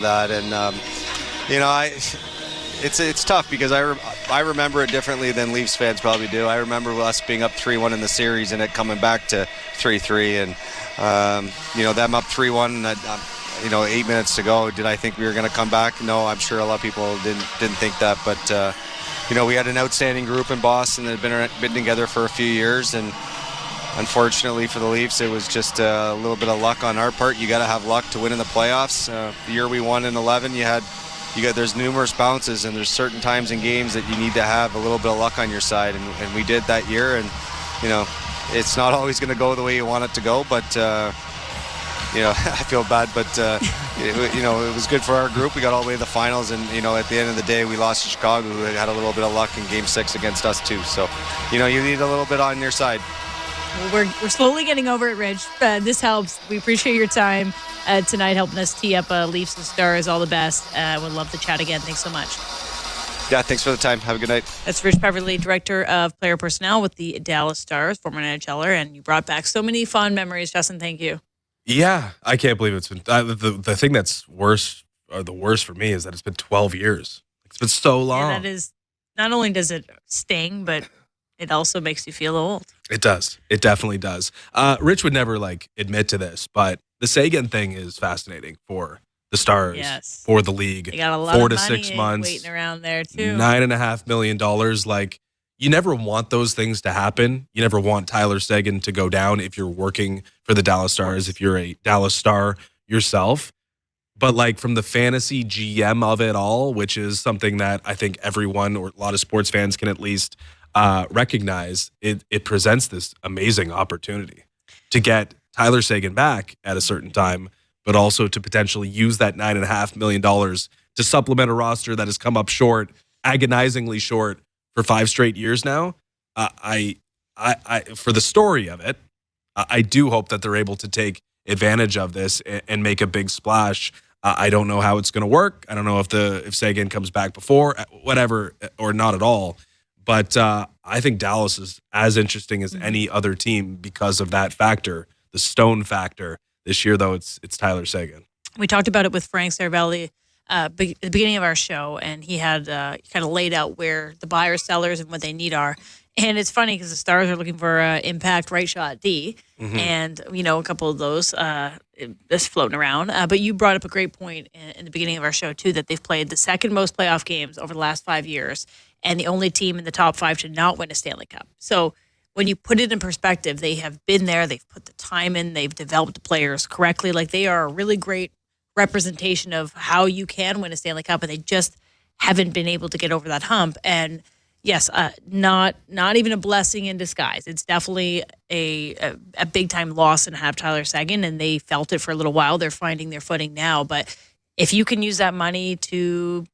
that. And it's tough because I remember it differently than Leafs fans probably do. I remember us being up 3-1 in the series and it coming back to 3-3, and them up 3-1. 8 minutes to go. Did I think we were going to come back? No, I'm sure a lot of people didn't think that. But we had an outstanding group in Boston that had been together for a few years, and unfortunately for the Leafs, it was just a little bit of luck on our part. You got to have luck to win in the playoffs. The year we won in 11, there's numerous bounces, and there's certain times in games that you need to have a little bit of luck on your side, and we did that year. And it's not always going to go the way you want it to go, but I feel bad, but it was good for our group. We got all the way to the finals, and at the end of the day, we lost to Chicago, who had a little bit of luck in Game 6 against us too. So you need a little bit on your side. Well, we're slowly getting over it, Rich. This helps. We appreciate your time tonight, helping us tee up Leafs and Stars. All the best. Would love to chat again. Thanks so much. Yeah, thanks for the time. Have a good night. That's Rich Peverly, Director of Player Personnel with the Dallas Stars, former NHLer, and you brought back so many fond memories, Justin. Thank you. Yeah, I can't believe it's been the thing that's worse, or the worst for me, is that it's been 12 years. It's been so long. And that is, not only does it sting, but it also makes you feel old. It does. It definitely does. Rich would never admit to this, but the Seguin thing is fascinating for the Stars, yes, for the league. They got a lot 4 of to money 6 months, waiting around there too. $9.5 million. You never want those things to happen. You never want Tyler Seguin to go down if you're working for the Dallas Stars, if you're a Dallas Star yourself. But from the fantasy GM of it all, which is something that I think everyone or a lot of sports fans can at least recognize, it presents this amazing opportunity to get Tyler Seguin back at a certain time, but also to potentially use that $9.5 million to supplement a roster that has come up short, agonizingly short, for 5 straight years now. I for the story of it, I do hope that they're able to take advantage of this and make a big splash. I don't know how it's going to work. I don't know if Seguin comes back before, whatever, or not at all. But I think Dallas is as interesting as any other team because of that factor, the stone factor. This year, though, it's Tyler Seguin. We talked about it with Frank Saravelli at the beginning of our show, and he had kind of laid out where the buyers, sellers, and what they need are. And it's funny because the Stars are looking for impact right shot D, and a couple of those is floating around. But you brought up a great point in the beginning of our show too, that they've played the second most playoff games over the last 5 years, and the only team in the top 5 to not win a Stanley Cup. So when you put it in perspective, they have been there, they've put the time in, they've developed the players correctly. They are a really great representation of how you can win a Stanley Cup, and they just haven't been able to get over that hump. And yes, not even a blessing in disguise. It's definitely a big time loss and have Tyler Seguin, and they felt it for a little while. They're finding their footing now, but if you can use that money to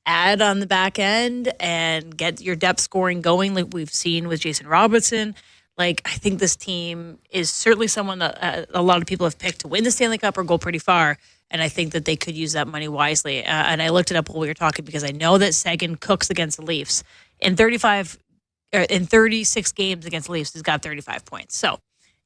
add on the back end and get your depth scoring going, like we've seen with Jason Robertson, I think this team is certainly someone that a lot of people have picked to win the Stanley Cup or go pretty far. And I think that they could use that money wisely. And I looked it up while we were talking because I know that Seguin cooks against the Leafs. In 36 games against the Leafs, he's got 35 points. So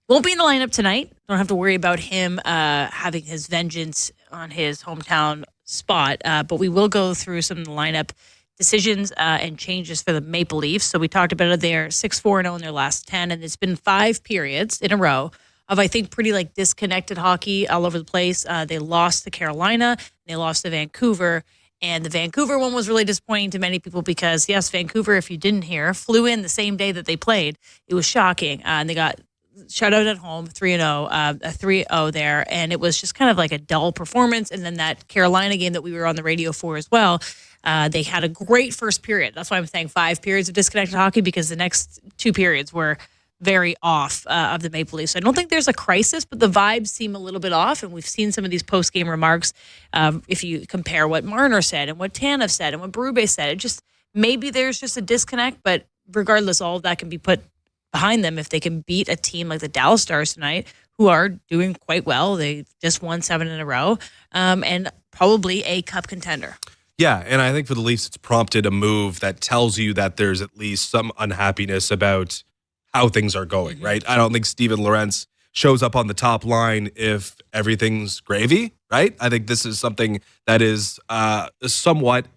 won't be in the lineup tonight. Don't have to worry about him having his vengeance on his hometown spot. But we will go through some of the lineup decisions and changes for the Maple Leafs. So we talked about it. They're 6-4-0 in their last 10, and it's been 5 periods in a row of, I think, pretty disconnected hockey all over the place. They lost to Carolina, they lost to Vancouver, and the Vancouver one was really disappointing to many people because, yes, Vancouver, if you didn't hear, flew in the same day that they played. It was shocking, and they got shut out at home, 3-0, a 3-0 there, and it was just kind of a dull performance. And then that Carolina game that we were on the radio for as well, they had a great first period. That's why I'm saying 5 periods of disconnected hockey, because the next 2 periods were very off of the Maple Leafs. I don't think there's a crisis, but the vibes seem a little bit off, and we've seen some of these post-game remarks. If you compare what Marner said and what Tanev said and what Berube said, maybe there's just a disconnect, but regardless, all of that can be put behind them if they can beat a team like the Dallas Stars tonight, who are doing quite well. They just won 7 in a row, and probably a cup contender. Yeah, and I think for the Leafs, it's prompted a move that tells you that there's at least some unhappiness about how things are going, right? I don't think Steven Lorentz shows up on the top line if everything's gravy, right? I think this is something that is somewhat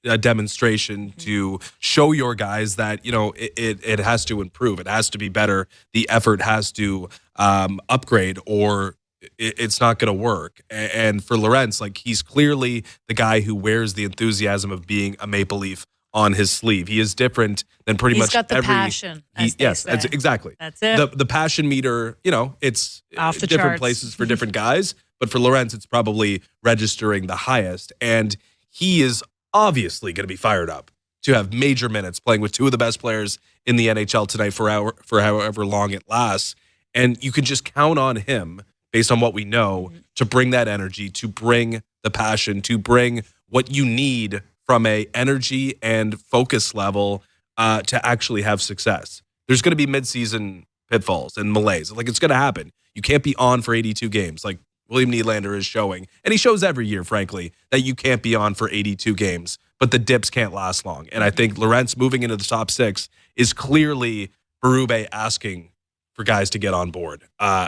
a demonstration to show your guys that, it has to improve. It has to be better. The effort has to upgrade, or it's not going to work. And for Lorentz, like, he's clearly the guy who wears the enthusiasm of being a Maple Leaf on his sleeve. He is different than pretty much He's got the every passion. Yes, exactly. That's it. The passion meter, it's Off the different charts. places for different guys, but for Lorentz, it's probably registering the highest. And he is obviously going to be fired up to have major minutes playing with two of the best players in the NHL tonight for however long it lasts. And you can just count on him, based on what we know, to bring that energy, to bring the passion, to bring what you need from a energy and focus level to actually have success. There's going to be midseason pitfalls and malaise. Like, it's going to happen. You can't be on for 82 games. Like William Nylander is showing, and he shows every year, frankly, that you can't be on for 82 games, but the dips can't last long. And I think Lorentz moving into the top six is clearly Berube asking for guys to get on board.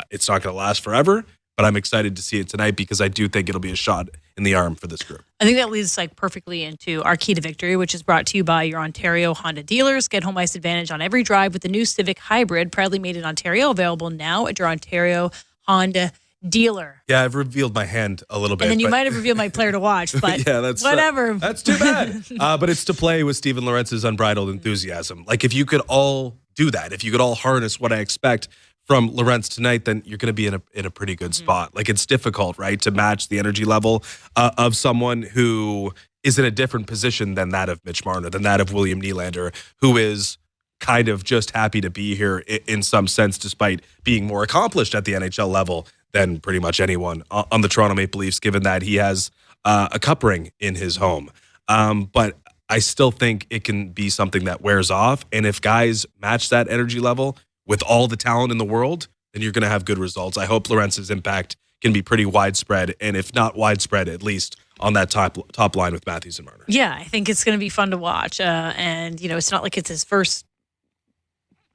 It's not going to last forever, but I'm excited to see it tonight because I do think it'll be a shot in the arm for this group. I think that leads perfectly into our key to victory, which is brought to you by your Ontario Honda dealers. Get home ice advantage on every drive with the new Civic Hybrid, proudly made in Ontario, available now at your Ontario Honda dealer. Yeah, I've revealed my hand a little bit. And then you might have revealed my player to watch, but yeah, that's whatever. That's too bad. But it's to play with Steven Lorentz's unbridled enthusiasm. Like, if you could all do that, if you could all harness what I expect from Lorentz tonight, then you're going to be in a pretty good spot. Like, it's difficult, right, to match the energy level of someone who is in a different position than that of Mitch Marner, than that of William Nylander, who is kind of just happy to be here in some sense, despite being more accomplished at the NHL level than pretty much anyone on the Toronto Maple Leafs, given that he has a cup ring in his home. But I still think it can be something that wears off. And if guys match that energy level with all the talent in the world, then you're going to have good results. I hope Lorentz's impact can be pretty widespread, and if not widespread, at least on that top line with Matthews and Marner. Yeah, I think it's going to be fun to watch. And, it's not like it's his first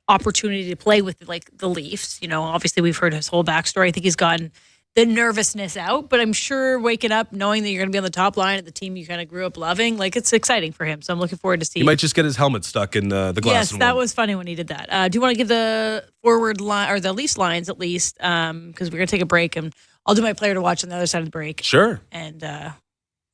opportunity to play with the Leafs. Obviously we've heard his whole backstory. I think he's gotten the nervousness out, but I'm sure waking up knowing that you're going to be on the top line at the team you kind of grew up loving, it's exciting for him. So I'm looking forward to seeing. He might just get his helmet stuck in the glass. Yes, that was funny when he did that. Do you want to give the forward line or the Leafs lines at least? Because we're going to take a break, and I'll do my player to watch on the other side of the break. Sure. And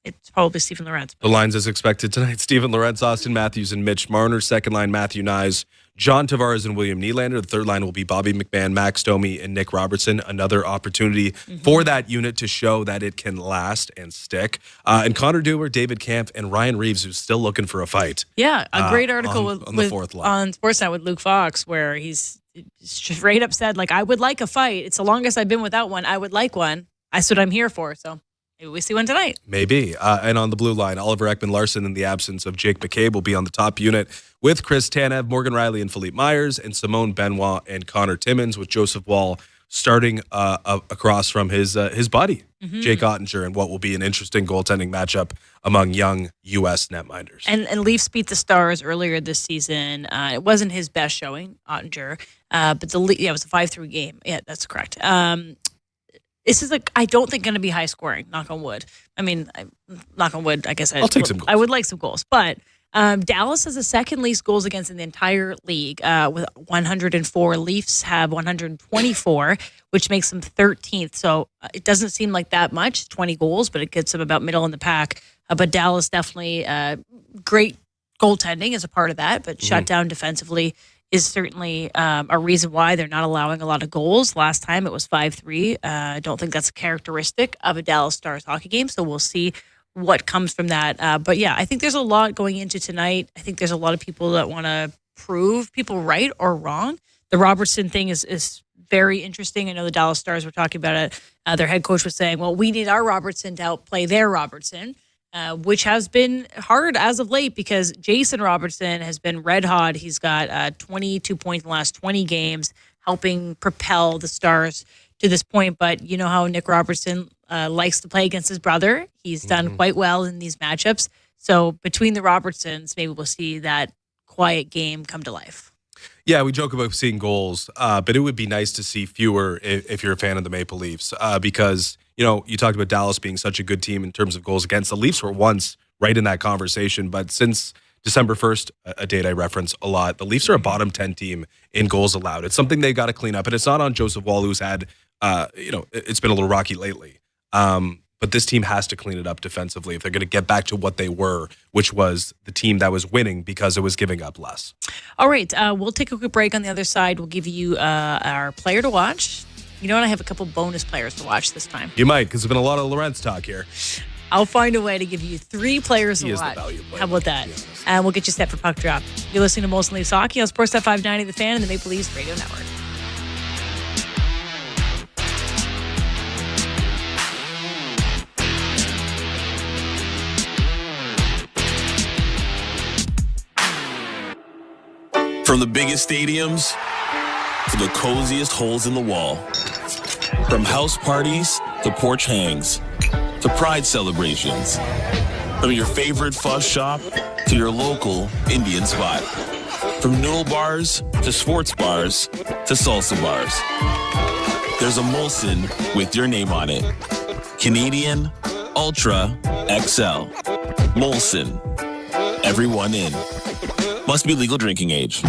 it's probably Steven Lorentz. The lines as expected tonight: Steven Lorentz, Austin Matthews, and Mitch Marner. Second line: Matthew Nyes, John Tavares, and William Nylander. The third line will be Bobby McMahon, Max Domi, and Nick Robertson. Another opportunity for that unit to show that it can last and stick. And Connor Dewar, David Kampf, and Ryan Reeves, who's still looking for a fight. Yeah, a great article on the fourth line on Sportsnet with Luke Fox, where he's straight up said, I would like a fight. It's the longest I've been without one. I would like one. That's what I'm here for. So maybe we see one tonight. Maybe. And on the blue line, Oliver Ekman-Larsson, in the absence of Jake McCabe, will be on the top unit with Chris Tanev, Morgan Riley, and Philippe Myers, and Simone Benoit and Connor Timmins, with Joseph Wall starting across from his buddy, Jake Ottinger, and what will be an interesting goaltending matchup among young U.S. netminders. And Leafs beat the Stars earlier this season. It wasn't his best showing, Ottinger, but it was a 5-3 game. Yeah, that's correct. This is I don't think going to be high scoring. Knock on wood. I mean, knock on wood. I guess I'll take some goals. I would like some goals, but Dallas has the second least goals against in the entire league with 104. Leafs have 124, which makes them 13th. So it doesn't seem like that much, 20 goals, but it gets them about middle in the pack. But Dallas definitely great goaltending is a part of that, but shut down defensively is certainly a reason why they're not allowing a lot of goals. Last time it was 5-3. I don't think that's a characteristic of a Dallas Stars hockey game, so we'll see what comes from that. But yeah, I think there's a lot going into tonight. I think there's a lot of people that want to prove people right or wrong. The Robertson thing is very interesting. I know the Dallas Stars were talking about it. Their head coach was saying, well, we need our Robertson to outplay their Robertson. Which has been hard as of late because Jason Robertson has been red hot. He's got 22 points in the last 20 games, helping propel the Stars to this point. But you know how Nick Robertson likes to play against his brother. He's done quite well in these matchups. So between the Robertsons, maybe we'll see that quiet game come to life. Yeah, we joke about seeing goals, but it would be nice to see fewer if you're a fan of the Maple Leafs because, you talked about Dallas being such a good team in terms of goals against. The Leafs were once right in that conversation, but since December 1st, a date I reference a lot, the Leafs are a bottom 10 team in goals allowed. It's something they got to clean up, and it's not on Joseph Woll, who's had, it's been a little rocky lately. But this team has to clean it up defensively if they're going to get back to what they were, which was the team that was winning because it was giving up less. All right. We'll take a quick break. On the other side, we'll give you our player to watch. You know what? I have a couple bonus players to watch this time. You might, because there's been a lot of Lorentz talk here. I'll find a way to give you 3 players to watch. How about that? And we'll get you set for Puck Drop. You're listening to Molson Leafs Hockey on Sportsnet 590, The Fan, and the Maple Leafs Radio Network. From the biggest stadiums to the coziest holes in the wall. From house parties to porch hangs to pride celebrations. From your favorite fuzz shop to your local Indian spot. From noodle bars to sports bars to salsa bars. There's a Molson with your name on it. Canadian Ultra XL. Molson. Everyone in. Must be legal drinking age.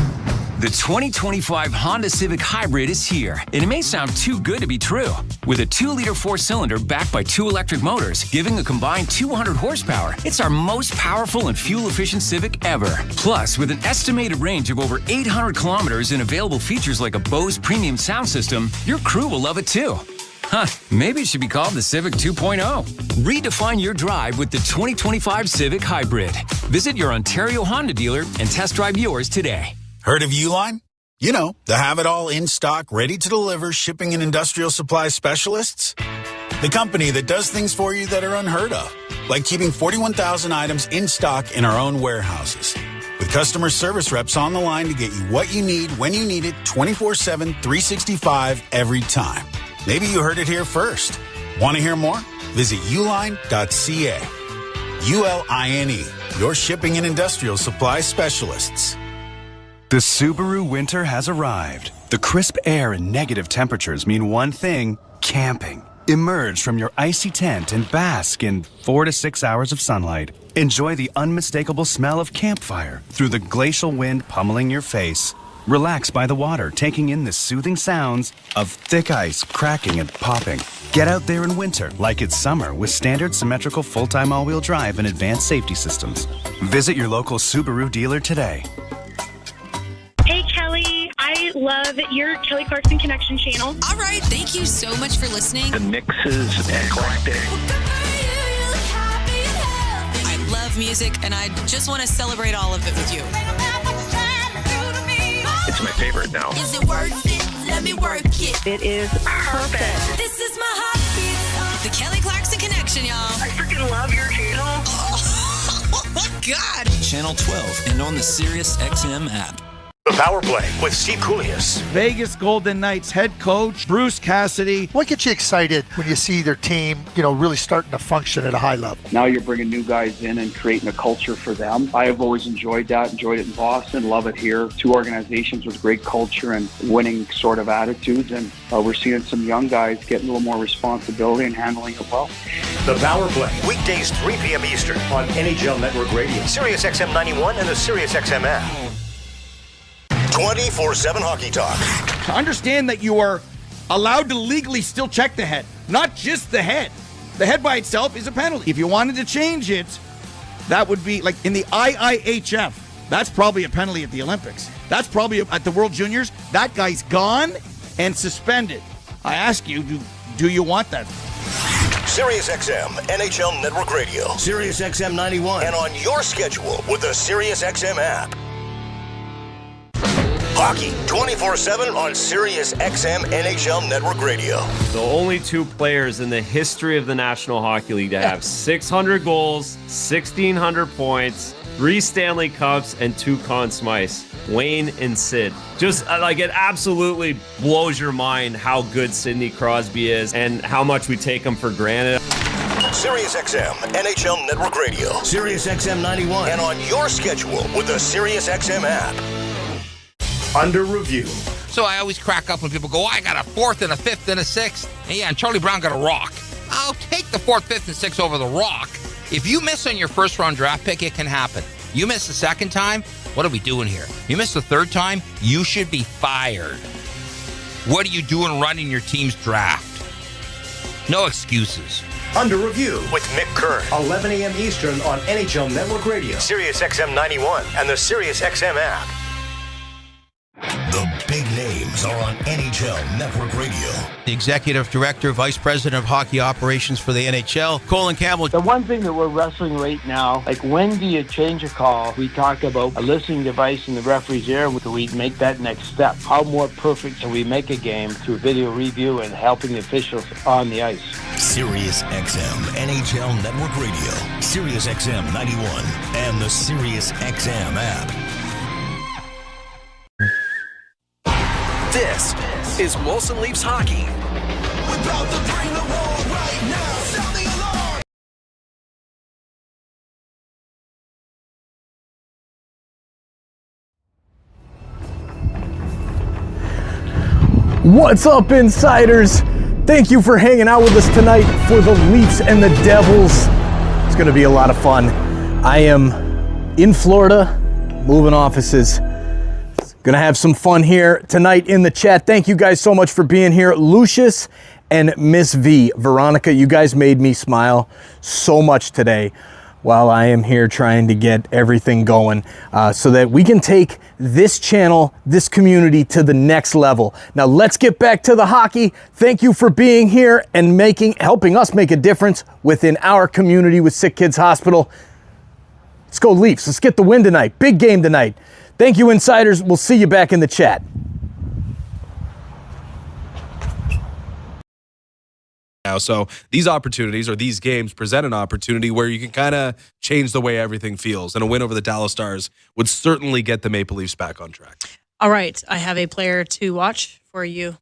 The 2025 Honda Civic Hybrid is here, and it may sound too good to be true. With a 2-liter 4-cylinder backed by 2 electric motors, giving a combined 200 horsepower, it's our most powerful and fuel-efficient Civic ever. Plus, with an estimated range of over 800 kilometers and available features like a Bose premium sound system, your crew will love it too. Huh, maybe it should be called the Civic 2.0. Redefine your drive with the 2025 Civic Hybrid. Visit your Ontario Honda dealer and test drive yours today. Heard of Uline? You know, the have-it-all in-stock, ready-to-deliver shipping and industrial supply specialists. The company that does things for you that are unheard of, like keeping 41,000 items in stock in our own warehouses. With customer service reps on the line to get you what you need when you need it 24/7, 365 every time. Maybe you heard it here first. Want to hear more? Visit uline.ca. ULINE, your shipping and industrial supply specialists. The Subaru winter has arrived. The crisp air and negative temperatures mean one thing: camping. Emerge from your icy tent and bask in 4 to 6 hours of sunlight. Enjoy the unmistakable smell of campfire through the glacial wind pummeling your face. Relax by the water, taking in the soothing sounds of thick ice cracking and popping. Get out there in winter like it's summer with standard symmetrical full-time all-wheel drive and advanced safety systems. Visit your local Subaru dealer today. Hey, Kelly. I love your Kelly Clarkson Connection channel. All right. Thank you so much for listening. The mix is eclectic. I love music, and I just want to celebrate all of it with you. It's my favorite now. Is it worth it? Let me work it. It is perfect. This is my heartbeat. The Kelly Clarkson Connection, y'all. I freaking love your channel. Oh my God. Channel 12 and on the SiriusXM app. The Power Play with Steve Koulias. Vegas Golden Knights head coach Bruce Cassidy. What gets you excited when you see their team, really starting to function at a high level? Now you're bringing new guys in and creating a culture for them. I have always enjoyed that, enjoyed it in Boston, love it here. 2 organizations with great culture and winning sort of attitudes, and we're seeing some young guys getting a little more responsibility and handling it well. The Power Play, weekdays 3 p.m. Eastern on NHL Network Radio, SiriusXM 91 and the SiriusXM app. 24/7 hockey talk. To understand that you are allowed to legally still check the head, not just the head. The head by itself is a penalty. If you wanted to change it, that would be like in the IIHF. That's probably a penalty at the Olympics. That's probably at the World Juniors. That guy's gone and suspended. I ask you, do you want that? SiriusXM NHL Network Radio, SiriusXM 91, and on your schedule with the SiriusXM app. Hockey 24/7 on SiriusXM NHL Network Radio. The only 2 players in the history of the National Hockey League to have 600 goals, 1,600 points, 3 Stanley Cups, and 2 Conn Smythes. Wayne and Sid. Just it absolutely blows your mind how good Sidney Crosby is and how much we take him for granted. SiriusXM NHL Network Radio, SiriusXM 91, and on your schedule with the SiriusXM app. Under review. So I always crack up when people go, I got a 4th and a 5th and a 6th. And yeah, and Charlie Brown got a rock. I'll take the 4th, 5th, and 6th over the rock. If you miss on your first-round draft pick, it can happen. You miss the second time, what are we doing here? You miss the third time, you should be fired. What are you doing running your team's draft? No excuses. Under Review with Mick Kern. 11 a.m. Eastern on NHL Network Radio, Sirius XM 91, and the Sirius XM app. The big names are on NHL Network Radio. The Executive Director, Vice President of Hockey Operations for the NHL, Colin Campbell. The one thing that we're wrestling right now, like when do you change a call? We talk about a listening device in the referee's ear. Do we make that next step? How more perfect can we make a game through video review and helping the officials on the ice? Sirius XM NHL Network Radio, Sirius XM 91, and the Sirius XM app. This is Molson Leafs Hockey. We're about to bring the war right now. Sound the alarm. What's up, insiders? Thank you for hanging out with us tonight for the Leafs and the Devils. It's going to be a lot of fun. I am in Florida, moving offices. Gonna have some fun here tonight in the chat. Thank you guys so much for being here. Lucius and Miss V, Veronica, you guys made me smile so much today while I am here trying to get everything going so that we can take this channel, this community to the next level. Now let's get back to the hockey. Thank you for being here and helping us make a difference within our community with SickKids Hospital. Let's go Leafs. Let's get the win tonight. Big game tonight. Thank you, insiders. We'll see you back in the chat. Now, so these opportunities or these games present an opportunity where you can kind of change the way everything feels. And a win over the Dallas Stars would certainly get the Maple Leafs back on track. All right. I have a player to watch for you.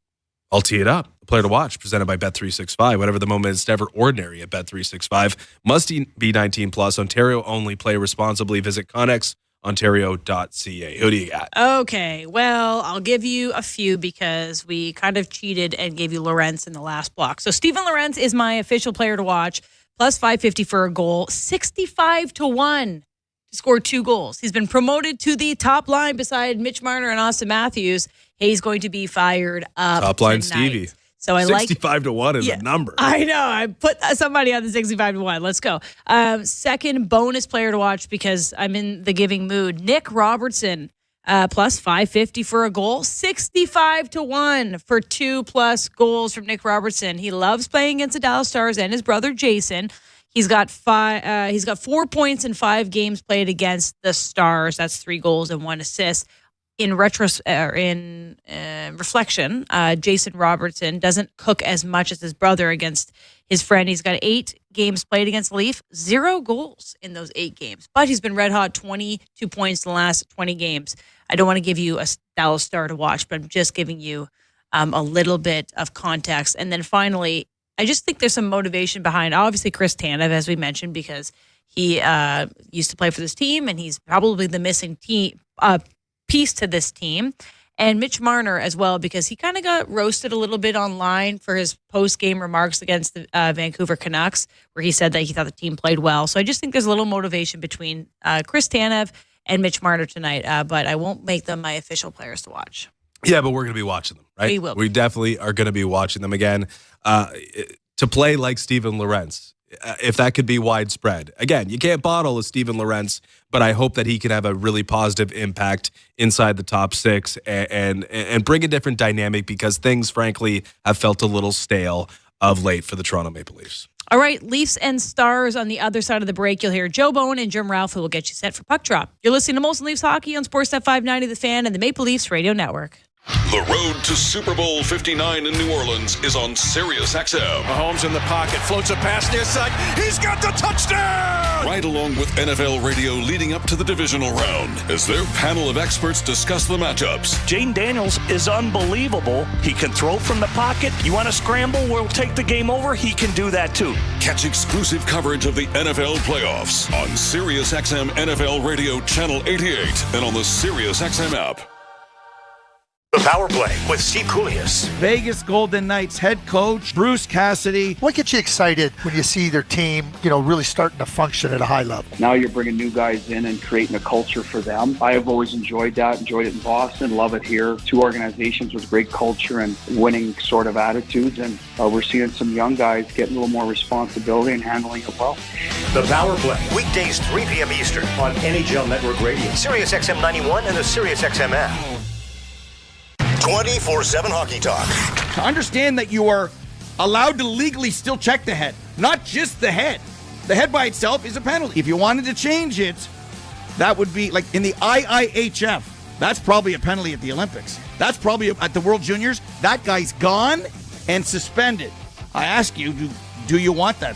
I'll tee it up. A player to watch presented by Bet365. Whatever the moment is never ordinary at Bet365. Must be 19 plus. Ontario only. Play responsibly. Visit ConnexOntario.ca. Who do you got? Okay, well, I'll give you a few because we kind of cheated and gave you Lorentz in the last block. So Steven Lorentz is my official player to watch, plus 550 for a goal, 65-1 to score 2 goals. He's been promoted to the top line beside Mitch Marner and Austin Matthews. He's going to be fired up Top line tonight. Stevie. So I 65-1 is a number. I know. I put somebody on the 65-1. Let's go. Second bonus player to watch because I'm in the giving mood. Nick Robertson, plus 550 for a goal. 65-1 for 2+ goals from Nick Robertson. He loves playing against the Dallas Stars and his brother Jason. He's got 4 points in 5 games played against the Stars. That's 3 goals and 1 assist. In reflection, Jason Robertson doesn't cook as much as his brother against his friend. He's got 8 games played against the Leaf, 0 goals in those 8 games. But he's been red hot, 22 points in the last 20 games. I don't want to give you a Dallas Star to watch, but I'm just giving you a little bit of context. And then finally, I just think there's some motivation behind, obviously, Chris Tanev, as we mentioned, because he used to play for this team, and he's probably the missing piece to this team. And Mitch Marner as well, because he kind of got roasted a little bit online for his post-game remarks against the Vancouver Canucks, where he said that he thought the team played well. So I just think there's a little motivation between Chris Tanev and Mitch Marner tonight, but I won't make them my official players to watch. Yeah, but we're going to be watching them, right? We will. We definitely are going to be watching them again. To play like Steven Lorentz, if that could be widespread. Again, you can't bottle a Steven Lorentz, but I hope that he can have a really positive impact inside the top 6 and bring a different dynamic because things, frankly, have felt a little stale of late for the Toronto Maple Leafs. All right, Leafs and Stars on the other side of the break. You'll hear Joe Bowen and Jim Ralph, who will get you set for Puck Drop. You're listening to Molson Leafs Hockey on Sportsnet 590 The Fan and the Maple Leafs Radio Network. The road to Super Bowl 59 in New Orleans is on Sirius XM. Mahomes in the pocket, floats a pass near side. He's got the touchdown! Right along with NFL radio leading up to the divisional round as their panel of experts discuss the matchups. Jaden Daniels is unbelievable. He can throw from the pocket. You want to scramble? We'll take the game over. He can do that too. Catch exclusive coverage of the NFL playoffs on Sirius XM NFL Radio Channel 88 and on the Sirius XM app. The Power Play with Steve Koulias. Vegas Golden Knights head coach Bruce Cassidy. What gets you excited when you see their team, really starting to function at a high level? Now you're bringing new guys in and creating a culture for them. I have always enjoyed that, enjoyed it in Boston, love it here. Two organizations with great culture and winning sort of attitudes, and we're seeing some young guys getting a little more responsibility and handling it well. The Power Play, weekdays 3 p.m. Eastern on NHL Network Radio, Sirius XM 91 and the Sirius XM app. 24/7 hockey talk. To understand that you are allowed to legally still check the head, not just the head. The head by itself is a penalty. If you wanted to change it, that would be like in the IIHF. That's probably a penalty at the Olympics. That's probably at the World Juniors. That guy's gone and suspended. I ask you, do you want that?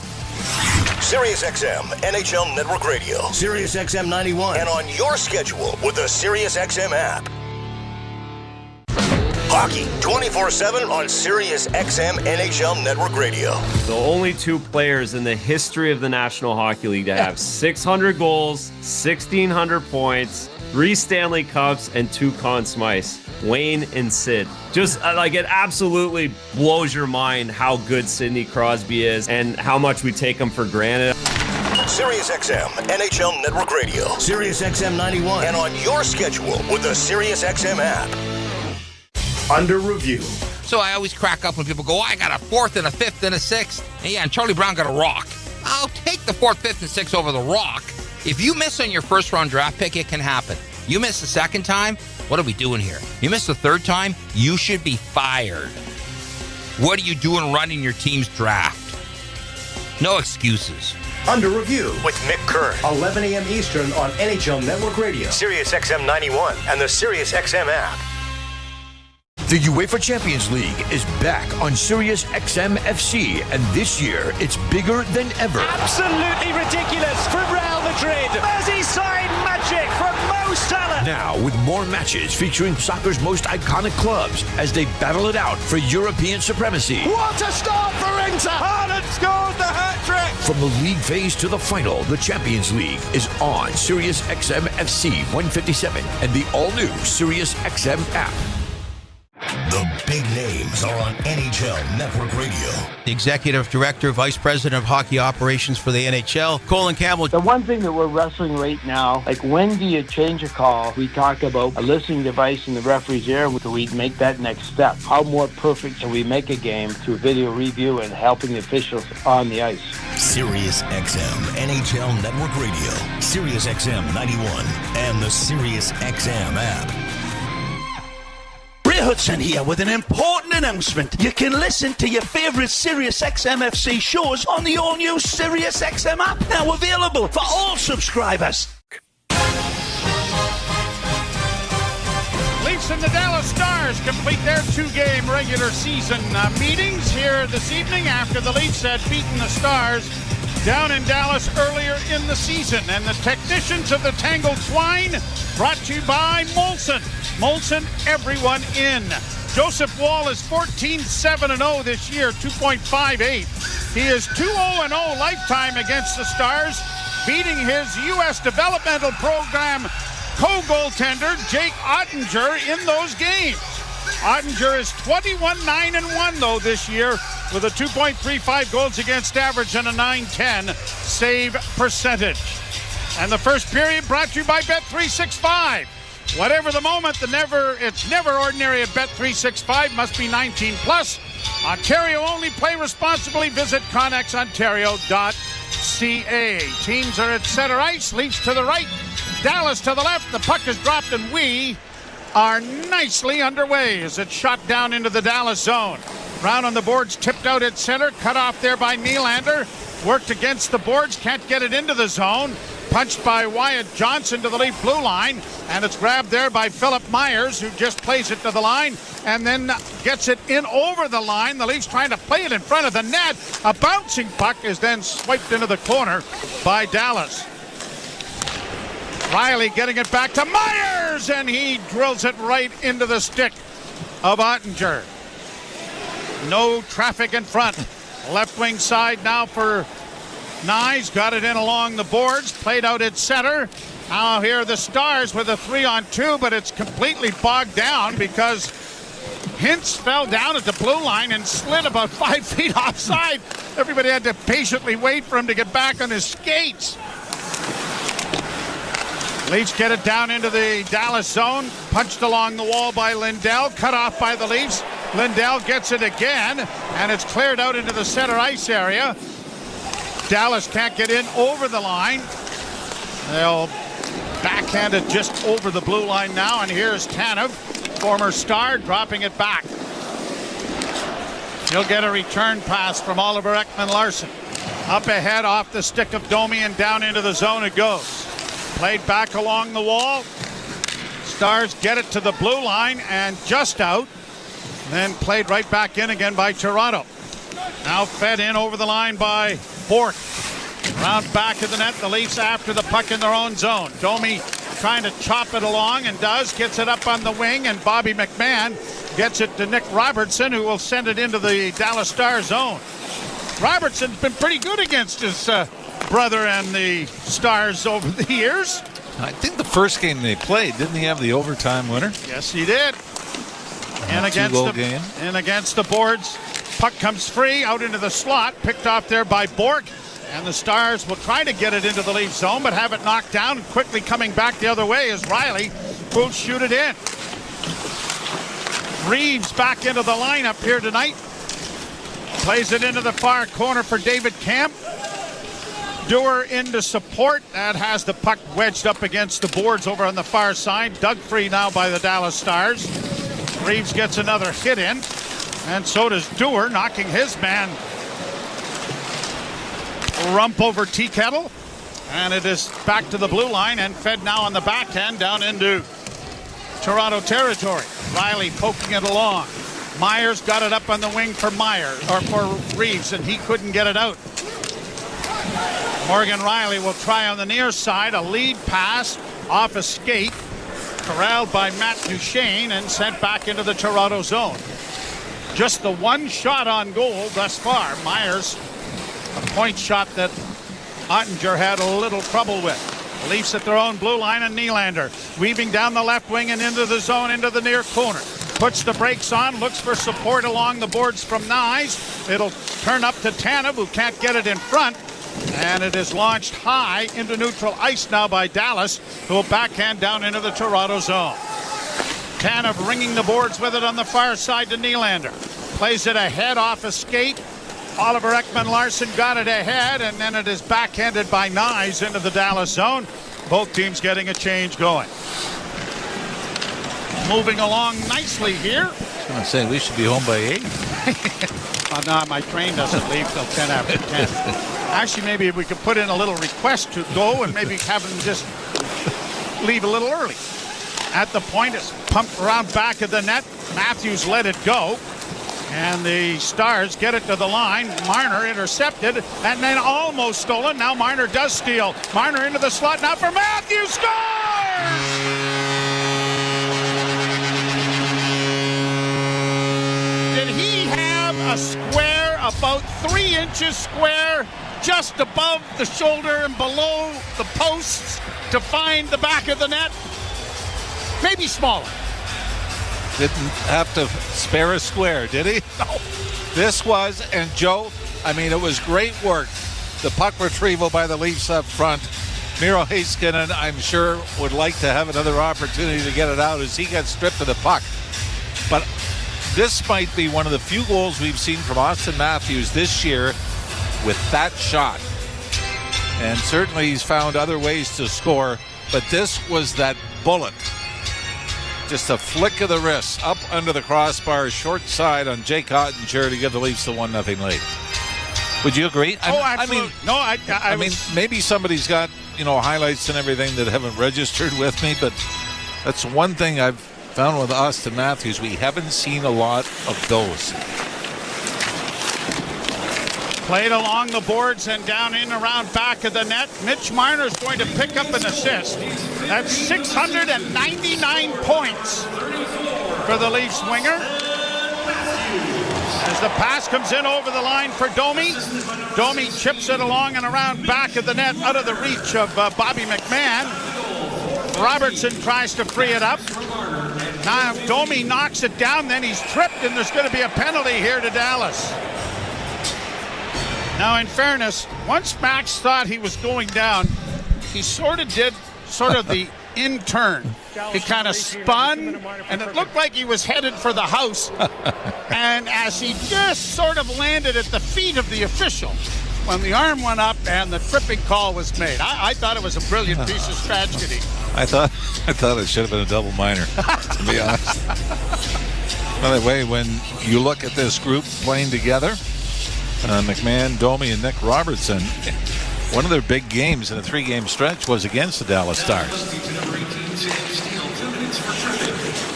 Sirius XM, NHL Network Radio, Sirius XM 91, and on your schedule with the Sirius XM app. Hockey 24/7 on Sirius XM NHL Network Radio. The only two players in the history of the National Hockey League to have 600 goals, 1,600 points, 3 Stanley Cups, and 2 Conn Smythes. Wayne and Sid. Just it absolutely blows your mind how good Sidney Crosby is and how much we take him for granted. Sirius XM NHL Network Radio, Sirius XM 91, and on your schedule with the Sirius XM app. Under review. So I always crack up when people go, I got a 4th and a 5th and a 6th. And Charlie Brown got a rock. I'll take the 4th, 5th, and 6th over the rock. If you miss on your first-round draft pick, it can happen. You miss the second time, what are we doing here? You miss the third time, you should be fired. What are you doing running your team's draft? No excuses. Under Review with Mick Kerr, 11 a.m. Eastern on NHL Network Radio, Sirius XM 91, and the Sirius XM app. The UEFA Champions League is back on Sirius XM FC, and this year it's bigger than ever. Absolutely ridiculous from Real Madrid. Merseyside magic from Mo Salah. Now with more matches featuring soccer's most iconic clubs as they battle it out for European supremacy. What a start for Inter! Haaland scores the hat-trick! From the league phase to the final, the Champions League is on Sirius XM FC 157 and the all-new Sirius XM app. The big names are on NHL Network Radio. The Executive Director, Vice President of Hockey Operations for the NHL, Colin Campbell. The one thing that we're wrestling right now, when do you change a call? We talk about a listening device in the referee's ear. Do we make that next step? How more perfect can we make a game through video review and helping the officials on the ice? Sirius XM NHL Network Radio, Sirius XM 91, and the Sirius XM app. Ray Hudson here with an important announcement. You can listen to your favourite Sirius XM FC shows on the all-new Sirius XM app, now available for all subscribers. Leafs and the Dallas Stars complete their 2-game regular season meetings here this evening after the Leafs had beaten the Stars down in Dallas earlier in the season. And the technicians of the Tangled Twine brought to you by Molson. Molson, everyone in. Joseph Wall is 14-7-0 this year, 2.58. He is 2-0-0 lifetime against the Stars, beating his U.S. developmental program co-goaltender Jake Ottinger in those games. Ottinger is 21-9-1 though this year with a 2.35 goals against average and a .910 save percentage. And the first period brought to you by Bet365. Whatever the moment, it's never ordinary at Bet365. Must be 19 plus. Ontario only. Play responsibly. Visit ConnexOntario.ca. Teams are at center ice. Leafs to the right. Dallas to the left. The puck is dropped and we are nicely underway as it's shot down into the Dallas zone. Brown on the boards, tipped out at center, cut off there by Nylander. Worked against the boards, can't get it into the zone. Punched by Wyatt Johnson to the Leaf blue line, and it's grabbed there by Philip Myers, who just plays it to the line and then gets it in over the line. The Leafs trying to play it in front of the net. A bouncing puck is then swiped into the corner by Dallas. Riley getting it back to Myers, and he drills it right into the stick of Ottinger. No traffic in front. Left wing side now for Nyes. Got it in along the boards. Played out at center. Now here are the Stars with a 3-on-2, but it's completely bogged down because Hintz fell down at the blue line and slid about 5 feet offside. Everybody had to patiently wait for him to get back on his skates. Leafs get it down into the Dallas zone. Punched along the wall by Lindell. Cut off by the Leafs. Lindell gets it again, and it's cleared out into the center ice area. Dallas can't get in over the line. They'll backhand it just over the blue line now, and here's Tanev, former Star, dropping it back. He'll get a return pass from Oliver Ekman-Larsson. Up ahead off the stick of Domi and down into the zone it goes. Played back along the wall. Stars get it to the blue line and just out. Then played right back in again by Toronto. Now fed in over the line by Bork. Round back of the net, the Leafs after the puck in their own zone. Domi trying to chop it along and does. Gets it up on the wing, and Bobby McMahon gets it to Nick Robertson, who will send it into the Dallas Stars zone. Robertson's been pretty good against his brother and the Stars over the years. I think the first game they played, didn't he have the overtime winner? Yes, he did. And against the boards, puck comes free out into the slot, picked off there by Bork. And the Stars will try to get it into the Leaf zone, but have it knocked down. Quickly coming back the other way is Riley, who'll shoot it in. Reeves back into the lineup here tonight. Plays it into the far corner for David Camp. Dewar into support. That has the puck wedged up against the boards over on the far side. Dug free now by the Dallas Stars. Reeves gets another hit in. And so does Dewar, knocking his man rump over Tea Kettle, and it is back to the blue line and fed now on the backhand down into Toronto territory. Riley poking it along. Myers got it up on the wing for Reeves, and he couldn't get it out. Morgan Riley will try on the near side, a lead pass off a skate, corralled by Matt Duchene and sent back into the Toronto zone. Just the one shot on goal thus far. Myers, a point shot that Ottinger had a little trouble with. Leafs at their own blue line, and Nylander weaving down the left wing and into the zone, into the near corner. Puts the brakes on, looks for support along the boards from Nyes. It'll turn up to Tanev, who can't get it in front. And it is launched high into neutral ice now by Dallas, who will backhand down into the Toronto zone. Tanev ringing the boards with it on the far side to Nylander. Plays it ahead off a skate. Oliver Ekman-Larsson got it ahead, and then it is backhanded by Nyes into the Dallas zone. Both teams getting a change going. Moving along nicely here. I was going to say, we should be home by 8. No, my train doesn't leave till 10 after 10. Actually, maybe we could put in a little request to go and maybe have them just leave a little early. At the point, it's pumped around back of the net. Matthews let it go. And the Stars get it to the line. Marner intercepted and then almost stolen. Now Marner does steal. Marner into the slot now for Matthews. Scores! Did he have a square about 3 inches square just above the shoulder and below the posts to find the back of the net? Maybe smaller. Didn't have to spare a square, did he? No. This was, and Joe, I mean, it was great work. The puck retrieval by the Leafs up front. Miro Heiskanen, I'm sure, would like to have another opportunity to get it out as he gets stripped of the puck. But this might be one of the few goals we've seen from Austin Matthews this year with that shot. And certainly he's found other ways to score, but this was that bullet. Just a flick of the wrist up under the crossbar, short side on Jake Ottinger to give the Leafs the 1-0 lead. Would you agree? Absolutely. I mean, maybe somebody's got, highlights and everything that haven't registered with me, but that's one thing I've found with Austin Matthews. We haven't seen a lot of those. Played along the boards and down in around back of the net. Mitch Marner's going to pick up an assist. That's 699 points for the Leafs winger. As the pass comes in over the line for Domi. Domi chips it along and around back of the net, out of the reach of Bobby McMahon. Robertson tries to free it up. Now Domi knocks it down, then he's tripped, and there's going to be a penalty here to Dallas. Now, in fairness, once Max thought he was going down, he sort of did the in-turn. He kind of spun, and it looked like he was headed for the house. And as he just sort of landed at the feet of the official, when the arm went up and the tripping call was made. I thought it was a brilliant piece of tragedy. I thought it should have been a double minor, to be honest. By the way, when you look at this group playing together, McMahon, Domi, and Nick Robertson, one of their big games in a 3-game stretch was against the Dallas Stars.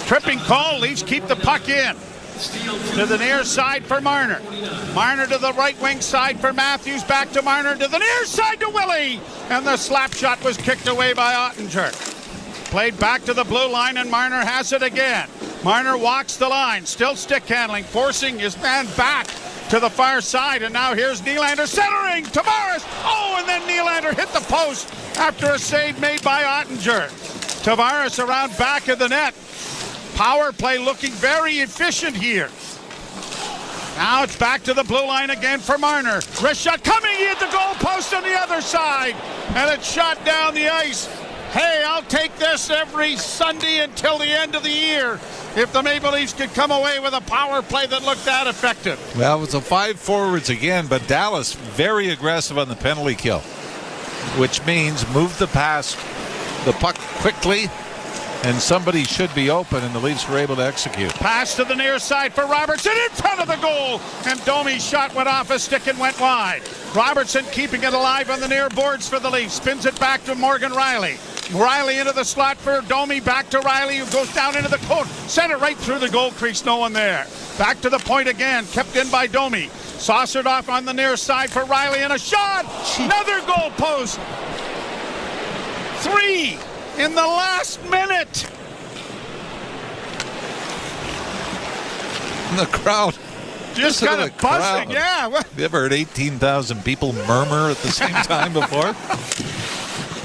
Tripping call, Leafs keep the puck in. To the near side for Marner. Marner to the right wing side for Matthews. Back to Marner to the near side to Willie. And the slap shot was kicked away by Ottinger. Played back to the blue line, and Marner has it again. Marner walks the line, still stick handling, forcing his man back to the far side. And now here's Nylander centering. Tavares. Oh, and then Nylander hit the post after a save made by Ottinger. Tavares around back of the net. Power play looking very efficient here. Now it's back to the blue line again for Marner. Wrist shot coming at the goal post on the other side. And it's shot down the ice. Hey, I'll take this every Sunday until the end of the year if the Maple Leafs could come away with a power play that looked that effective. Well, it was a 5 forwards again, but Dallas very aggressive on the penalty kill, which means move the puck quickly, and somebody should be open, and the Leafs were able to execute. Pass to the near side for Robertson in front of the goal, and Domi's shot went off a stick and went wide. Robertson keeping it alive on the near boards for the Leafs. Spins it back to Morgan Riley. Riley into the slot for Domi. Back to Riley, who goes down into the cone. Sent it right through the goal crease. No one there. Back to the point again. Kept in by Domi. Saucered off on the near side for Riley, and a shot. Another goal post. 3 in the last minute. The crowd just kind of buzzing. Yeah. You ever heard 18,000 people murmur at the same time before?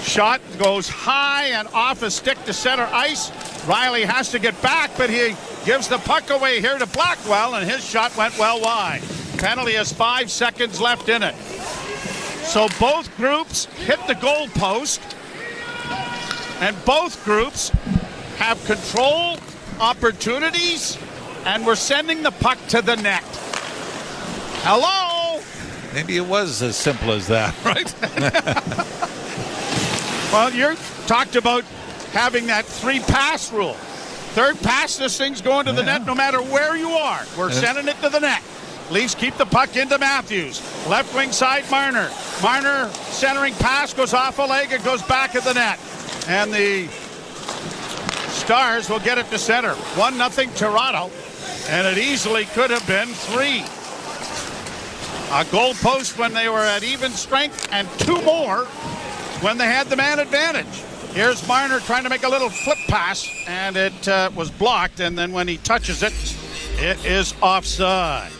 Shot goes high and off a stick to center ice. Riley has to get back, but he gives the puck away here to Blackwell, and his shot went well wide. Penalty has 5 seconds left in it. So both groups hit the goal post, and both groups have control opportunities, and we're sending the puck to the net. Hello? Maybe it was as simple as that, right? Well, you talked about having that 3-pass rule. Third pass, this thing's going to the net no matter where you are. We're sending it to the net. Leafs keep the puck into Matthews. Left wing side, Marner. Marner centering pass goes off a leg. It goes back at the net. And the Stars will get it to center. 1-0 Toronto. And it easily could have been 3. A goal post when they were at even strength, and 2 more when they had the man advantage. Here's Marner trying to make a little flip pass, and it was blocked, and then when he touches it, it is offside.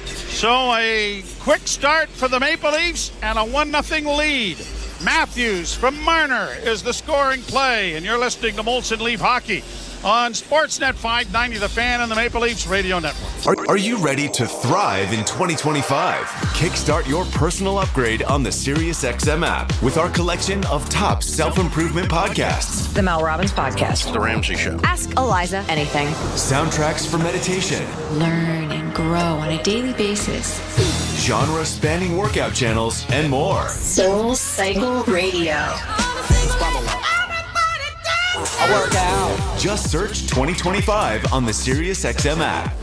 So a quick start for the Maple Leafs and a 1-0 lead. Matthews from Marner is the scoring play, and you're listening to Molson Leaf Hockey on Sportsnet 590, The Fan, and the Maple Leafs Radio Network. Are you ready to thrive in 2025? Kickstart your personal upgrade on the SiriusXM app with our collection of top self-improvement podcasts. The Mel Robbins Podcast. The Ramsey Show. Ask Eliza anything. Soundtracks for meditation. Learn and grow on a daily basis. Genre-spanning workout channels and more. Soul Cycle Radio. I work out. Just search 2025 on the SiriusXM app.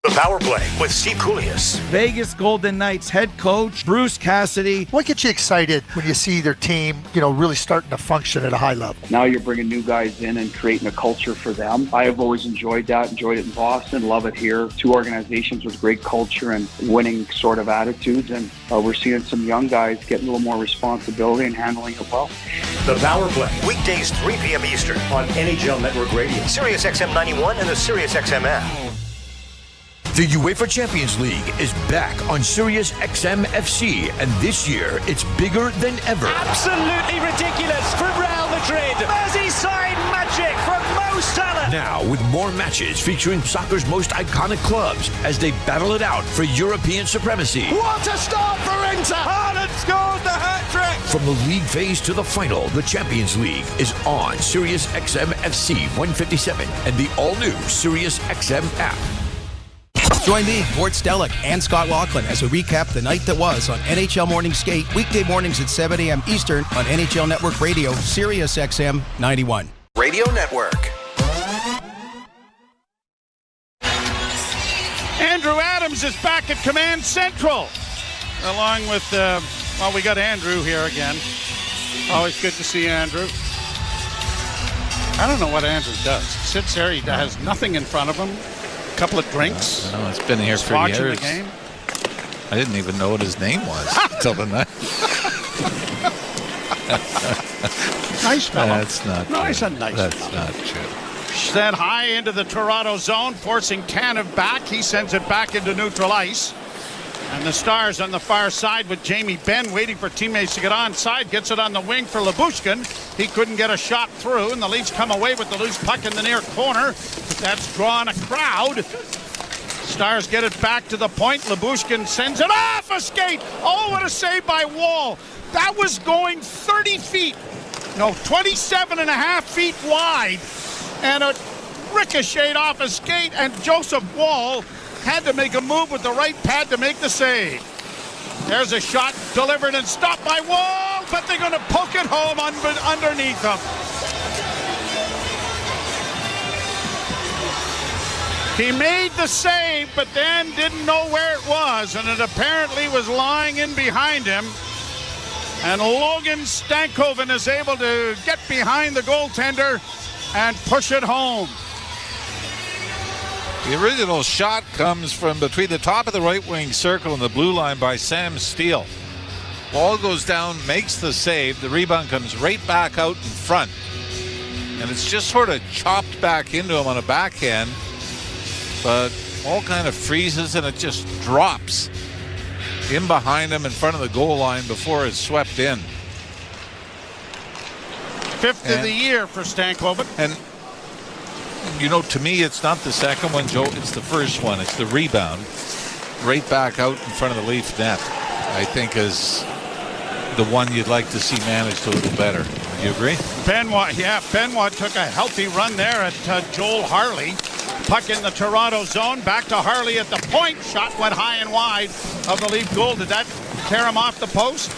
The Power Play with Steve Koulias. Vegas Golden Knights head coach Bruce Cassidy. What gets you excited when you see their team, really starting to function at a high level? Now you're bringing new guys in and creating a culture for them. I have always enjoyed that, enjoyed it in Boston, love it here. 2 organizations with great culture and winning sort of attitudes, and we're seeing some young guys getting a little more responsibility and handling it well. The Power Play, weekdays 3 p.m. Eastern on NHL Network Radio, SiriusXM 91, and the SiriusXM app. The UEFA Champions League is back on SiriusXM FC, and this year it's bigger than ever. Absolutely ridiculous from Real Madrid. Merseyside magic from Mo Salah. Now, with more matches featuring soccer's most iconic clubs as they battle it out for European supremacy. What a start for Inter. Haaland scores the hat-trick. From the league phase to the final, the Champions League is on Sirius XM FC 157 and the all-new Sirius XM app. Join me, Gord Stellick, and Scott Laughlin as we recap the night that was on NHL Morning Skate, weekday mornings at 7 a.m. Eastern on NHL Network Radio, Sirius XM 91. Radio Network. Andrew Adams is back at Command Central, along with, we got Andrew here again. Always good to see Andrew. I don't know what Andrew does. He sits there, he has nothing in front of him. A couple of drinks. No, it's been here for watching years. The game. I didn't even know what his name was until the night. Nice fellow. That's not nice true. and nice. That's fellow. not true. Sent high into the Toronto zone, forcing Tanev back. He sends it back into neutral ice. And the Stars on the far side with Jamie Benn waiting for teammates to get onside. Gets it on the wing for Lyubushkin. He couldn't get a shot through, and the Leafs come away with the loose puck in the near corner. But that's drawn a crowd. Stars get it back to the point. Lyubushkin sends it off a skate. Oh, what a save by Wall. That was going 30 feet. No, 27 and a half feet wide. And a ricocheted off a skate, and Joseph Wall had to make a move with the right pad to make the save. There's a shot delivered and stopped by Wall, but they're going to poke it home underneath him. He made the save, but then didn't know where it was, and it apparently was lying in behind him. And Logan Stankoven is able to get behind the goaltender and push it home. The original shot comes from between the top of the right wing circle and the blue line by Sam Steele. Ball goes down, makes the save. The rebound comes right back out in front. And it's just sort of chopped back into him on a backhand. But Ball kind of freezes and it just drops in behind him in front of the goal line before it's swept in. Fifth of the year for Stankoven. And you know, to me, it's not the second one, Joe. It's the first one. It's the rebound right back out in front of the Leaf net. I think is the one you'd like to see managed a little better. You agree? Benoit took a healthy run there at Joel Harley. Puck in the Toronto zone. Back to Harley at the point. Shot went high and wide of the Leaf goal. Did that tear him off the post?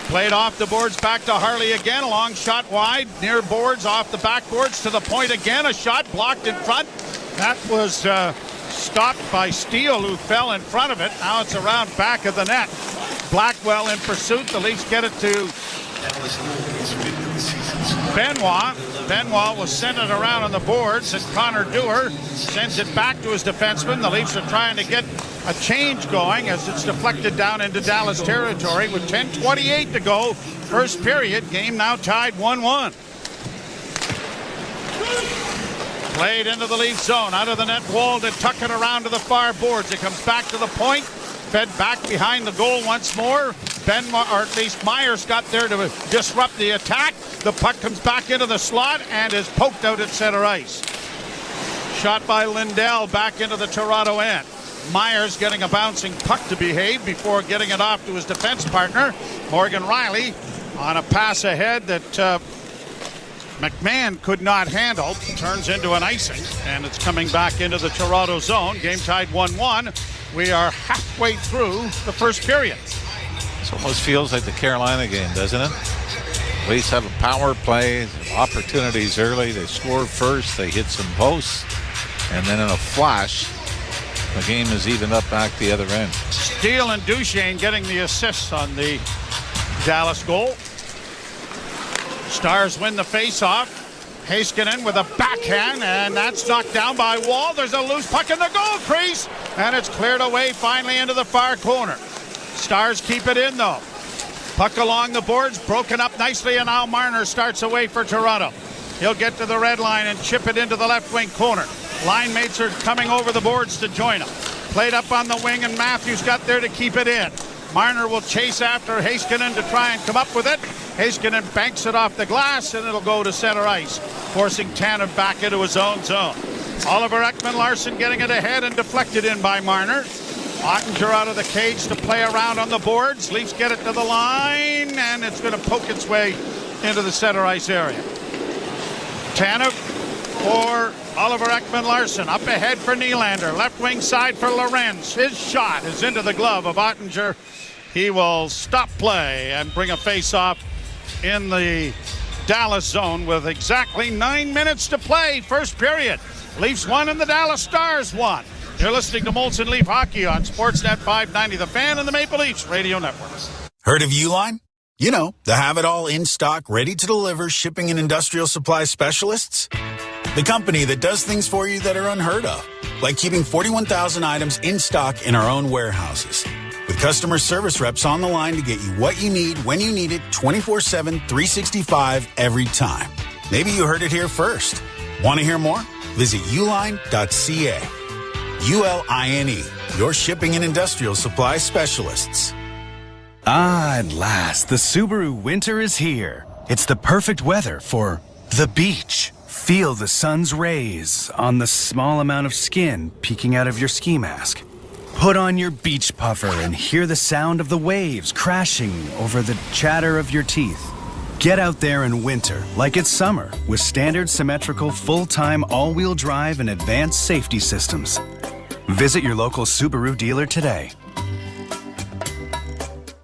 Played off the boards, back to Harley again. A long shot wide, near boards, off the backboards to the point again. A shot blocked in front. That was stopped by Steele, who fell in front of it. Now it's around back of the net. Blackwell in pursuit. The Leafs get it to Benoit. Benoit will send it around on the boards, and Connor Dewar sends it back to his defenseman. The Leafs are trying to get a change going as it's deflected down into Dallas territory with 10:28 to go. First period, game now tied 1-1. Played into the Leaf zone, out of the net. Wall to tuck it around to the far boards. It comes back to the point, fed back behind the goal once more. Or at least Myers got there to disrupt the attack. The puck comes back into the slot and is poked out at center ice. Shot by Lindell back into the Toronto end. Myers getting a bouncing puck to behave before getting it off to his defense partner, Morgan Riley, on a pass ahead that McMahon could not handle. Turns into an icing, and it's coming back into the Toronto zone. Game tied 1-1. We are halfway through the first period. This almost feels like the Carolina game, doesn't it? Leafs have a power play, opportunities early. They score first, they hit some posts, and then in a flash, the game is evened up back the other end. Steele and Duchesne getting the assists on the Dallas goal. Stars win the face-off. Heiskanen with a backhand, and that's knocked down by Wall. There's a loose puck in the goal crease, and it's cleared away finally into the far corner. Stars keep it in, though. Puck along the boards, broken up nicely, and now Marner starts away for Toronto. He'll get to the red line and chip it into the left wing corner. Line mates are coming over the boards to join him. Played up on the wing, and Matthews got there to keep it in. Marner will chase after Heiskanen to try and come up with it. Heiskanen banks it off the glass, and it'll go to center ice, forcing Tanev back into his own zone. Oliver Ekman-Larsson getting it ahead and deflected in by Marner. Ottinger out of the cage to play around on the boards. Leafs get it to the line, and it's going to poke its way into the center ice area. Tanev for Oliver Ekman-Larsson. Up ahead for Nylander. Left wing side for Lorenz. His shot is into the glove of Ottinger. He will stop play and bring a face-off in the Dallas zone with exactly 9 minutes to play. First period. Leafs 1 and the Dallas Stars 1. You're listening to Molson Leaf Hockey on Sportsnet 590 The Fan and the Maple Leafs Radio Network. Heard of Uline? You know, the have-it-all in-stock, ready-to-deliver shipping and industrial supply specialists. The company that does things for you that are unheard of, like keeping 41,000 items in stock in our own warehouses. With customer service reps on the line to get you what you need when you need it 24/7, 365 every time. Maybe you heard it here first. Want to hear more? Visit uline.ca. ULINE, your shipping and industrial supply specialists. Ah, at last, the Subaru winter is here. It's the perfect weather for the beach. Feel the sun's rays on the small amount of skin peeking out of your ski mask. Put on your beach puffer and hear the sound of the waves crashing over the chatter of your teeth. Get out there in winter like it's summer with standard symmetrical full-time all-wheel drive and advanced safety systems. Visit your local Subaru dealer today.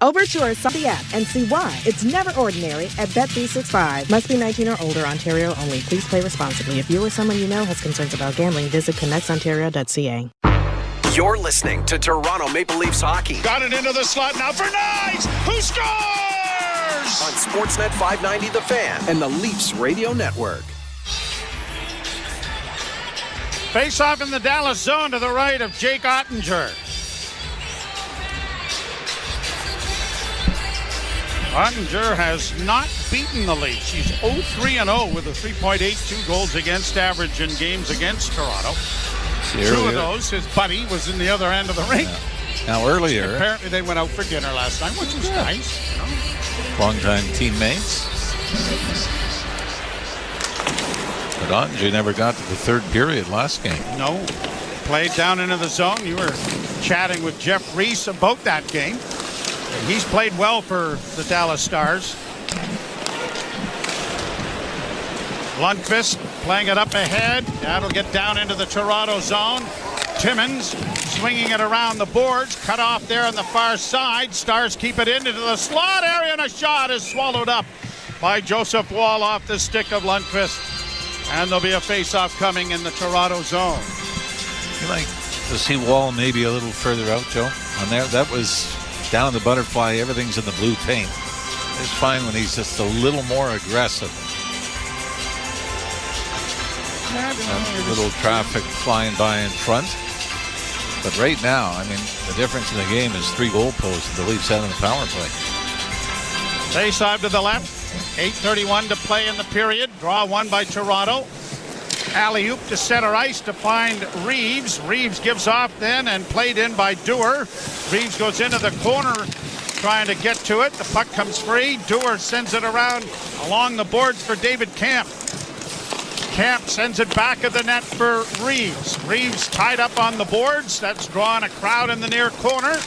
Overture the app and see why it's never ordinary at Bet365. Must be 19 or older, Ontario only. Please play responsibly. If you or someone you know has concerns about gambling, visit connectsontario.ca. You're listening to Toronto Maple Leafs hockey. Got it into the slot now for Nyes, who scores! On Sportsnet 590 The Fan and the Leafs Radio Network. Face off in the Dallas zone to the right of Jake Ottinger. Ottinger has not beaten the Leafs. He's 0-3-0 with a 3.82 goals against average in games against Toronto. Two of those, his buddy was in the other end of the rink. Yeah. Now earlier, apparently they went out for dinner last night, which was nice. You know? Long-time teammates. But Ottinger never got to the third period last game. No. Played down into the zone. You were chatting with Jeff Reese about that game. He's played well for the Dallas Stars. Lundqvist playing it up ahead. That'll get down into the Toronto zone. Timmins swinging it around the boards. Cut off there on the far side. Stars keep it into the slot area, and a shot is swallowed up by Joseph Wall off the stick of Lundqvist. And there'll be a face-off coming in the Toronto zone. You like to see Wall maybe a little further out, Joe? On there, that was down the butterfly. Everything's in the blue paint. It's fine when he's just a little more aggressive. Little traffic flying by in front. But right now, I mean, the difference in the game is 3 goal posts and the Leafs out on the power play. Face off to the left. 8:31 to play in the period. Draw one by Toronto. Alley-oop to center ice to find Reeves. Reeves gives off then and played in by Dewar. Reeves goes into the corner trying to get to it. The puck comes free. Dewar sends it around along the boards for David Camp. Camp sends it back of the net for Reeves. Reeves tied up on the boards. That's drawn a crowd in the near corner.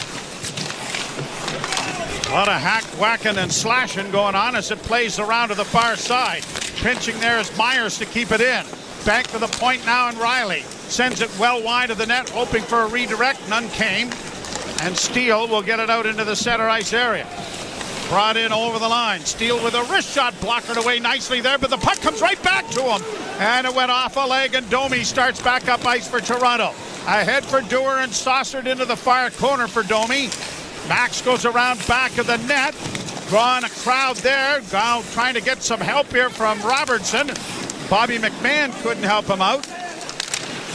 A lot of hack, whacking, and slashing going on as it plays around to the far side. Pinching there is Myers to keep it in. Back to the point now, and Riley sends it well wide of the net, hoping for a redirect. None came. And Steele will get it out into the center ice area. Brought in over the line. Steele with a wrist shot, blockered away nicely there, but the puck comes right back to him. And it went off a leg, and Domi starts back up ice for Toronto. Ahead for Dewar and saucered into the far corner for Domi. Max goes around back of the net. Drawing a crowd there. Now trying to get some help here from Robertson. Bobby McMahon couldn't help him out.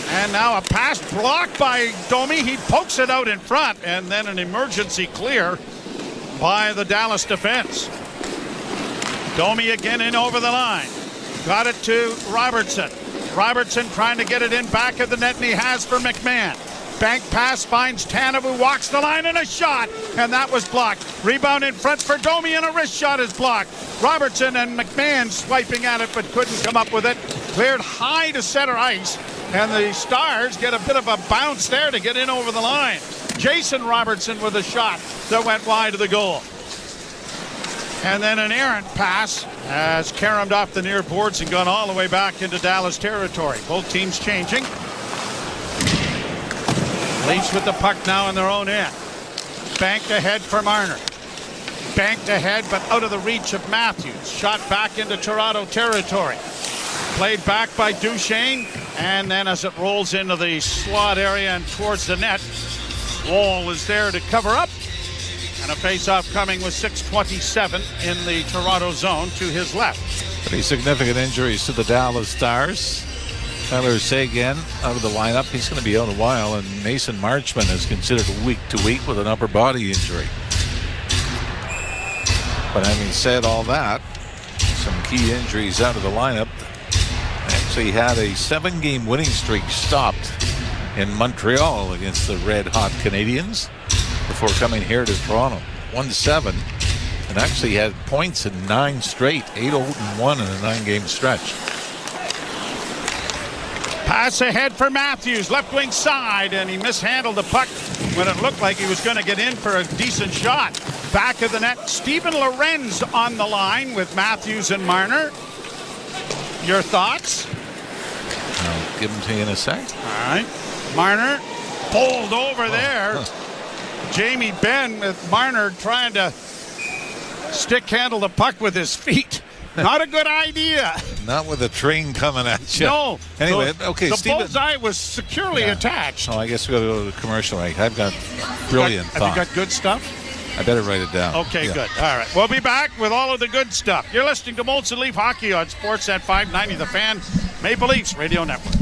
And now a pass blocked by Domi. He pokes it out in front, and then an emergency clear by the Dallas defense. Domi again in over the line. Got it to Robertson. Robertson trying to get it in back of the net, and he has for McMahon. Bank pass finds Tanev, who walks the line, and a shot. And that was blocked. Rebound in front for Domi, and a wrist shot is blocked. Robertson and McMahon swiping at it, but couldn't come up with it. Cleared high to center ice. And the Stars get a bit of a bounce there to get in over the line. Jason Robertson with a shot that went wide of the goal. And then an errant pass has caromed off the near boards and gone all the way back into Dallas territory. Both teams changing. Leafs with the puck now in their own end. Banked ahead for Marner. Banked ahead, but out of the reach of Matthews. Shot back into Toronto territory. Played back by Duchesne, and then as it rolls into the slot area and towards the net, Wall is there to cover up. And a face-off coming with 6:27 in the Toronto zone to his left. Pretty significant injuries to the Dallas Stars. Tyler Seguin out of the lineup. He's going to be out a while, and Mason Marchman is considered week to week with an upper body injury. But having said all that, some key injuries out of the lineup. Actually had a 7-game winning streak stopped in Montreal against the red-hot Canadiens before coming here to Toronto. 1-7, and actually had points in 9 straight, 8-0-1 in a 9-game stretch. Pass ahead for Matthews, left wing side, and he mishandled the puck when it looked like he was going to get in for a decent shot. Back of the net, Steven Lorenz on the line with Matthews and Marner. Your thoughts? I'll give them to you in a sec. All right. Marner pulled over there. Jamie Benn with Marner trying to stick handle the puck with his feet. Not a good idea. Not with a train coming at you. No. Anyway, okay, the Steven. bullseye was securely attached. Oh, I guess we got to go to the commercial break. I've got brilliant Have you got good stuff? I better write it down. Okay, Yeah. good. All right. We'll be back with all of the good stuff. You're listening to Molson Leaf Hockey on Sportsnet 590 The Fan, Maple Leafs Radio Network.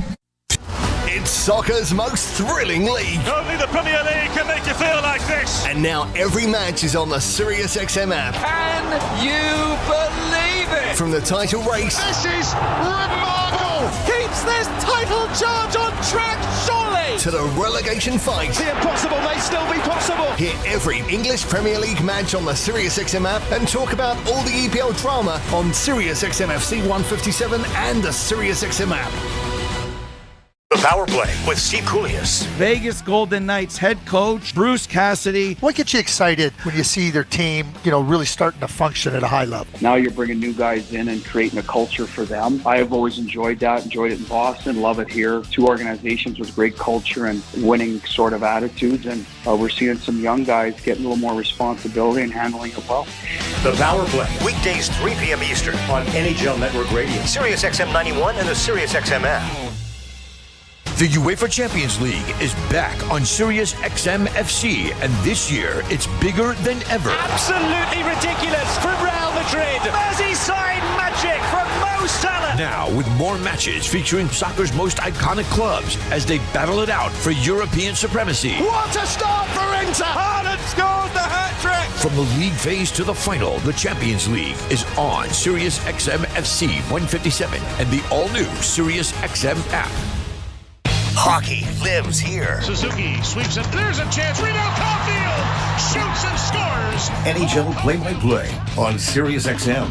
It's soccer's most thrilling league. Only the Premier League can make you feel like this. And now every match is on the SiriusXM app. Can you believe it? From the title race. This is remarkable. Keeps this title charge on track, surely. To the relegation fight. The impossible may still be possible. Hear every English Premier League match on the SiriusXM app and talk about all the EPL drama on SiriusXM FC 157 and the SiriusXM app. The Power Play with Steve Koulias. Vegas Golden Knights head coach Bruce Cassidy. What gets you excited when you see their team, really starting to function at a high level? Now you're bringing new guys in and creating a culture for them. I have always enjoyed that, enjoyed it in Boston, love it here. 2 organizations with great culture and winning sort of attitudes, and we're seeing some young guys getting a little more responsibility and handling it well. The Power Play. Weekdays 3 p.m. Eastern on NHL Network Radio, SiriusXM 91 and the SiriusXM app. The UEFA Champions League is back on Sirius XM FC, and this year it's bigger than ever. Absolutely ridiculous from Real Madrid. Merseyside magic from Mo Salah. Now, with more matches featuring soccer's most iconic clubs as they battle it out for European supremacy. What a start for Inter. Haaland scored the hat-trick. From the league phase to the final, the Champions League is on Sirius XM FC 157 and the all-new Sirius XM app. Hockey lives here. Suzuki sweeps it. There's a chance. Rebound, Caulfield shoots and scores. NHL play-by-play on SiriusXM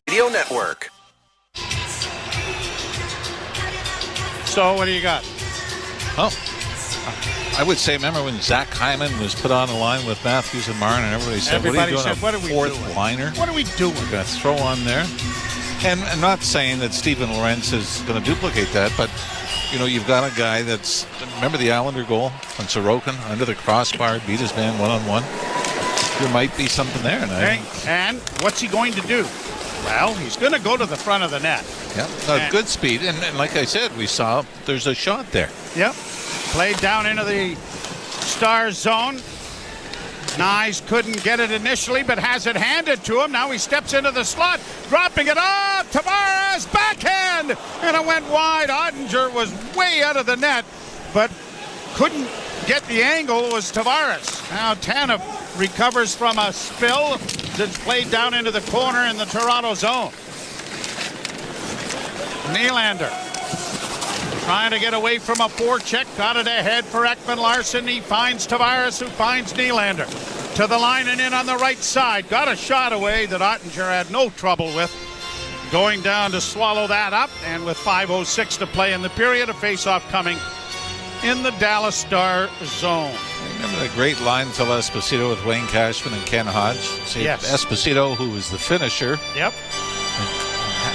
Radio Network. So, what do you got? Oh, I would say, remember when Zach Hyman was put on the line with Matthews and Marner, and everybody said, Everybody what are you doing, said, what are we fourth doing? liner? What are we doing? We're going to throw on there. And I'm not saying that Steven Lorenz is going to duplicate that, but, you've got a guy that's, remember the Islander goal on Sorokin, under the crossbar, beat his man one-on-one? There might be something there. And what's he going to do? Well, he's going to go to the front of the net. Yeah, good speed. And like I said, we saw there's a shot there. Yep. Played down into the Stars zone. Nyes couldn't get it initially, but has it handed to him. Now he steps into the slot, dropping it off. Tavares, backhand, and it went wide. Ottinger was way out of the net, but couldn't get the angle. It was Tavares. Now Tanev recovers from a spill that's played down into the corner in the Toronto zone. Nylander Trying to get away from a forecheck. Got it ahead for Ekman Larsson. He finds Tavares, who finds Nylander. To the line and in on the right side. Got a shot away that Ottinger had no trouble with. Going down to swallow that up. And with 5:06 to play in the period, a face-off coming in the Dallas Star zone. Remember the great line to Esposito with Wayne Cashman and Ken Hodge? See, yes. Esposito, who was the finisher. Yep.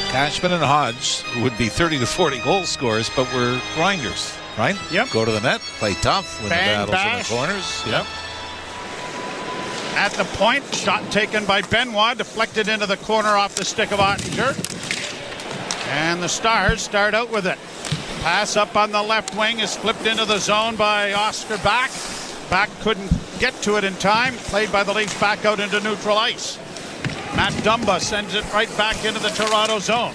Cashman and Hodge would be 30 to 40 goal scorers, but were grinders, right? Yep. Go to the net, play tough, win Bang, the battles bash. in the corners. Yep. At the point, shot taken by Benoit, deflected into the corner off the stick of Ottinger. And the Stars start out with it. Pass up on the left wing is flipped into the zone by Oscar Back. Back couldn't get to it in time. Played by the Leafs back out into neutral ice. Matt Dumba sends it right back into the Toronto zone.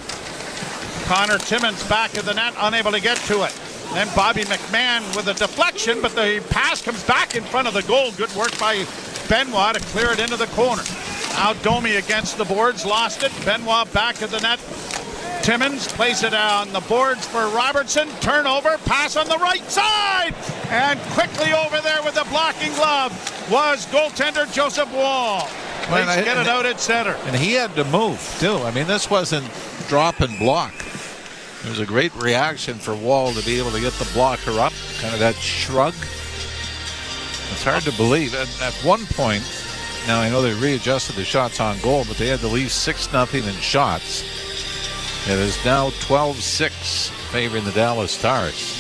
Connor Timmins back of the net, unable to get to it. Then Bobby McMahon with a deflection, but the pass comes back in front of the goal. Good work by Benoit to clear it into the corner. Now Domi against the boards, lost it. Benoit back of the net. Timmins plays it on the boards for Robertson. Turnover, pass on the right side. And quickly over there with the blocking glove was goaltender Joseph Wall. Let's get it out at center. And he had to move, too. I mean, this wasn't drop and block. It was a great reaction for Wall to be able to get the blocker up. Kind of that shrug. It's hard to believe. At one point, now I know they readjusted the shots on goal, but they had the Leafs 6-0 in shots. It is now 12-6 favoring the Dallas Stars.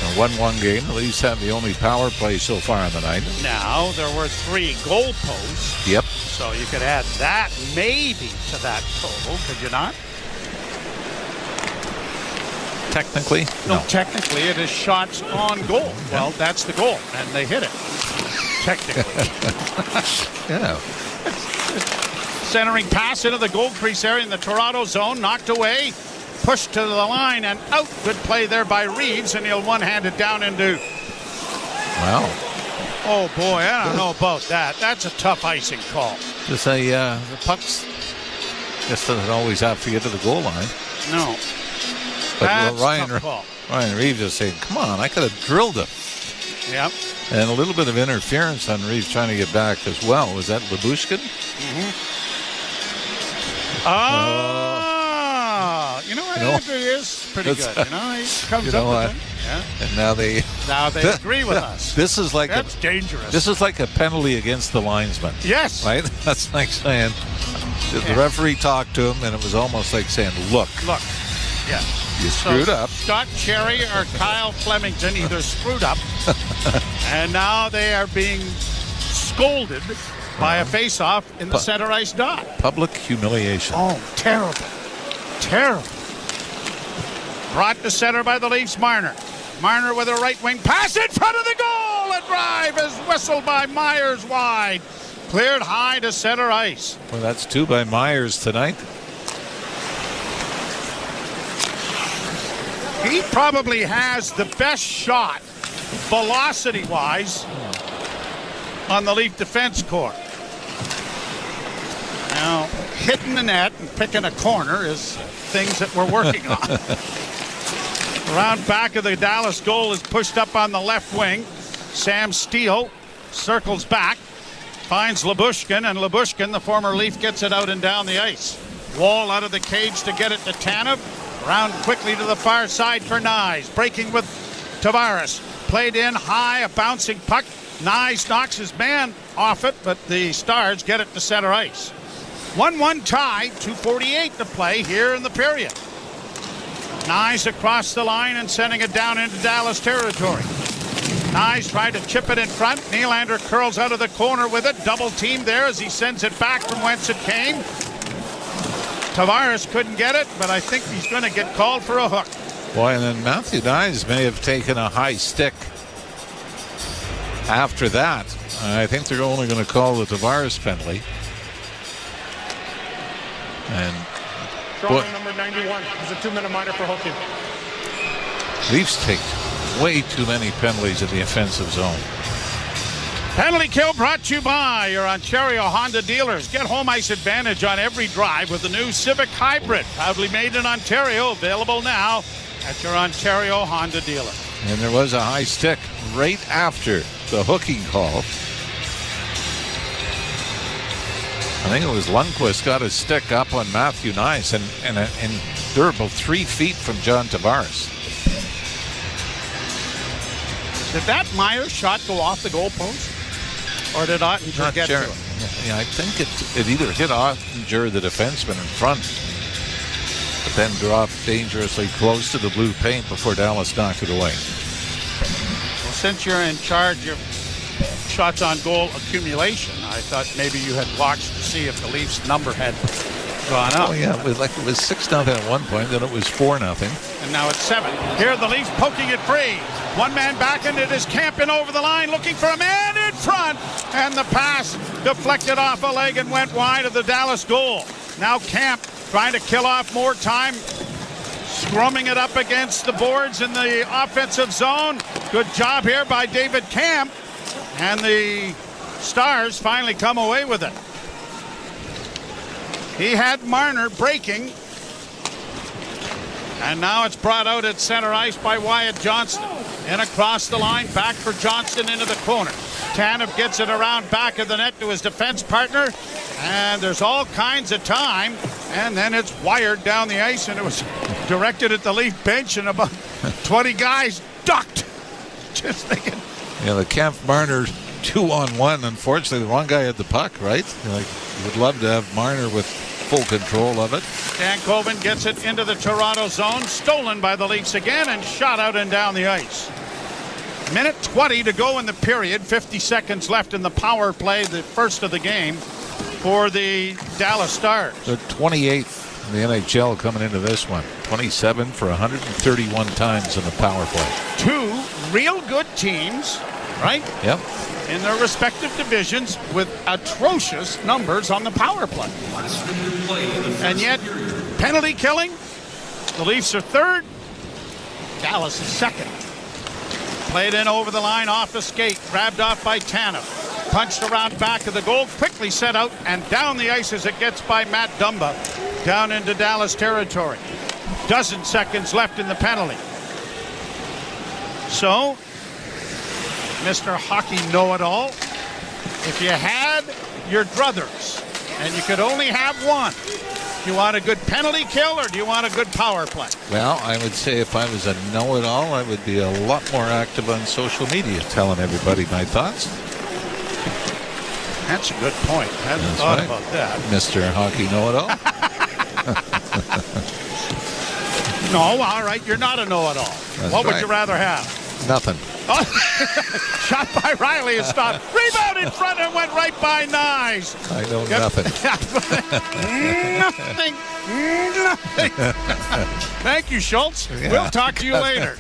A 1-1 game. The Leafs have the only power play so far on the night. Now, there were 3 goal posts. Yep. So you could add that maybe to that total, could you not? Technically? No, technically it is shots on goal. Well, that's the goal, and they hit it. Technically. Yeah. Centering pass into the goal crease area in the Toronto zone, knocked away. Pushed to the line and out. Good play there by Reeves, and he'll one-hand it down into... Wow. Oh, boy, I don't know about that. That's a tough icing call. To say the pucks just doesn't always have to get to the goal line. No. But That's tough call. Ryan Reeves is saying, come on, I could have drilled him. Yep. And a little bit of interference on Reeves trying to get back as well. Was that Lyubushkin? Mm-hmm. You know what? Andrew is pretty good. You know, he comes up with it. Yeah. And now they agree with us. This is like that's dangerous. This is like a penalty against the linesman. Yes. Right? That's like saying the referee talked to him, and it was almost like saying, look. Yeah. You screwed up. Scott Cherry or Kyle Flemington either screwed up, and now they are being scolded by a face-off in the center ice dot. Public humiliation. Oh, terrible. Terrible. Brought to center by the Leafs, Marner. Marner with a right wing pass in front of the goal. A drive is whistled by Myers wide. Cleared high to center ice. Well, that's 2 by Myers tonight. He probably has the best shot, velocity-wise, on the Leaf defense corps. Now, hitting the net and picking a corner is things that we're working on. Around back of the Dallas goal is pushed up on the left wing. Sam Steele circles back, finds Lyubushkin, and Lyubushkin, the former Leaf, gets it out and down the ice. Wall out of the cage to get it to Tanev. Round quickly to the far side for Nyes. Breaking with Tavares. Played in high, a bouncing puck. Nyes knocks his man off it, but the Stars get it to center ice. 1-1 tie, 2:48 to play here in the period. Nyes across the line and sending it down into Dallas territory. Nyes tried to chip it in front. Nylander curls out of the corner with it. Double team there as he sends it back from whence it came. Tavares couldn't get it, but I think he's going to get called for a hook. Boy, and then Matthew Nyes may have taken a high stick after that. I think they're only going to call the Tavares penalty. And Toronto number 91 is a 2-minute minor for hooking. Leafs take way too many penalties in the offensive zone. Penalty kill brought to you by your Ontario Honda dealers. Get home ice advantage on every drive with the new Civic Hybrid. Proudly made in Ontario. Available now at your Ontario Honda dealer. And there was a high stick right after the hooking call. I think it was Lundqvist got his stick up on Matthew Nice, and they're about 3 feet from John Tavares. Did that Myers shot go off the goalpost? Or did Ottinger get to it? Yeah, I think it either hit Ottinger, the defenseman, in front, but then dropped dangerously close to the blue paint before Dallas knocked it away. Well, since you're in charge of shots on goal accumulation, I thought maybe you had watched to see if the Leafs' number had gone up. Oh yeah, it was 6-0 at one point, then it was 4-0. And now it's 7. Here the Leafs poking it free. One man back, and it is Camp in over the line looking for a man in front. And the pass deflected off a leg and went wide of the Dallas goal. Now Camp trying to kill off more time, scrumming it up against the boards in the offensive zone. Good job here by David Camp. And the Stars finally come away with it. He had Marner breaking. And now it's brought out at center ice by Wyatt Johnston. And across the line, back for Johnston into the corner. Tanev gets it around back of the net to his defense partner. And there's all kinds of time. And then it's wired down the ice, and it was directed at the Leaf bench, and about 20 guys ducked. Just thinking. Yeah, the Camp-Marner 2-on-1. Unfortunately, the wrong guy had the puck, right? You would love to have Marner with full control of it. Dan Colvin gets it into the Toronto zone, stolen by the Leafs again, and shot out and down the ice. Minute 20 to go in the period, 50 seconds left in the power play, the first of the game for the Dallas Stars. They're 28th in the NHL coming into this one. 27 for 131 times in the power play. 2 real good teams, right? Yep. In their respective divisions with atrocious numbers on the power play. And yet, penalty killing, the Leafs are 3rd, Dallas is 2nd. Played in over the line, off a skate, grabbed off by Tanev. Punched around back of the goal, quickly set out and down the ice as it gets by Matt Dumba down into Dallas territory. Dozen seconds left in the penalty. So, Mr. Hockey Know-It-All, if you had your druthers and you could only have one, do you want a good penalty kill or do you want a good power play? Well, I would say if I was a know-it-all, I would be a lot more active on social media telling everybody my thoughts. That's a good point. I hadn't thought about that. Mr. Hockey Know-It-All. No, all right, you're not a know-it-all. What would you rather have? Nothing. Oh, shot by Riley is stopped. Rebound in front and went right by Nyes. I know nothing. Nothing. Thank you, Schultz. Yeah. We'll talk to you later.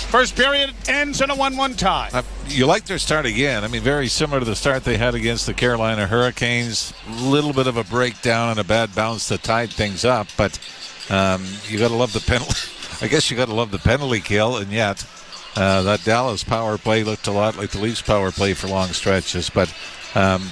First period ends in a 1-1 tie. You like their start again. I mean, very similar to the start they had against the Carolina Hurricanes. A little bit of a breakdown and a bad bounce to tie things up, but you got to love the penalty. I guess you got to love the penalty kill, and yet that Dallas power play looked a lot like the Leafs power play for long stretches, but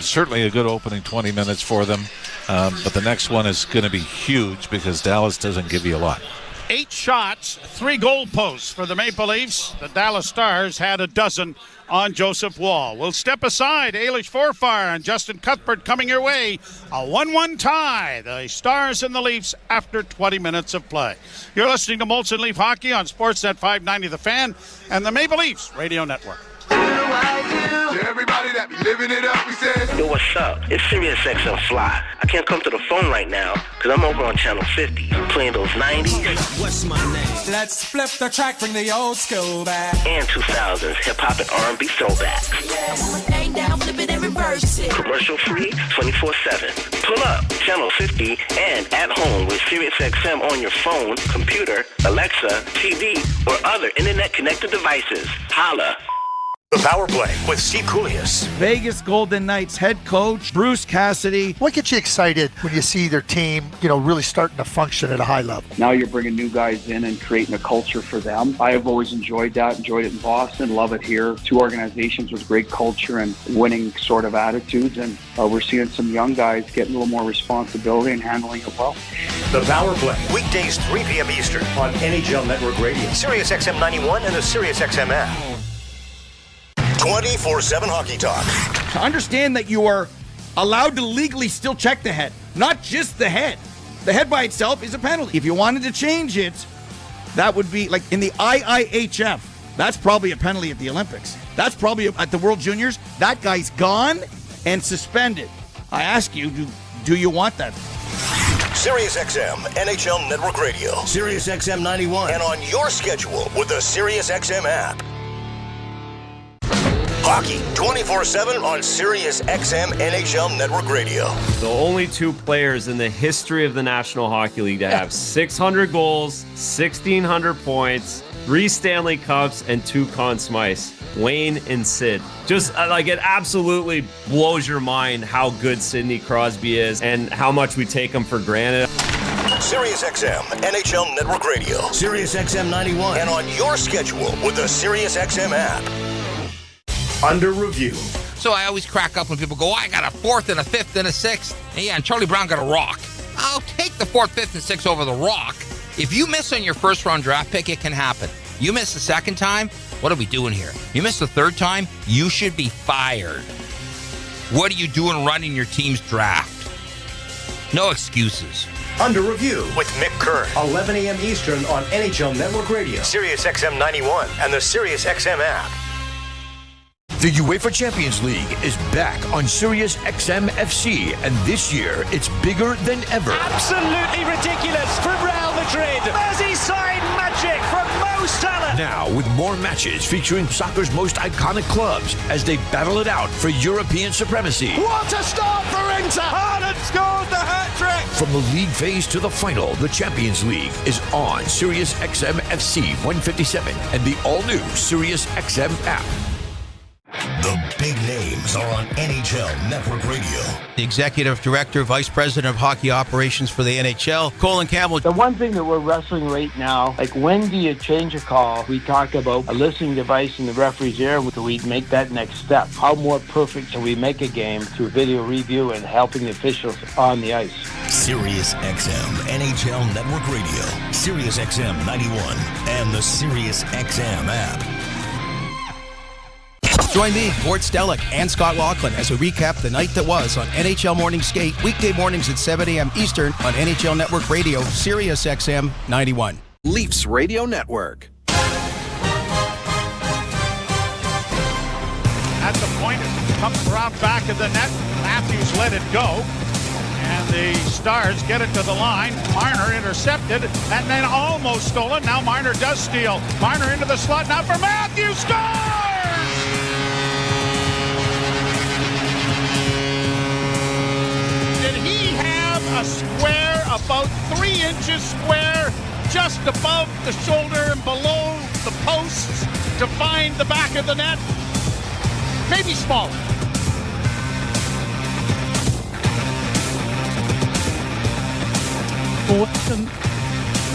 certainly a good opening 20 minutes for them. But the next one is going to be huge because Dallas doesn't give you a lot. 8 shots, 3 goal posts for the Maple Leafs. The Dallas Stars had a dozen on Joseph Wall. We'll step aside. Ailish Forfar and Justin Cuthbert coming your way. A 1-1 tie. The Stars and the Leafs after 20 minutes of play. You're listening to Molson Leaf Hockey on Sportsnet 590 The Fan and the Maple Leafs Radio Network. Everybody that be living it up, we said. Yo, what's up? It's Sirius XM Fly. I can't come to the phone right now because I'm over on channel 50 playing those 90s. What's my name? Let's flip the track, bring the old school back. And 2000s hip hop and R&B throwbacks. Down, flip it and reverse it. Commercial free, 24/7. Pull up channel 50 and at home with Sirius XM on your phone, computer, Alexa, TV, or other internet connected devices. Holla. The Power Play with Steve Koulias. Vegas Golden Knights head coach Bruce Cassidy. What gets you excited when you see their team, really starting to function at a high level? Now you're bringing new guys in and creating a culture for them. I have always enjoyed that, enjoyed it in Boston, love it here. Two organizations with great culture and winning sort of attitudes, and we're seeing some young guys getting a little more responsibility and handling it well. The Power Play, weekdays 3 p.m. Eastern on NHL Network Radio, Sirius XM 91 and the Sirius XM app. 24/7 hockey talk. To understand that you are allowed to legally still check the head, not just the head. The head by itself is a penalty. If you wanted to change it, that would be like in the IIHF. That's probably a penalty at the Olympics. That's probably at the World Juniors. That guy's gone and suspended. I ask you, do you want that? Sirius XM NHL Network Radio, Sirius XM 91, and on your schedule with the Sirius XM app. Hockey 24/7 on Sirius XM NHL Network Radio. The only two players in the history of the National Hockey League to have 600 goals, 1,600 points, 3 Stanley Cups, and 2 Conn Smythes. Wayne and Sid. Just it absolutely blows your mind how good Sidney Crosby is and how much we take him for granted. Sirius XM NHL Network Radio, Sirius XM 91, and on your schedule with the Sirius XM app. Under review. So I always crack up when people go, I got a 4th and a 5th and a 6th. And Charlie Brown got a rock. I'll take the 4th, 5th, and 6th over the rock. If you miss on your first round draft pick, it can happen. You miss the second time, what are we doing here? You miss the third time, you should be fired. What are you doing running your team's draft? No excuses. Under review with Mick Kerr, 11 a.m. Eastern on NHL Network Radio, Sirius XM 91, and the Sirius XM app. The UEFA Champions League is back on Sirius XM FC, and this year it's bigger than ever. Absolutely ridiculous from Real Madrid. Merseyside magic from Mo Salah. Now with more matches featuring soccer's most iconic clubs as they battle it out for European supremacy. What a start for Inter! Haaland scores the hat-trick! From the league phase to the final, the Champions League is on Sirius XM FC 157 and the all-new Sirius XM app. The big names are on NHL Network Radio. The Executive Director, Vice President of Hockey Operations for the NHL, Colin Campbell. The one thing that we're wrestling right now, when do you change a call? We talk about a listening device in the referee's ear. Do we make that next step? How more perfect can we make a game through video review and helping the officials on the ice? Sirius XM NHL Network Radio, Sirius XM 91, and the Sirius XM app. Join me, Gord Stellick, and Scott Laughlin as we recap the night that was on NHL Morning Skate, weekday mornings at 7 a.m. Eastern on NHL Network Radio, Sirius XM 91. Leafs Radio Network. At the point, it comes around back of the net. Matthews let it go. And the Stars get it to the line. Marner intercepted and then almost stolen. Now Marner does steal. Marner into the slot now for Matthews. Scores! Did he have a square about 3 inches square just above the shoulder and below the posts to find the back of the net? Maybe smaller.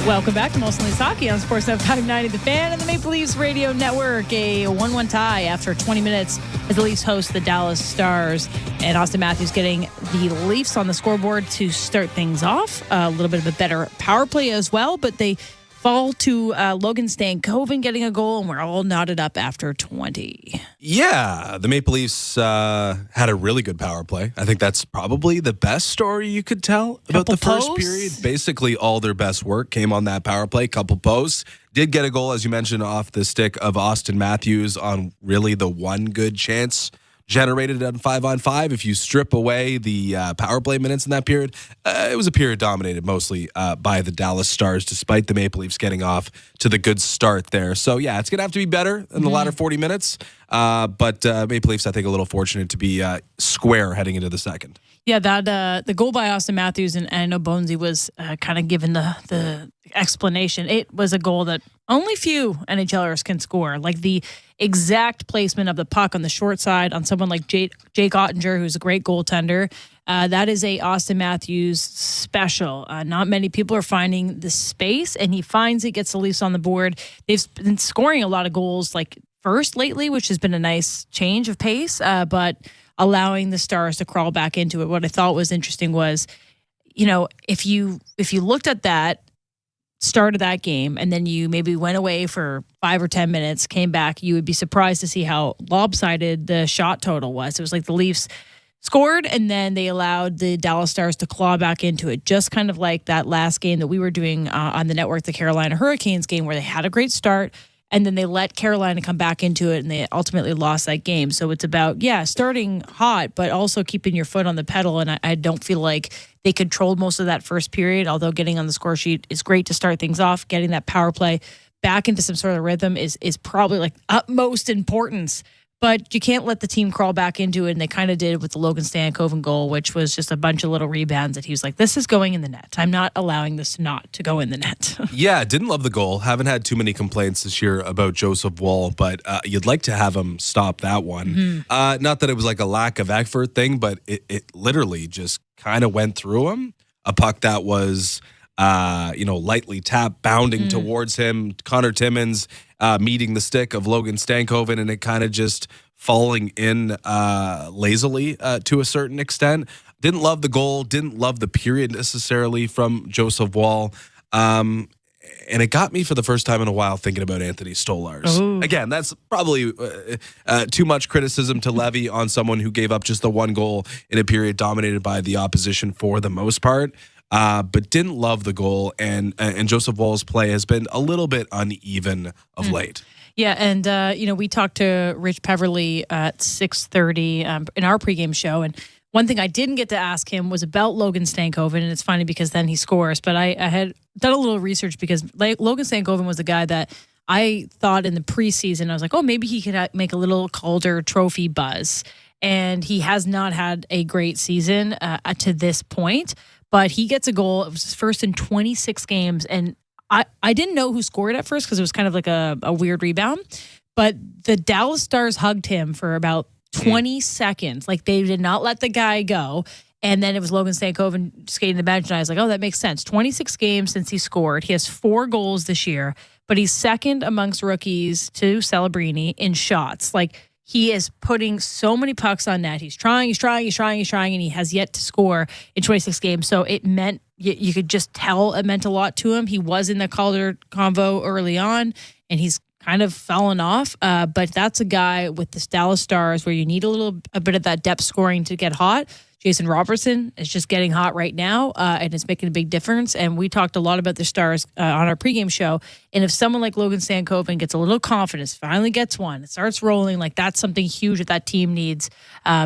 Welcome back to Most Leafs Hockey on Sportsnet 590 The Fan and the Maple Leafs Radio Network. A 1-1 tie after 20 minutes as the Leafs host the Dallas Stars. And Austin Matthews getting the Leafs on the scoreboard to start things off. A little bit of a better power play as well, but they fall to Logan Stankoven getting a goal, and we're all knotted up after 20. Yeah, the Maple Leafs had a really good power play. I think that's probably the best story you could tell about the first period. Basically, all their best work came on that power play. Couple posts. Did get a goal, as you mentioned, off the stick of Austin Matthews on really the one good chance generated on 5-on-5. If you strip away the power play minutes in that period, it was a period dominated mostly by the Dallas Stars, despite the Maple Leafs getting off to the good start there. So, yeah, it's going to have to be better in the latter 40 minutes. But Maple Leafs, I think, a little fortunate to be square heading into the second. Yeah, that the goal by Austin Matthews, and I know Bonesy was kind of given the explanation. It was a goal that only few NHLers can score. Like the exact placement of the puck on the short side on someone like Jake Ottinger, who's a great goaltender. That is a Austin Matthews special. Not many people are finding the space, and he finds it, gets the Leafs on the board. They've been scoring a lot of goals like first lately, which has been a nice change of pace, but allowing the Stars to crawl back into it. What I thought was interesting was, if you looked at that, started that game, and then you maybe went away for 5 or 10 minutes, came back, you would be surprised to see how lopsided the shot total was. It was like the Leafs scored, and then they allowed the Dallas Stars to claw back into it, just kind of like that last game that we were doing on the network, the Carolina Hurricanes game, where they had a great start, and then they let Carolina come back into it, and they ultimately lost that game. So it's about, starting hot, but also keeping your foot on the pedal, and I don't feel like they controlled most of that first period, although getting on the score sheet is great to start things off. Getting that power play back into some sort of rhythm is probably like utmost importance. But you can't let the team crawl back into it, and they kind of did with the Logan Stankoven goal, which was just a bunch of little rebounds that he was like, this is going in the net. I'm not allowing this not to go in the net. Yeah, didn't love the goal. Haven't had too many complaints this year about Joseph Woll, but you'd like to have him stop that one. Mm-hmm. Not that it was like a lack of effort thing, but it literally just kind of went through him. A puck that was, lightly tapped, bounding towards him. Connor Timmins meeting the stick of Logan Stankoven, and it kind of just falling in lazily to a certain extent. Didn't love the goal. Didn't love the period necessarily from Joseph Woll. And it got me for the first time in a while thinking about Anthony Stolarz. Ooh. Again, that's probably too much criticism to levy on someone who gave up just the one goal in a period dominated by the opposition for the most part. But didn't love the goal, and Joseph Woll's play has been a little bit uneven of late. Yeah, and we talked to Rich Peverly at 6:30 in our pregame show, and one thing I didn't get to ask him was about Logan Stankoven, and it's funny because then he scores. But I had done a little research because Logan Stankoven was the guy that I thought in the preseason, I was like, oh, maybe he could make a little Calder Trophy buzz, and he has not had a great season to this point. But he gets a goal. It was his first in 26 games. And I didn't know who scored at first because it was kind of like a weird rebound. But the Dallas Stars hugged him for about 20 seconds. Like, they did not let the guy go. And then it was Logan Stankoven skating the bench. And I was like, oh, that makes sense. 26 games since he scored. He has 4 goals this year. But he's second amongst rookies to Celebrini in shots. Like, he is putting so many pucks on net. He's trying, and he has yet to score in 26 games. So it meant, you could just tell it meant a lot to him. He was in the Calder convo early on, and he's kind of fallen off. But that's a guy with the Dallas Stars where you need a bit of that depth scoring to get hot. Jason Robertson is just getting hot right now, and it's making a big difference. And we talked a lot about the Stars on our pregame show. And if someone like Logan Stankoven gets a little confidence, finally gets one, it starts rolling, like that's something huge that team needs.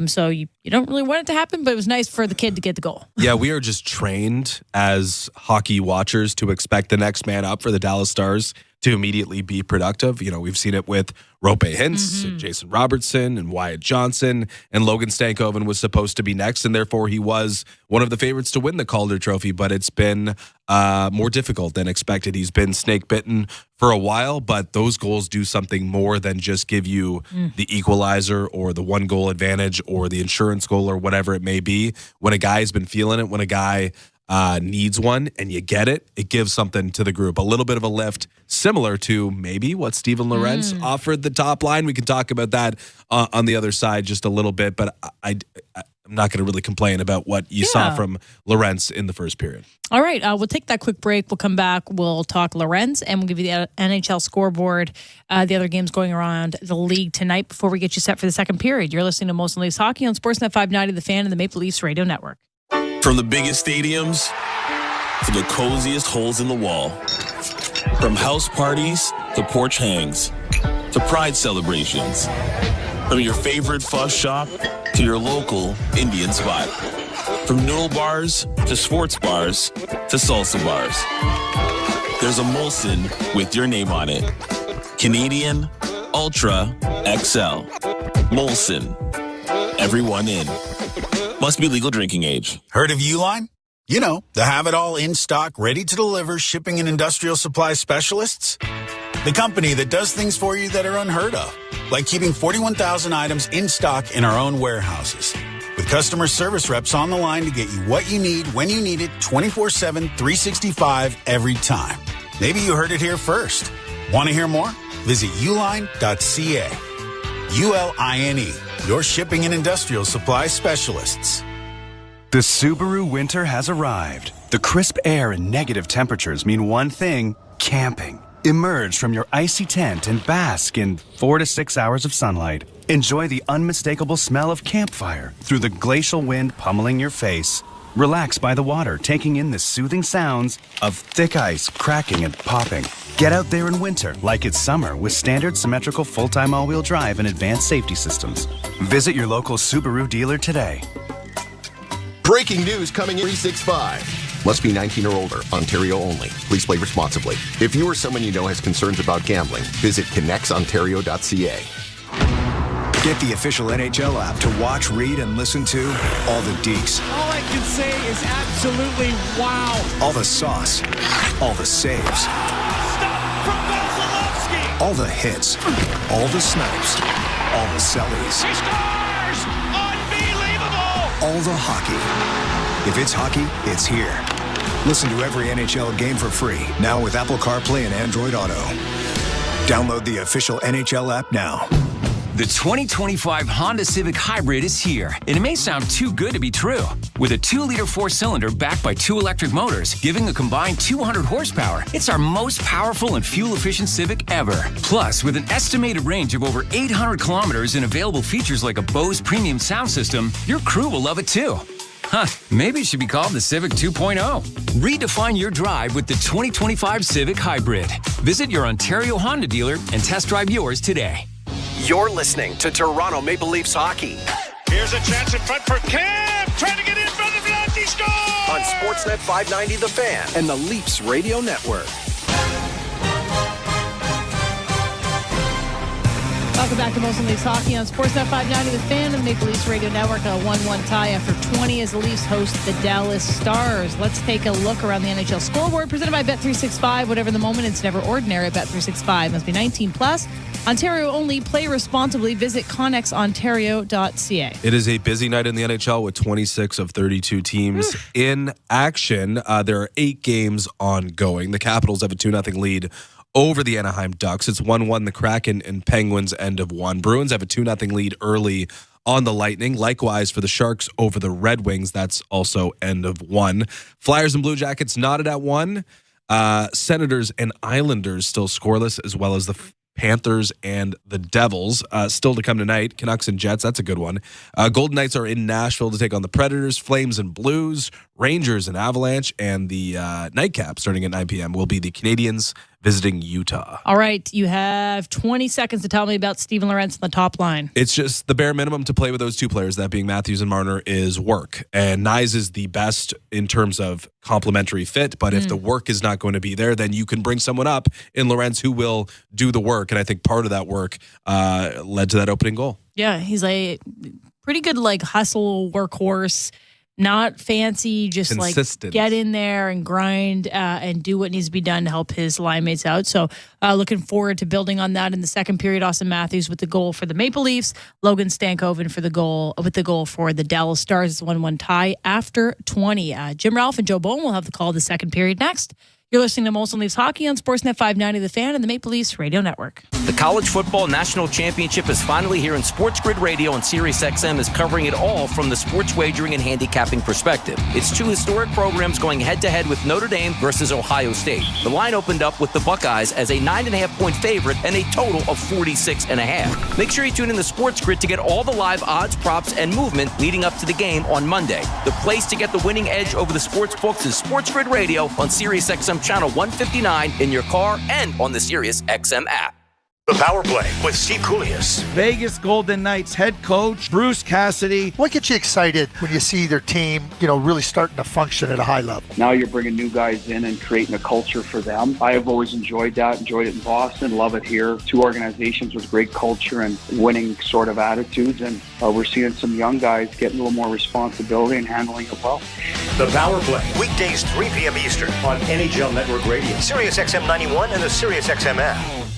So you don't really want it to happen, but it was nice for the kid to get the goal. Yeah, we are just trained as hockey watchers to expect the next man up for the Dallas Stars to immediately be productive. We've seen it with Rope Hintz, and Jason Robertson, and Wyatt Johnson, and Logan Stankoven was supposed to be next, and therefore he was one of the favorites to win the Calder Trophy, but it's been more difficult than expected. He's been snake-bitten for a while, but those goals do something more than just give you the equalizer or the one-goal advantage or the insurance goal or whatever it may be. When a guy's been feeling it, when a guy needs one and you get it, it gives something to the group. A little bit of a lift, similar to maybe what Steven Lorentz offered the top line. We can talk about that on the other side just a little bit, but I'm not going to really complain about what you saw from Lorentz in the first period. All right, we'll take that quick break. We'll come back. We'll talk Lorentz, and we'll give you the NHL scoreboard, the other games going around the league tonight before we get you set for the second period. You're listening to Most Leafs Hockey on Sportsnet 590, The Fan, and the Maple Leafs Radio Network. From the biggest stadiums to the coziest holes in the wall. From house parties to porch hangs to pride celebrations. From your favorite fuss shop to your local Indian spot. From noodle bars to sports bars to salsa bars. There's a Molson with your name on it. Canadian Ultra XL. Molson. Everyone in. Must be legal drinking age. Heard of Uline? You know, the have-it-all in-stock, ready-to-deliver shipping and industrial supply specialists. The company that does things for you that are unheard of, like keeping 41,000 items in stock in our own warehouses. With customer service reps on the line to get you what you need when you need it 24/7, 365 every time. Maybe you heard it here first. Want to hear more? Visit uline.ca. ULINE, your shipping and industrial supply specialists. The Subaru winter has arrived. The crisp air and negative temperatures mean one thing: camping. Emerge from your icy tent and bask in 4 to 6 hours of sunlight. Enjoy the unmistakable smell of campfire through the glacial wind pummeling your face. Relax by the water, taking in the soothing sounds of thick ice cracking and popping. Get out there in winter like it's summer with standard symmetrical full-time all-wheel drive and advanced safety systems. Visit your local Subaru dealer today. Breaking news coming in 365. Must be 19 or older. Ontario only. Please play responsibly. If you or someone you know has concerns about gambling, visit connectsontario.ca. Get the official NHL app to watch, read, and listen to all the deeks. All I can say is absolutely wow. All the sauce. All the saves. Stop from Vasilevsky. All the hits. All the snipes. All the sellies. He scores! Unbelievable! All the hockey. If it's hockey, it's here. Listen to every NHL game for free, now with Apple CarPlay and Android Auto. Download the official NHL app now. The 2025 Honda Civic Hybrid is here, and it may sound too good to be true. With a 2-liter 4-cylinder backed by 2 electric motors, giving a combined 200 horsepower, it's our most powerful and fuel-efficient Civic ever. Plus, with an estimated range of over 800 kilometers and available features like a Bose premium sound system, your crew will love it too. Huh, maybe it should be called the Civic 2.0. Redefine your drive with the 2025 Civic Hybrid. Visit your Ontario Honda dealer and test drive yours today. You're listening to Toronto Maple Leafs hockey. Here's a chance in front for Cam, trying to get in front of Vlad. He scores! On Sportsnet 590 The Fan and the Leafs Radio Network. Welcome back to Molson Leafs Hockey on Sportsnet 590 The Fan and the Maple Leafs Radio Network. A 1-1 tie after 20 as the Leafs host the Dallas Stars. Let's take a look around the NHL scoreboard presented by Bet365. Whatever the moment, it's never ordinary at Bet365. Must be 19 plus. Ontario only. Play responsibly. Visit connexontario.ca. It is a busy night in the NHL with 26 of 32 teams in action. There are 8 games ongoing. The Capitals have a 2-0 lead over the Anaheim Ducks. It's 1-1 the Kraken and Penguins end of 1. Bruins have a 2-0 lead early on the Lightning. Likewise for the Sharks over the Red Wings. That's also end of 1. Flyers and Blue Jackets knotted at 1. Senators and Islanders still scoreless, as well as the Panthers and the Devils. Still to come tonight, Canucks and Jets. That's a good one. Golden Knights are in Nashville to take on the Predators. Flames and Blues, Rangers and Avalanche, and the nightcap starting at 9 p.m. will be the Canadiens visiting Utah. All right, you have 20 seconds to tell me about Steven Lorentz on the top line. It's just the bare minimum to play with those 2 players, that being Matthews and Marner, is work. And Nyes is the best in terms of complementary fit, but if the work is not going to be there, then you can bring someone up in Lorentz who will do the work. And I think part of that work led to that opening goal. Yeah, he's a pretty good hustle workhorse. Not fancy, just consistent. Get in there and grind and do what needs to be done to help his line mates out. So looking forward to building on that in the second period. Austin Matthews with the goal for the Maple Leafs. Logan Stankoven for the goal for the Dallas Stars. It's a 1-1 tie after 20. Jim Ralph and Joe Bowen will have the call the second period next. You're listening to Molson Leafs Hockey on Sportsnet 590 The Fan and the Maple Leafs Radio Network. The College Football National Championship is finally here, and Sports Grid Radio and SiriusXM is covering it all from the sports wagering and handicapping perspective. It's 2 historic programs going head-to-head with Notre Dame versus Ohio State. The line opened up with the Buckeyes as a 9.5-point favorite and a total of 46.5. Make sure you tune in to Sports Grid to get all the live odds, props, and movement leading up to the game on Monday. The place to get the winning edge over the sports books is Sports Grid Radio on SiriusXM Channel 159 in your car and on the SiriusXM app. The Power Play with Steve Koulias. Vegas Golden Knights head coach Bruce Cassidy. What gets you excited when you see their team, really starting to function at a high level? Now you're bringing new guys in and creating a culture for them. I have always enjoyed that, enjoyed it in Boston, love it here. Two organizations with great culture and winning sort of attitudes, and we're seeing some young guys getting a little more responsibility and handling it well. The Power Play, weekdays 3 p.m. Eastern on NHL Network Radio, Sirius XM 91 and the Sirius XM app.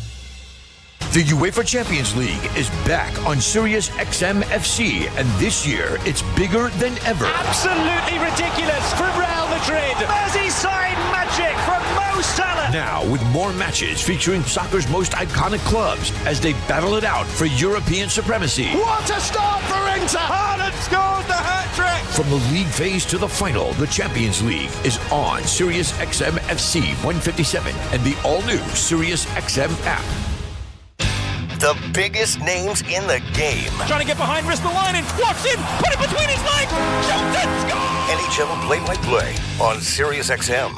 The UEFA Champions League is back on Sirius XM FC, and this year it's bigger than ever. Absolutely ridiculous from Real Madrid. Merseyside magic from Mo Salah. Now with more matches featuring soccer's most iconic clubs as they battle it out for European supremacy. What a start for Inter! Haaland scores the hat-trick! From the league phase to the final, the Champions League is on Sirius XM FC 157 and the all-new Sirius XM app. The biggest names in the game. Trying to get behind Ristolainen, walks in, put it between his legs, shoots it, score! NHL play-by-play on Sirius XM.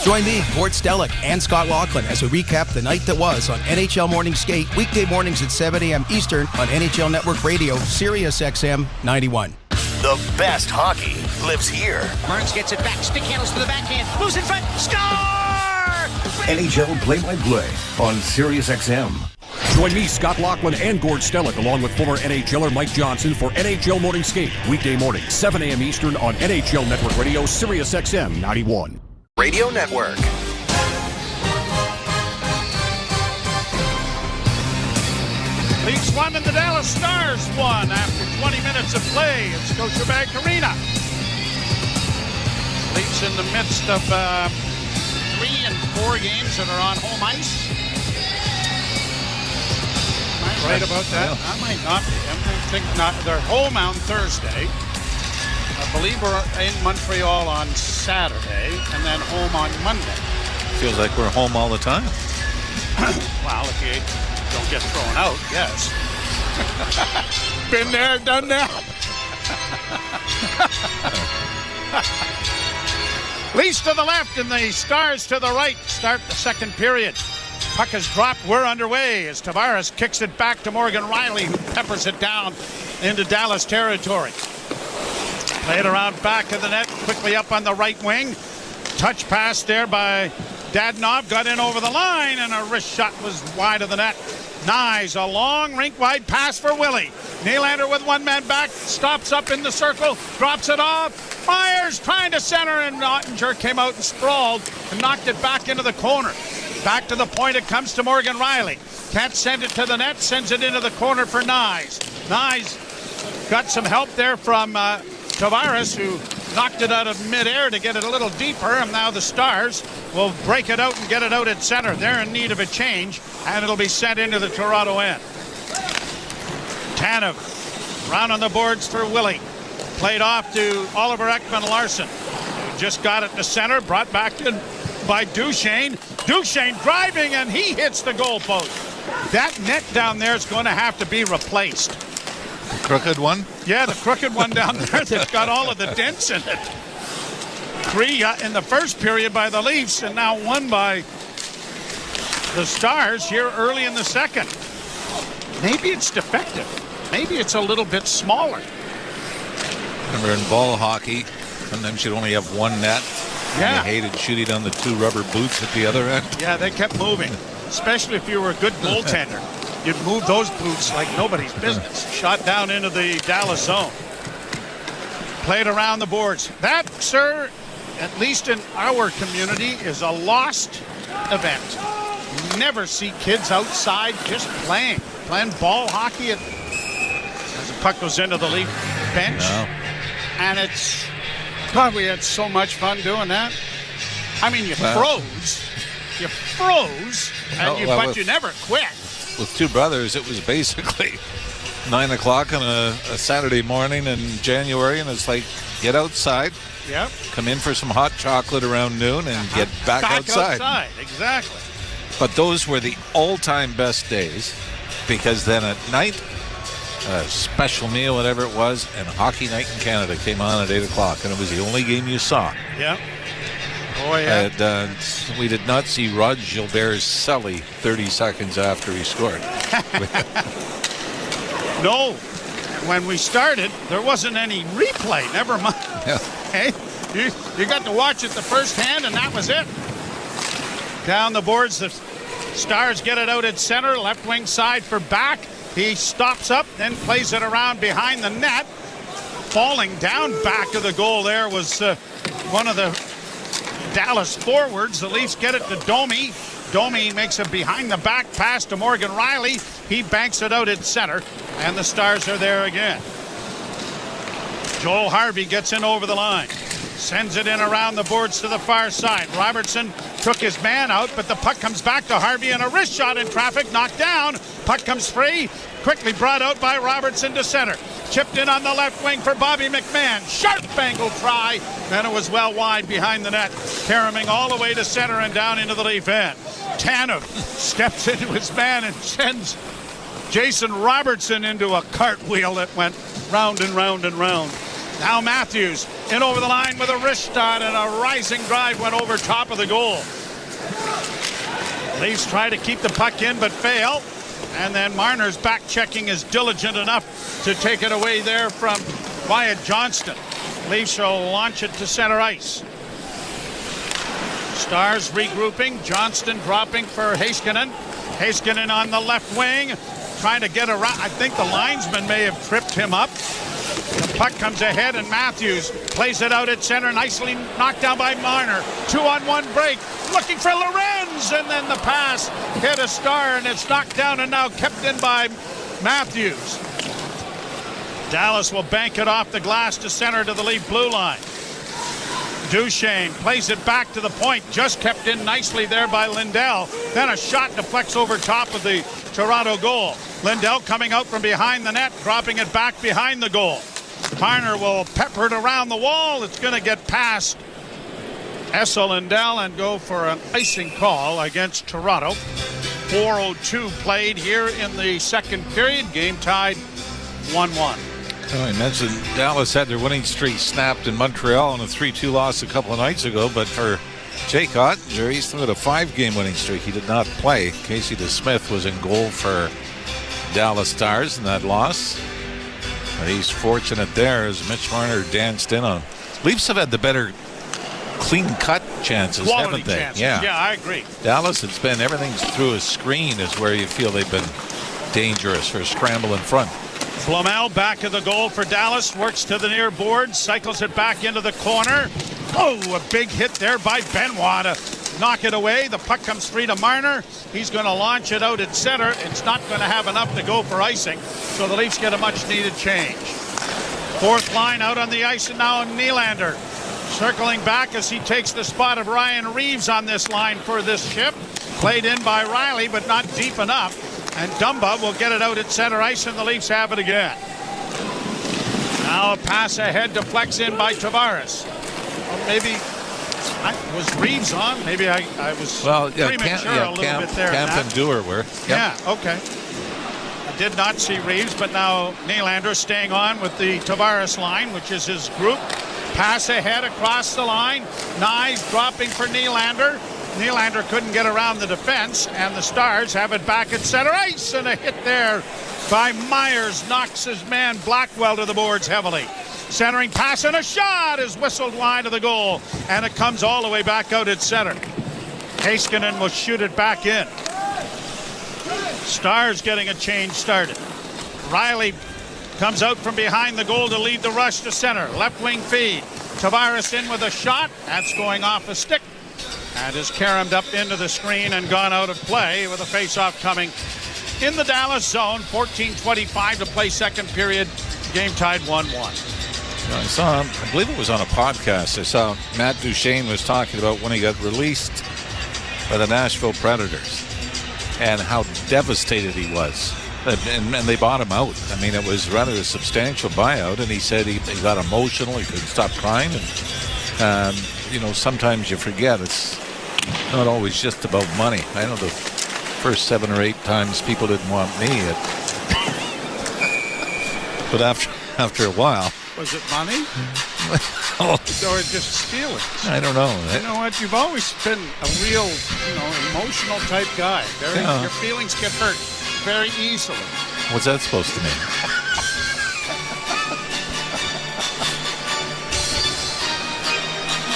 Join me, Gord Stellick, and Scott Laughlin as we recap the night that was on NHL Morning Skate, weekday mornings at 7 a.m. Eastern on NHL Network Radio, Sirius XM 91. The best hockey lives here. Burns gets it back, stick handles to the backhand, moves in front, score! NHL play-by-play on Sirius XM. Join me, Scott Laughlin, and Gord Stellick, along with former NHLer Mike Johnson for NHL Morning Skate, weekday morning, 7 a.m. Eastern on NHL Network Radio, Sirius XM 91. Radio Network. Leafs won and the Dallas Stars won after 20 minutes of play at Scotiabank Arena. Leafs in the midst of 3 and 4 games that are on home ice. Am I right about that? I might not be. I think not. They're home on Thursday. I believe we're in Montreal on Saturday and then home on Monday. Feels like we're home all the time. Well, if you don't get thrown out, yes. Been there, done that. Leafs to the left and the Stars to the right start the second period. Puck is dropped. We're underway as Tavares kicks it back to Morgan Riley, who peppers it down into Dallas territory. Played around back of the net, quickly up on the right wing. Touch pass there by Dadonov, got in over the line, and a wrist shot was wide of the net. Nyes, a long rink-wide pass for Willie. Nylander with one man back, stops up in the circle, drops it off. Myers trying to center, and Ottinger came out and sprawled and knocked it back into the corner. Back to the point it comes to Morgan Riley. Can't send it to the net, sends it into the corner for Nyes. Nyes got some help there from Tavares, who knocked it out of midair to get it a little deeper, and now the Stars will break it out and get it out at center. They're in need of a change, and it'll be sent into the Toronto end. Tanev round on the boards for Willie. Played off to Oliver Ekman-Larsson, who just got it to center, brought back in by Duchesne. Duchesne driving, and he hits the goalpost. That net down there is going to have to be replaced. The crooked one? Yeah, the crooked one down there that's got all of the dents in it. 3 in the first period by the Leafs, and now 1 by the Stars here early in the second. Maybe it's defective. Maybe it's a little bit smaller. Remember in ball hockey, sometimes you'd only have one net. Yeah. You hated shooting on the 2 rubber boots at the other end. Yeah, they kept moving, especially if you were a good goaltender. You'd move those boots like nobody's business. Shot down into the Dallas zone. Played around the boards. That, sir, at least in our community, is a lost event. You never see kids outside just playing ball hockey as the puck goes into the Leaf bench. No. And it's, God, we had so much fun doing that. I mean, you froze, but you never quit. With 2 brothers, it was basically 9 o'clock on a Saturday morning in January, and it's like, get outside, come in for some hot chocolate around noon, and get back outside. Exactly. But those were the all-time best days, because then at night, a special meal, whatever it was, and Hockey Night in Canada came on at 8 o'clock, and it was the only game you saw. Yeah. Oh, yeah. And, we did not see Rod Gilbert's celly 30 seconds after he scored. No. When we started, there wasn't any replay. Never mind. Yeah. Hey, you got to watch it the first hand, and that was it. Down the boards, the Stars get it out at center, left wing side for back. He stops up, then plays it around behind the net. Falling down back of the goal there was one of the Dallas forwards. The Leafs get it to Domi. Domi makes a behind-the-back pass to Morgan Riley. He banks it out at center, and the Stars are there again. Joel Harvey gets in over the line. Sends it in around the boards to the far side. Robertson took his man out, but the puck comes back to Harvey, and a wrist shot in traffic, knocked down. Puck comes free, quickly brought out by Robertson to center. Chipped in on the left wing for Bobby McMahon. Sharp angle try. Then it was well wide behind the net. Caroming all the way to center and down into the Leaf end. Tanev steps into his man and sends Jason Robertson into a cartwheel that went round and round and round. Now Matthews in over the line with a wrist shot, and a rising drive went over top of the goal. Leafs try to keep the puck in but fail. And then Marner's back checking is diligent enough to take it away there from Wyatt Johnston. Leafs will launch it to center ice. Stars regrouping. Johnston dropping for Heiskanen. Heiskanen on the left wing, trying to get around. I think the linesman may have tripped him up. The puck comes ahead, and Matthews plays it out at center. Nicely knocked down by Marner. 2-on-1 break. Looking for Lorenz, and then the pass hit a Star, and it's knocked down and now kept in by Matthews. Dallas will bank it off the glass to center to the Leaf blue line. Duchesne plays it back to the point, just kept in nicely there by Lindell. Then a shot deflects over top of the Toronto goal. Lindell coming out from behind the net, dropping it back behind the goal. Marner will pepper it around the wall. It's going to get past Esa Lindell and go for an icing call against Toronto. 4:02 played here in the second period. Game tied 1-1. Oh, I mentioned Dallas had their winning streak snapped in Montreal in a 3-2 loss a couple of nights ago, but for Jake Ottinger, he's still got a 5-game winning streak. He did not play. Casey DeSmith was in goal for Dallas Stars in that loss. But he's fortunate there as Mitch Marner danced in on. Leafs have had the better clean-cut chances, quality haven't they? Chances. Yeah, I agree. Dallas, it's been everything's through a screen is where you feel they've been dangerous or scramble in front. Blomel back of the goal for Dallas, works to the near board, cycles it back into the corner. Oh, a big hit there by Benoit to knock it away. The puck comes free to Marner. He's going to launch it out at center. It's not going to have enough to go for icing, so the Leafs get a much-needed change. Fourth line out on the ice, and now Nylander circling back as he takes the spot of Ryan Reeves on this line for this ship. Played in by Riley, but not deep enough. And Dumba will get it out at center ice, and the Leafs have it again. Now a pass ahead, deflects in by Tavares. Well, maybe was Reeves on? Maybe I was premature a little bit there. Camp and Dewar were. Yep. Yeah, okay. I did not see Reeves, but now Nylander staying on with the Tavares line, which is his group. Pass ahead across the line. Nye dropping for Nylander. Nylander couldn't get around the defense, and the Stars have it back at center ice, and a hit there by Myers knocks his man Blackwell to the boards heavily. Centering pass, and a shot is whistled wide of the goal, and it comes all the way back out at center. Heiskanen will shoot it back in. Stars getting a change started. Riley comes out from behind the goal to lead the rush to center. Left wing feed. Tavares in with a shot. That's going off a stick. And is caromed up into the screen and gone out of play with a face-off coming in the Dallas zone. 14:25 to play second period. Game tied 1-1. I believe it was on a podcast. I saw Matt Duchesne was talking about when he got released by the Nashville Predators and how devastated he was. And they bought him out. I mean, it was rather a substantial buyout, and he said he got emotional. He couldn't stop crying. And, sometimes you forget it's not always just about money. I know the first 7 or 8 times people didn't want me. But after a while, Was it money? Oh. Or just stealing? I don't know. You know what? You've always been a real, emotional type guy. Your feelings get hurt very easily. What's that supposed to mean?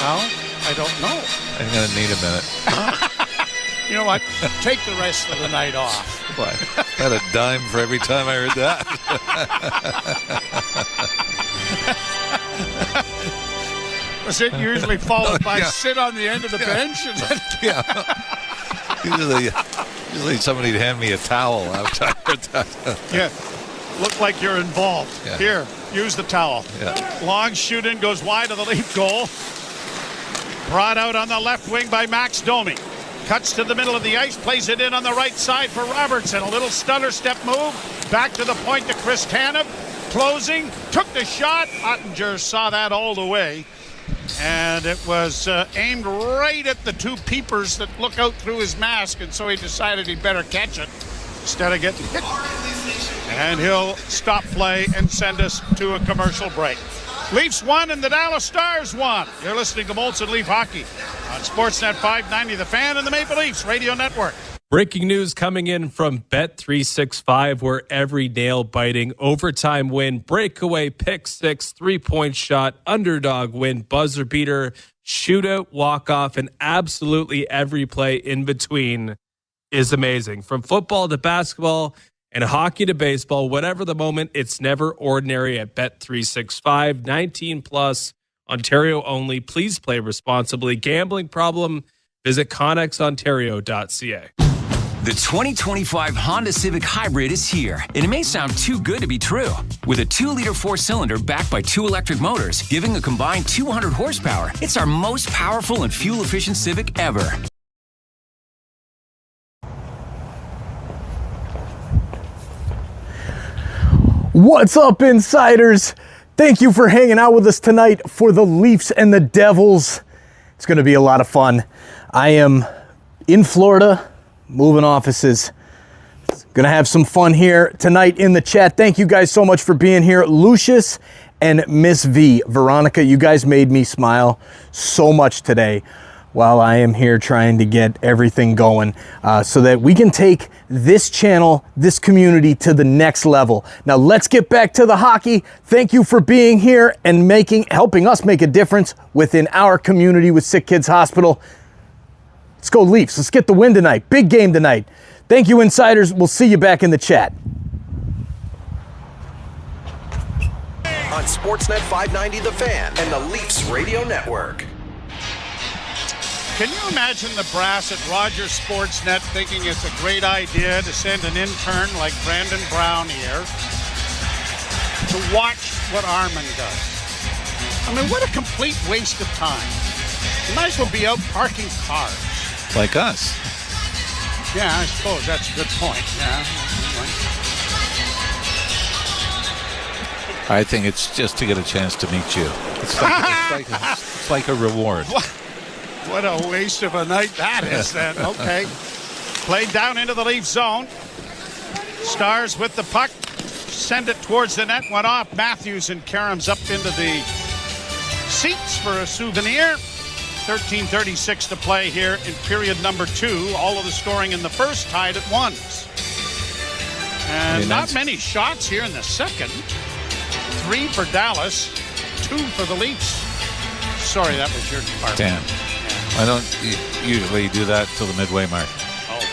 Well, I don't know. I'm going to need a minute. You know what? Take the rest of the night off. Why? I had a dime for every time I heard that. Was it usually followed by sit on the end of the bench? Yeah. Usually somebody'd hand me a towel after I heard that. Yeah. Look like you're involved. Yeah. Here, use the towel. Yeah. Long shoot in goes wide of the Leaf goal. Brought out on the left wing by Max Domi. Cuts to the middle of the ice, plays it in on the right side for Robertson. A little stutter step move. Back to the point to Chris Tanev. Closing, took the shot. Ottinger saw that all the way. And it was aimed right at the two peepers that look out through his mask, and so he decided he'd better catch it instead of getting hit. And he'll stop play and send us to a commercial break. Leafs won and the Dallas Stars won. You're listening to Molson Leaf Hockey on Sportsnet 590, The Fan, and the Maple Leafs Radio Network. Breaking news coming in from Bet365, where every nail-biting overtime win, breakaway, pick six, three-point shot, underdog win, buzzer beater, shootout, walk-off, and absolutely every play in between is amazing. From football to basketball and hockey to baseball, whatever the moment, it's never ordinary at Bet365. 19 plus, Ontario only. Please play responsibly. Gambling problem? Visit connexontario.ca. The 2025 Honda Civic Hybrid is here, and it may sound too good to be true. With a 2-liter 4-cylinder backed by 2 electric motors, giving a combined 200 horsepower, it's our most powerful and fuel-efficient Civic ever. What's up, insiders? Thank you for hanging out with us tonight for the Leafs and the Devils. It's going to be a lot of fun. I am in Florida, moving offices. Gonna have some fun here tonight in the chat. Thank you guys so much for being here. Lucius and Miss V, Veronica, you guys made me smile so much today while I am here trying to get everything going so that we can take this channel, this community to the next level. Now let's get back to the hockey. Thank you for being here and helping us make a difference within our community with SickKids Hospital. Let's go Leafs. Let's get the win tonight. Big game tonight. Thank you, insiders. We'll see you back in the chat. On Sportsnet 590, The Fan and the Leafs Radio Network. Can you imagine the brass at Rogers Sportsnet thinking it's a great idea to send an intern like Brandon Brown here to watch what Armin does? I mean, what a complete waste of time. You might as well be out parking cars. Like us. Yeah, I suppose that's a good point. Yeah. I think it's just to get a chance to meet you. It's like a reward. What a waste of a night that is then. Okay. Played down into the Leaf zone. Stars with the puck. Send it towards the net. Went off. Matthews and Karam's up into the seats for a souvenir. 13:36 to play here in period number 2. All of the scoring in the first tied at 1. And not many shots here in the second. 3 for Dallas, 2 for the Leafs.3 that was your department. Damn. Yeah. I don't usually do that till the midway mark. Oh. Okay.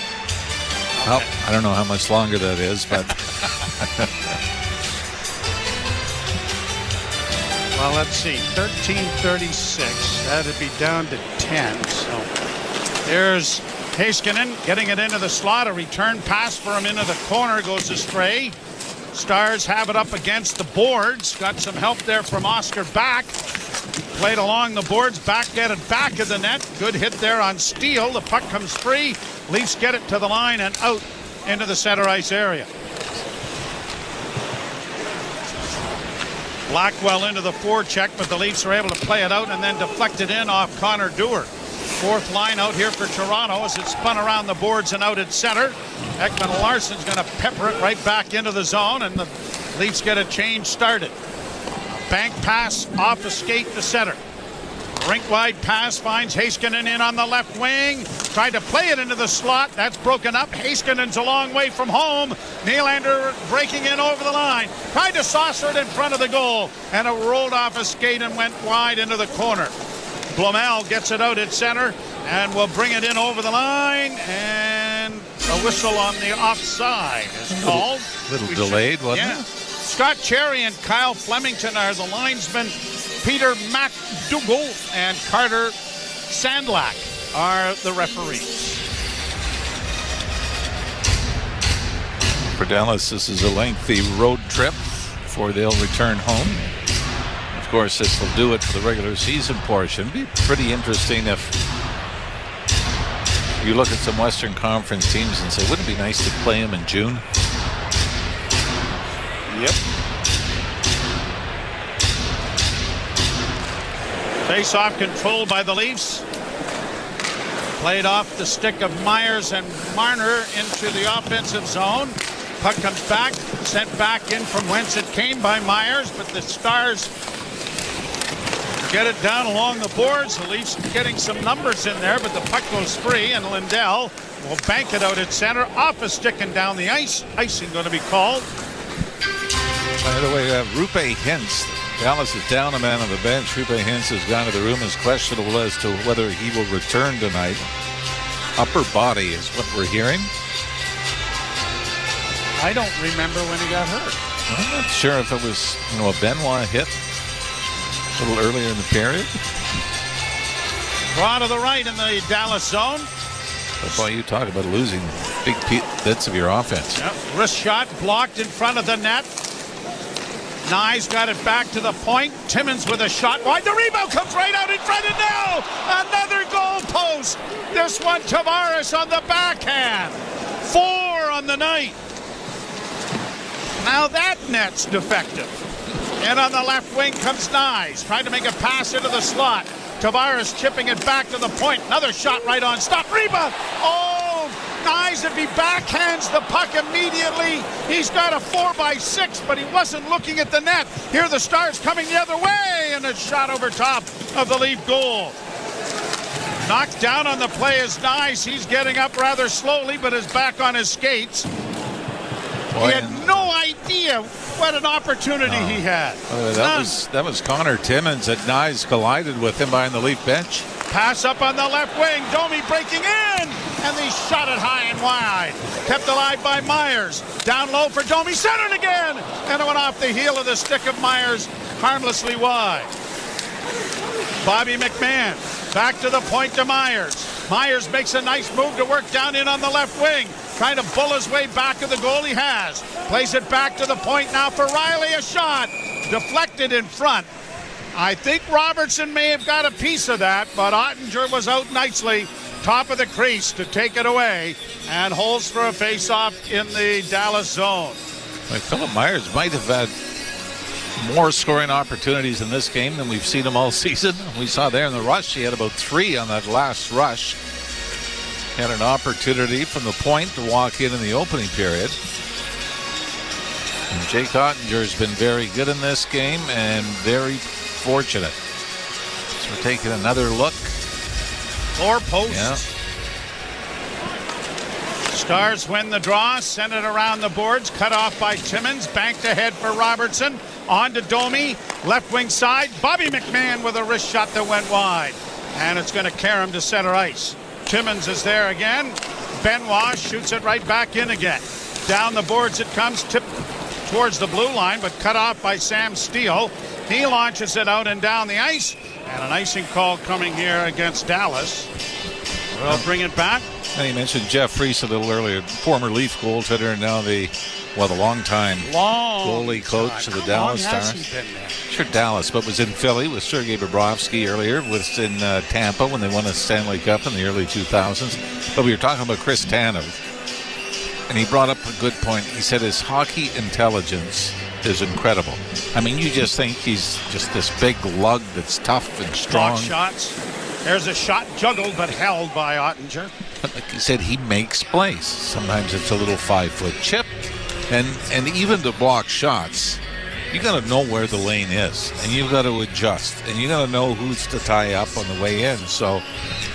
Well, I don't know how much longer that is, but... Well, let's see. 13:36. That'd be down to 10. So there's Heiskanen getting it into the slot. A return pass for him into the corner goes astray. Stars have it up against the boards. Got some help there from Oscar Back. Played along the boards. Back get it back of the net. Good hit there on Steele. The puck comes free. Leafs get it to the line and out into the center ice area. Blackwell into the forecheck, but the Leafs are able to play it out and then deflect it in off Connor Dewar. Fourth line out here for Toronto as it spun around the boards and out at center. Ekman Larsson's going to pepper it right back into the zone, and the Leafs get a change started. Bank pass off a skate to center. Rink wide pass finds Heiskanen in on the left wing. Tried to play it into the slot. That's broken up. Heiskanen's a long way from home. Nylander breaking in over the line. Tried to saucer it in front of the goal. And it rolled off a skate and went wide into the corner. Blomel gets it out at center and will bring it in over the line. And a whistle on the offside is called. Little delayed, wasn't it? Scott Cherry and Kyle Flemington are the linesmen. Peter McDougall and Carter Sandlak are the referees. For Dallas, this is a lengthy road trip before they'll return home. Of course, this will do it for the regular season portion. It'd be pretty interesting if you look at some Western Conference teams and say, wouldn't it be nice to play them in June? Yep. Face-off controlled by the Leafs. Played off the stick of Myers and Marner into the offensive zone. Puck comes back, sent back in from whence it came by Myers, but the Stars get it down along the boards. The Leafs getting some numbers in there, but the puck goes free, and Lindell will bank it out at center, off a stick and down the ice. Icing going to be called. By the way, Rupe Hintz, Dallas is down a man on the bench. Rupe Hintz has gone to the room, is questionable as to whether he will return tonight. Upper body is what we're hearing. I don't remember when he got hurt. I'm not sure if it was, a Benoit hit a little earlier in the period. Draw to the right in the Dallas zone. But boy, you talk about losing big bits of your offense. Yep. Wrist shot blocked in front of the net. Nyes got it back to the point. Timmins with a shot wide. The rebound comes right out in front, and now another goal post. This one, Tavares on the backhand. 4 on the night. Now that net's defective. And on the left wing comes Nyes, trying to make a pass into the slot. Tavares chipping it back to the point. Another shot right on stop. Rebound. Oh, Nyes, if he backhands the puck immediately, he's got a 4x6, but he wasn't looking at the net. Here the Stars coming the other way, and a shot over top of the Leaf goal. Knocked down on the play is Nyes. He's getting up rather slowly, but is back on his skates. Boy, he had no idea what an opportunity he had. That was Connor Timmins that Nyes collided with him behind the Leaf bench. Pass up on the left wing. Domi breaking in. And they shot it high and wide. Kept alive by Myers. Down low for Domi. Centered again. And it went off the heel of the stick of Myers. Harmlessly wide. Bobby McMahon. Back to the point to Myers. Myers makes a nice move to work down in on the left wing. Trying to bull his way back to the goal. He has. Plays it back to the point now for Riley. A shot. Deflected in front. I think Robertson may have got a piece of that, but Ottinger was out nicely, top of the crease to take it away, and holds for a face-off in the Dallas zone. Philip Myers might have had more scoring opportunities in this game than we've seen him all season. We saw there in the rush, he had about 3 on that last rush. Had an opportunity from the point to walk in the opening period. And Jake Ottinger has been very good in this game and very fortunate. So we're taking another look. 4 posts. Yeah. Stars win the draw, send it around the boards, cut off by Timmins, banked ahead for Robertson, on to Domi, left wing side, Bobby McMahon with a wrist shot that went wide, and it's going to carry him to center ice. Timmins is there again. Benoit shoots it right back in again. Down the boards it comes, tipped towards the blue line, but cut off by Sam Steele. He launches it out and down the ice, and an icing call coming here against Dallas. We'll bring it back. And you mentioned Jeff Fries a little earlier, former Leaf goaltender, and now the longtime goalie coach of the Dallas Stars. Sure, Dallas, but was in Philly with Sergei Bobrovsky earlier, was in Tampa when they won a Stanley Cup in the early 2000s. But we were talking about Chris Tanev, and he brought up a good point. He said his hockey intelligence is incredible. I mean, you just think he's just this big lug that's tough and strong. Block shots. There's a shot juggled but held by Ottinger. But like you said, he makes plays. Sometimes it's a little 5-foot chip. And even to block shots, you got to know where the lane is, and you've got to adjust, and you got to know who's to tie up on the way in. So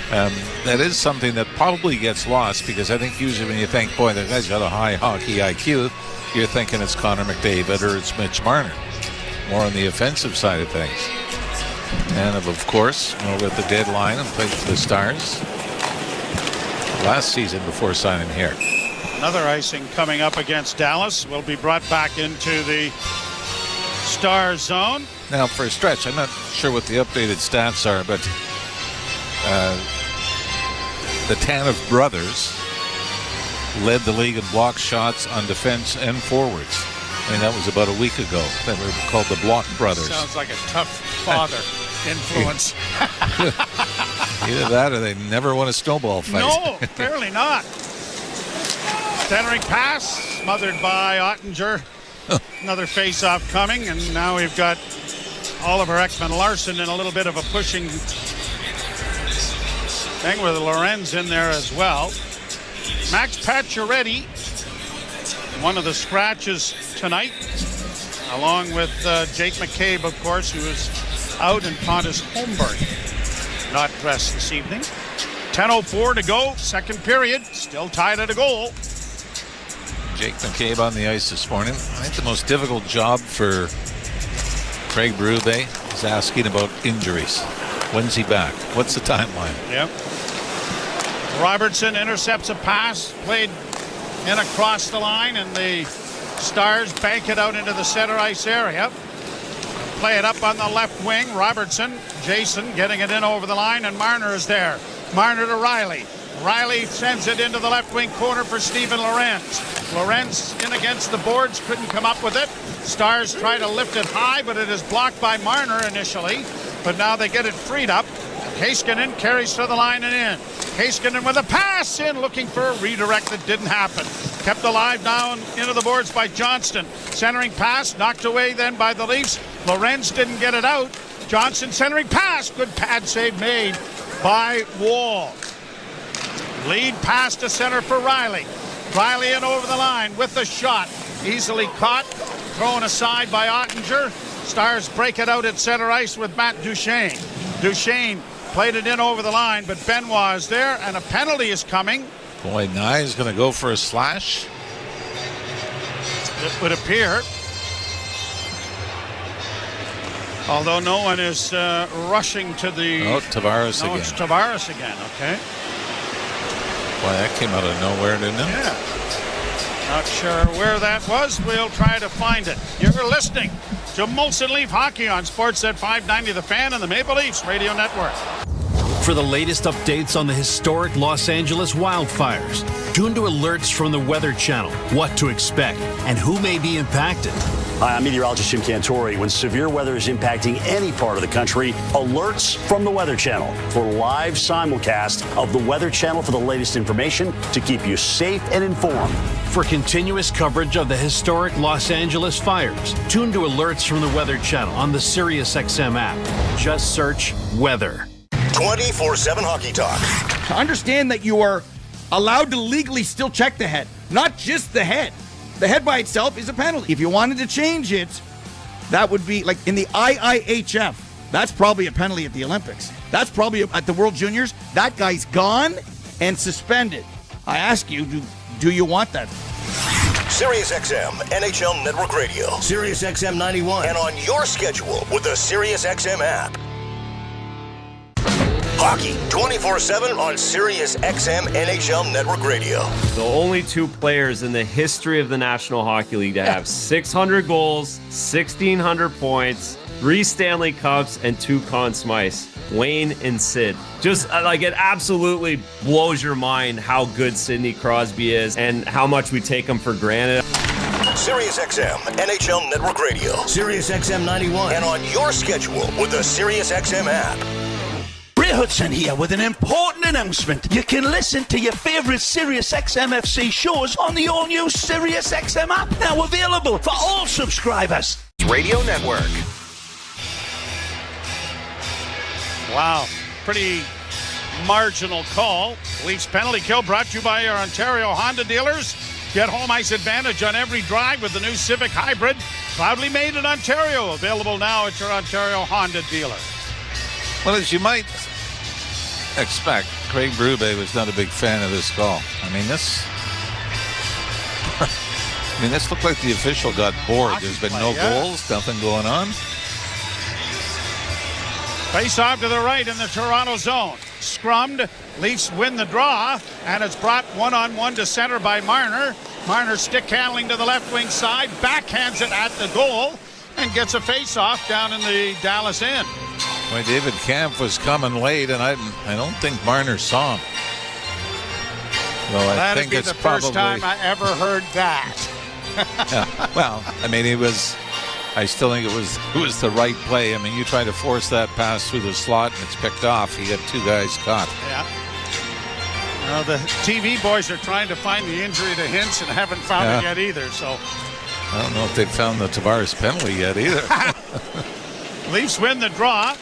that is something that probably gets lost, because I think usually when you think, boy, that guy's got a high hockey IQ, you're thinking it's Connor McDavid or it's Mitch Marner, more on the offensive side of things. And of course, over at the deadline and played for the Stars last season before signing here. Another icing coming up against Dallas will be brought back into the Star zone. Now, for a stretch, I'm not sure what the updated stats are, but the Tanev brothers led the league in block shots on defense and forwards. I mean, that was about a week ago. They were called the Block Brothers. Sounds like a tough father influence. Either that or they never won a snowball fight. No, apparently not. Centering pass, smothered by Ottinger. Another face-off coming, and now we've got Oliver Ekman-Larsson in a little bit of a pushing thing with Lorenz in there as well. Max Pacioretty, one of the scratches tonight, along with Jake McCabe, of course, who is out, and Pontus Holmberg not dressed this evening. 10:04 to go, second period, still tied at a goal. Jake McCabe on the ice this morning. I think the most difficult job for Craig Berube is asking about injuries. When's he back? What's the timeline? Yep. Robertson intercepts a pass, played in across the line, and the Stars bank it out into the center ice area. Play it up on the left wing. Robertson, Jason getting it in over the line, and Marner is there. Marner to Riley. Riley sends it into the left wing corner for Steven Lorenz. Lorenz in against the boards, couldn't come up with it. Stars try to lift it high, but it is blocked by Marner initially. But now they get it freed up. Heiskanen carries to the line and in. Heiskanen with a pass in, looking for a redirect that didn't happen. Kept alive down into the boards by Johnston. Centering pass, knocked away then by the Leafs. Lorenz didn't get it out. Johnson centering pass, good pad save made by Wall. Lead pass to center for Riley. Riley in over the line with the shot. Easily caught, thrown aside by Ottinger. Stars break it out at center ice with Matt Duchesne. Duchesne played it in over the line, but Benoit is there, and a penalty is coming. Boy, Nye is going to go for a slash. It would appear. Although no one is rushing to the... Oh, Tavares again. It's Tavares again, okay. Boy, that came out of nowhere, didn't it? Yeah. Not sure where that was. We'll try to find it. You're listening to Molson Leaf Hockey on Sportsnet 590 The Fan and the Maple Leafs Radio Network. For the latest updates on the historic Los Angeles wildfires, tune to alerts from the Weather Channel, what to expect, and who may be impacted. Hi, I'm meteorologist Jim Cantori. When severe weather is impacting any part of the country, alerts from the Weather Channel for live simulcast of the Weather Channel for the latest information to keep you safe and informed. For continuous coverage of the historic Los Angeles fires, tune to alerts from the Weather Channel on the SiriusXM app. Just search weather. 24/7 Hockey Talk. To understand that you are allowed to legally still check the head, not just the head. The head by itself is a penalty. If you wanted to change it, that would be like in the IIHF. That's probably a penalty at the Olympics. That's probably at the World Juniors. That guy's gone and suspended. I ask you, do you want that? SiriusXM NHL Network Radio. SiriusXM 91. And on your schedule with the SiriusXM app. Hockey 24/7 on SiriusXM NHL Network Radio. The only two players in the history of the National Hockey League to have 600 goals, 1,600 points, 3 Stanley Cups, and 2 Conn Smythes. Wayne and Sid. Just like it absolutely blows your mind how good Sidney Crosby is and how much we take him for granted. SiriusXM NHL Network Radio. SiriusXM 91. And on your schedule with the SiriusXM app. Ray Hudson here with an important announcement. You can listen to your favourite SiriusXM FC shows on the all-new SiriusXM app, now available for all subscribers. Radio Network. Wow, pretty marginal call. Leafs penalty kill brought to you by our Ontario Honda dealers. Get home ice advantage on every drive with the new Civic Hybrid. Proudly made in Ontario. Available now at your Ontario Honda dealer. Well, as you might expect, Craig Berube was not a big fan of this call. I mean, this looked like the official got bored. There's been no goals, nothing going on. Face off to the right in the Toronto zone. Scrummed. Leafs win the draw, and it's brought one-on-one to center by Marner. Marner stick handling to the left wing side, backhands it at the goal, and gets a face-off down in the Dallas end. Well, David Kampf was coming late, and I don't think Marner saw him. Well, That'd be the first time I ever heard that. Yeah, well, I mean, I still think it was the right play. I mean, you try to force that pass through the slot and it's picked off. You get two guys caught. Yeah. Well, the TV boys are trying to find the injury to Hintz and haven't found it yet either. So I don't know if they've found the Tavares penalty yet either. Leafs win the draw.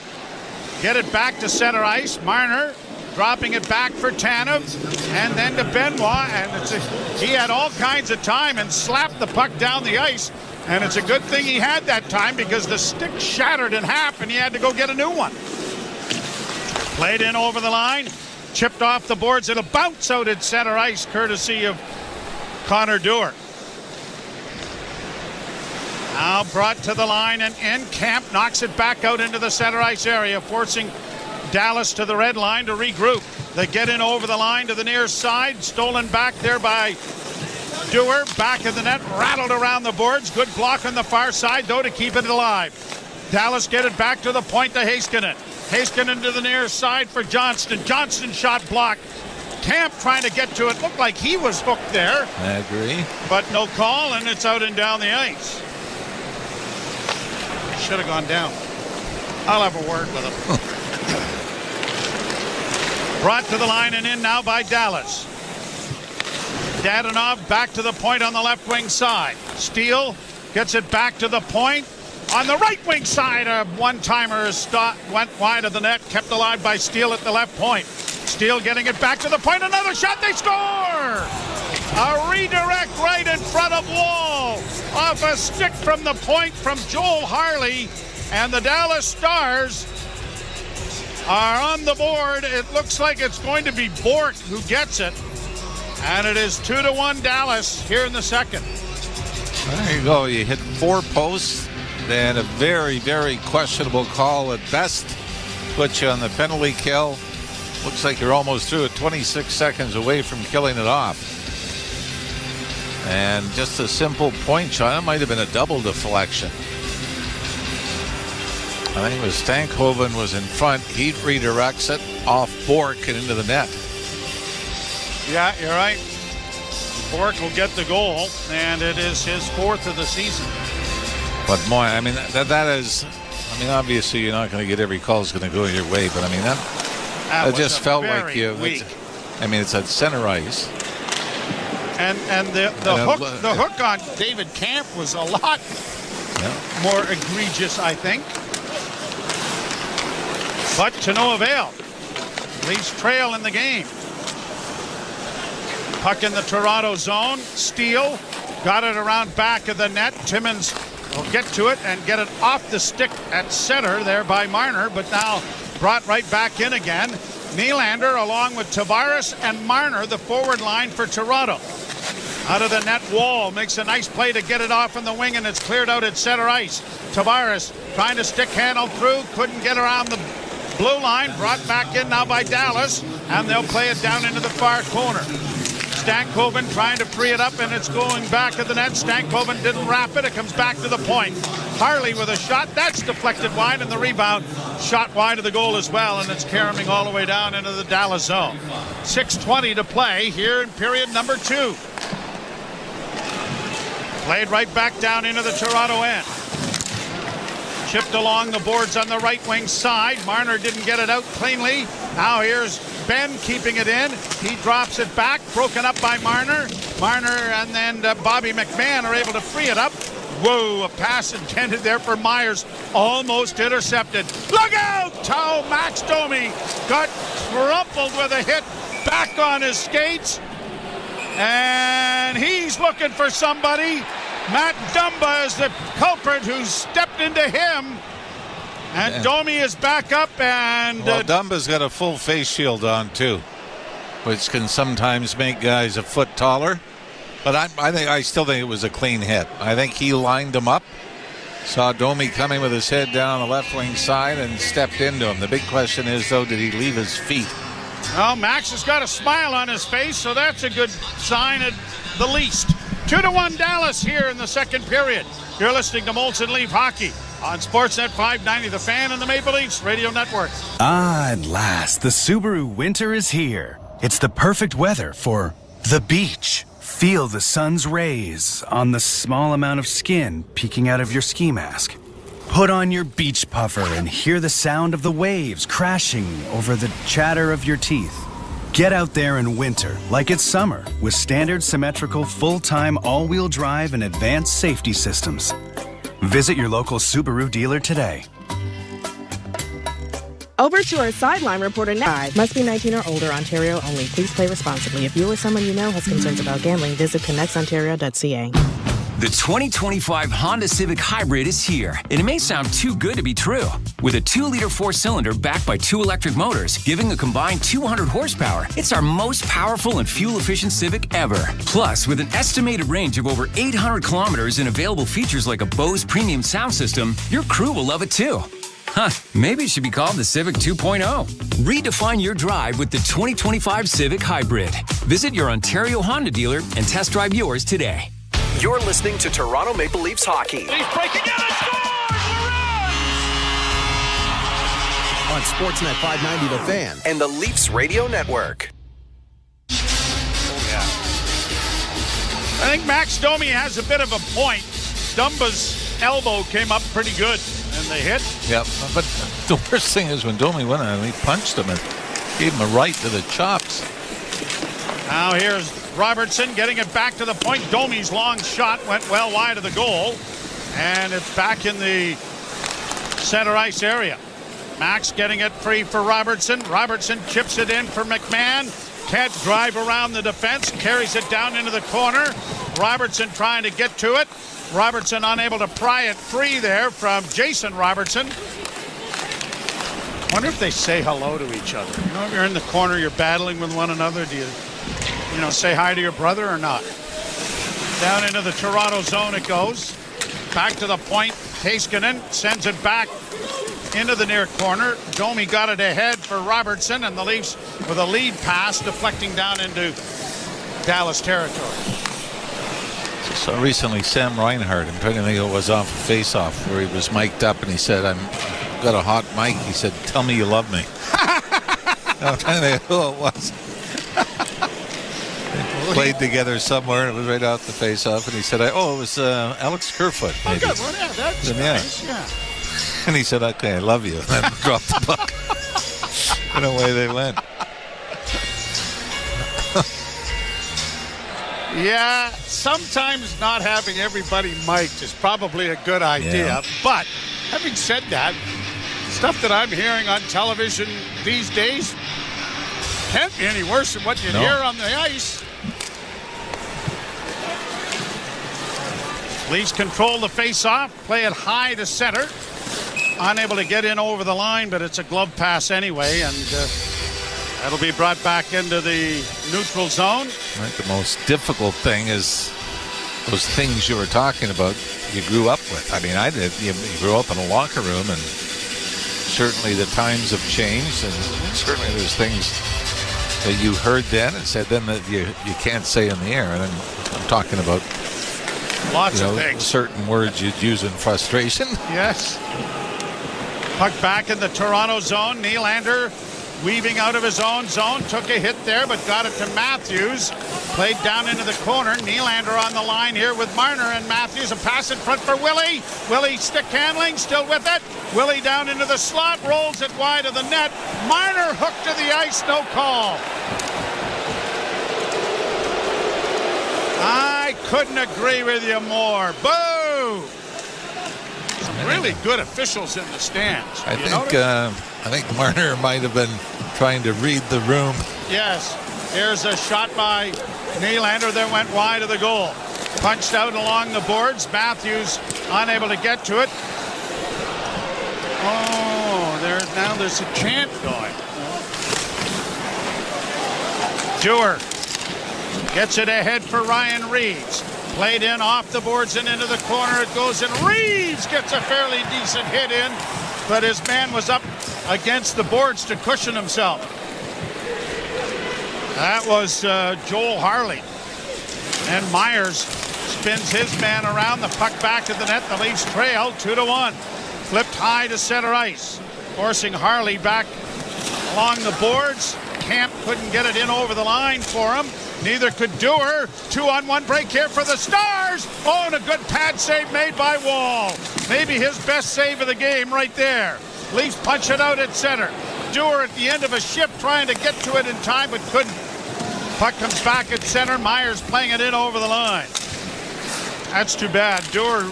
Get it back to center ice. Marner dropping it back for Tanev, and then to Benoit, and he had all kinds of time and slapped the puck down the ice. And it's a good thing he had that time because the stick shattered in half and he had to go get a new one. Played in over the line, chipped off the boards. It'll bounce out at center ice courtesy of Connor Dewar. Now brought to the line and in. Camp knocks it back out into the center ice area, forcing Dallas to the red line to regroup. They get in over the line to the near side. Stolen back there by Dewar, back of the net, rattled around the boards. Good block on the far side, though, to keep it alive. Dallas get it back to the point to Heiskanen. Heiskanen to the near side for Johnston. Johnston shot blocked. Camp trying to get to it. Looked like he was hooked there. I agree. But no call, and it's out and down the ice. Should have gone down. I'll have a word with him. Brought to the line and in now by Dallas. Dadonov back to the point on the left wing side. Steele gets it back to the point. On the right wing side, a one-timer went wide of the net, kept alive by Steele at the left point. Steele getting it back to the point. Another shot, they score! A redirect right in front of Wall. Off a stick from the point from Joel Harley. And the Dallas Stars are on the board. It looks like it's going to be Bork who gets it. And it is 2-1 Dallas here in the second. There you go. You hit four posts. Then a very, very questionable call at best. Put you on the penalty kill. Looks like you're almost through it. 26 seconds away from killing it off. And just a simple point shot. It might have been a double deflection. I think it was Stankhoven was in front. He redirects it off Bork and into the net. Yeah, you're right. Bork will get the goal, and it is his fourth of the season. But more, I mean, that is, I mean, obviously you're not going to get every call is going to go your way, but I mean, that just felt like you. I mean, it's at center ice. And the hook on David Camp was a lot more egregious, I think. But to no avail. Leafs trail in the game. Puck in the Toronto zone. Steele got it around back of the net. Timmins will get to it and get it off the stick at center there by Marner, but now brought right back in again. Nylander along with Tavares and Marner, the forward line for Toronto. Out of the net, Wall makes a nice play to get it off in the wing, and it's cleared out at center ice. Tavares trying to stick handle through, couldn't get around the blue line, brought back in now by Dallas, and they'll play it down into the far corner. Stankhoven trying to free it up, and it's going back of the net. Stankhoven didn't wrap it. It comes back to the point. Harley with a shot. That's deflected wide, and the rebound shot wide of the goal as well, and it's carrying all the way down into the Dallas zone. 6:20 to play here in period number 2. Played right back down into the Toronto end. Chipped along the boards on the right wing side. Marner didn't get it out cleanly. Now here's Ben keeping it in. He drops it back, broken up by Marner. Marner and then Bobby McMahon are able to free it up. Whoa, a pass intended there for Myers. Almost intercepted. Look out! Max Domi got crumpled with a hit back on his skates. And he's looking for somebody. Matt Dumba is the culprit who stepped into him. And Domi is back up, and Dumba's got a full face shield on too, which can sometimes make guys a foot taller. But I still think it was a clean hit. I think he lined him up, saw Domi coming with his head down on the left wing side, and stepped into him. The big question is, though, did he leave his feet? Well, Max has got a smile on his face, so that's a good sign at the least. 2-1 Dallas here in the second period. You're listening to Molson Leaf Hockey on Sportsnet 590, The Fan, and the Maple Leafs Radio Network. Ah, at last, the Subaru winter is here. It's the perfect weather for the beach. Feel the sun's rays on the small amount of skin peeking out of your ski mask. Put on your beach puffer and hear the sound of the waves crashing over the chatter of your teeth. Get out there in winter like it's summer with standard symmetrical full-time all-wheel drive and advanced safety systems. Visit your local Subaru dealer today. Over to our sideline reporter now. Must be 19 or older, Ontario only. Please play responsibly. If you or someone you know has concerns about gambling, visit connectsontario.ca. The 2025 Honda Civic Hybrid is here, and it may sound too good to be true. With a 2-liter 4-cylinder backed by 2 electric motors, giving a combined 200 horsepower, it's our most powerful and fuel-efficient Civic ever. Plus, with an estimated range of over 800 kilometers and available features like a Bose premium sound system, your crew will love it too. Huh, maybe it should be called the Civic 2.0. Redefine your drive with the 2025 Civic Hybrid. Visit your Ontario Honda dealer and test drive yours today. You're listening to Toronto Maple Leafs hockey. He's breaking out and scores! On Sportsnet 590 The Fan and the Leafs Radio Network. I think Max Domi has a bit of a point. Dumba's elbow came up pretty good in the hit. Yep, but the worst thing is when Domi went on, he punched him and gave him a right to the chops. Now here's Robertson getting it back to the point. Domi's long shot went well wide of the goal, and it's back in the center ice area. Max getting it free for Robertson. Robertson chips it in for McMahon. Can't drive around the defense. Carries it down into the corner. Robertson trying to get to it. Robertson unable to pry it free there from Jason Robertson. Wonder if they say hello to each other. You know, if you're in the corner, you're battling with one another, do you say hi to your brother or not? Down into the Toronto zone it goes. Back to the point. Heiskanen sends it back into the near corner. Domi got it ahead for Robertson, and the Leafs with a lead pass deflecting down into Dallas territory. So recently, Sam Reinhart, I'm trying to think it was off a face-off where he was mic'd up and he said, I've got a hot mic. He said, tell me you love me. I'm trying to think who it was. They played together somewhere, and it was right off the face-off, and he said, it was Alex Kerfoot. Maybe. Oh, good. Well, yeah, that's nice. Yeah. And he said, okay, I love you. And then dropped the puck. And away they went. Yeah, sometimes not having everybody mic'd is probably a good idea. Yeah. But having said that, stuff that I'm hearing on television these days can't be any worse than what you hear on the ice. Leafs control the face-off, play it high to center. Unable to get in over the line, but it's a glove pass anyway, and that'll be brought back into the neutral zone. Right, the most difficult thing is those things you were talking about you grew up with. I mean, I did. You grew up in a locker room, and certainly the times have changed, and certainly there's things that you heard then and said then that you can't say in the air. And I'm talking about lots of things. Certain words you'd use in frustration. Yes. Puck back in the Toronto zone. Nylander weaving out of his own zone. Took a hit there, but got it to Matthews. Played down into the corner. Nylander on the line here with Marner and Matthews. A pass in front for Willie. Willie stick handling, still with it. Willie down into the slot, rolls it wide of the net. Marner hooked to the ice, no call. I couldn't agree with you more. Boo! Some really good officials in the stands. I think Marner might have been trying to read the room. Yes. Here's a shot by Nylander that went wide of the goal. Punched out along the boards. Matthews unable to get to it. Oh, there's a chant going. Dewar gets it ahead for Ryan Reeves. Played in off the boards and into the corner. It goes in. Reeves gets a fairly decent hit in, but his man was up against the boards to cushion himself. That was Joel Harley. And Myers spins his man around. The puck back to the net. The Leafs trail 2-1. Flipped high to center ice, forcing Harley back along the boards. Camp couldn't get it in over the line for him. Neither could Dewar. 2-on-1 break here for the Stars. Oh, and a good pad save made by Wall. Maybe his best save of the game right there. Leafs punch it out at center. Dewar at the end of a shift trying to get to it in time, but couldn't. Puck comes back at center. Myers playing it in over the line. That's too bad. Dewar,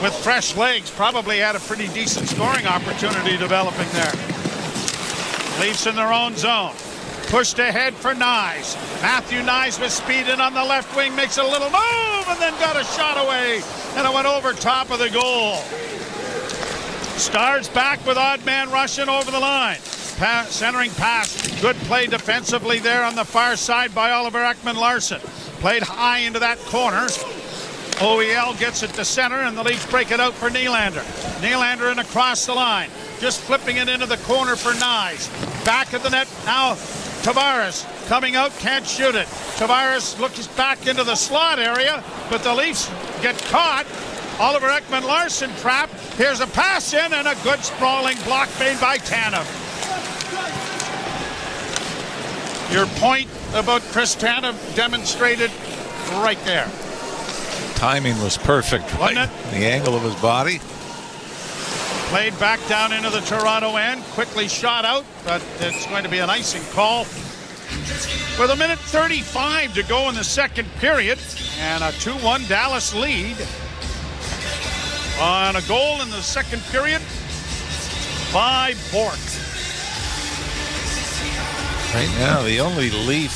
with fresh legs, probably had a pretty decent scoring opportunity developing there. Leafs in their own zone. Pushed ahead for Nyes. Matthew Nyes with speed in on the left wing, makes a little move and then got a shot away, and it went over top of the goal. Stars back with odd man rushing over the line. Centering pass. Good play defensively there on the far side by Oliver Ekman-Larsson. Played high into that corner. OEL gets it to center, and the Leafs break it out for Nylander. Nylander in across the line. Just flipping it into the corner for Nyes. Back of the net now. Tavares coming out, can't shoot it. Tavares looks back into the slot area, but the Leafs get caught. Oliver Ekman-Larsson trapped. Here's a pass in and a good sprawling block made by Tanev. Your point about Chris Tanev demonstrated right there. Timing was perfect, right? Wasn't it? The angle of his body. Played back down into the Toronto end. Quickly shot out, but it's going to be an icing call. With 1:35 to go in the second period, and a 2-1 Dallas lead. On a goal in the second period by Bork. Right now, the only Leaf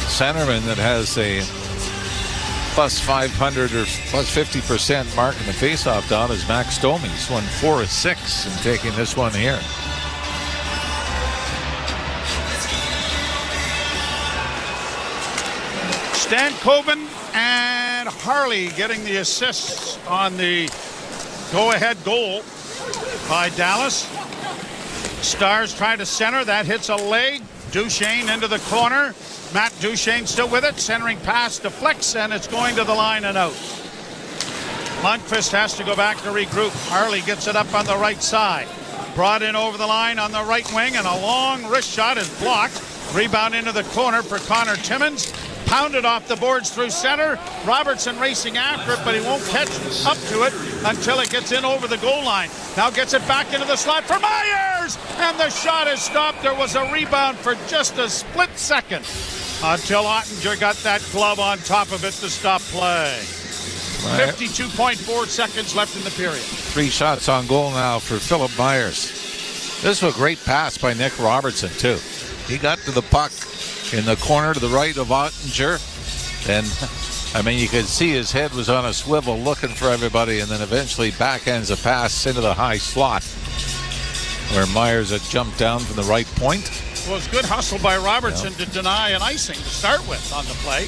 centerman that has a plus 500 or plus 50% mark in the faceoff down is Max Domi. He's won 4 of 6 and taking this one here. Stankoven and Harley getting the assists on the go-ahead goal by Dallas. Stars try to center. That hits a leg. Duchesne into the corner. Matt Duchesne still with it. Centering pass deflects, and it's going to the line and out. Lundqvist has to go back to regroup. Harley gets it up on the right side. Brought in over the line on the right wing, and a long wrist shot is blocked. Rebound into the corner for Connor Timmins. Pounded off the boards through center. Robertson racing after it, but he won't catch up to it until it gets in over the goal line. Now gets it back into the slot for Myers, and the shot is stopped. There was a rebound for just a split second until Ottinger got that glove on top of it to stop play. 52.4 seconds left in the period. 3 shots on goal now for Philip Myers. This was a great pass by Nick Robertson, too. He got to the puck in the corner to the right of Ottinger. And, I mean, you could see his head was on a swivel looking for everybody, and then eventually backhands a pass into the high slot where Myers had jumped down from the right point. Well, it's good hustle by Robertson to deny an icing to start with on the play.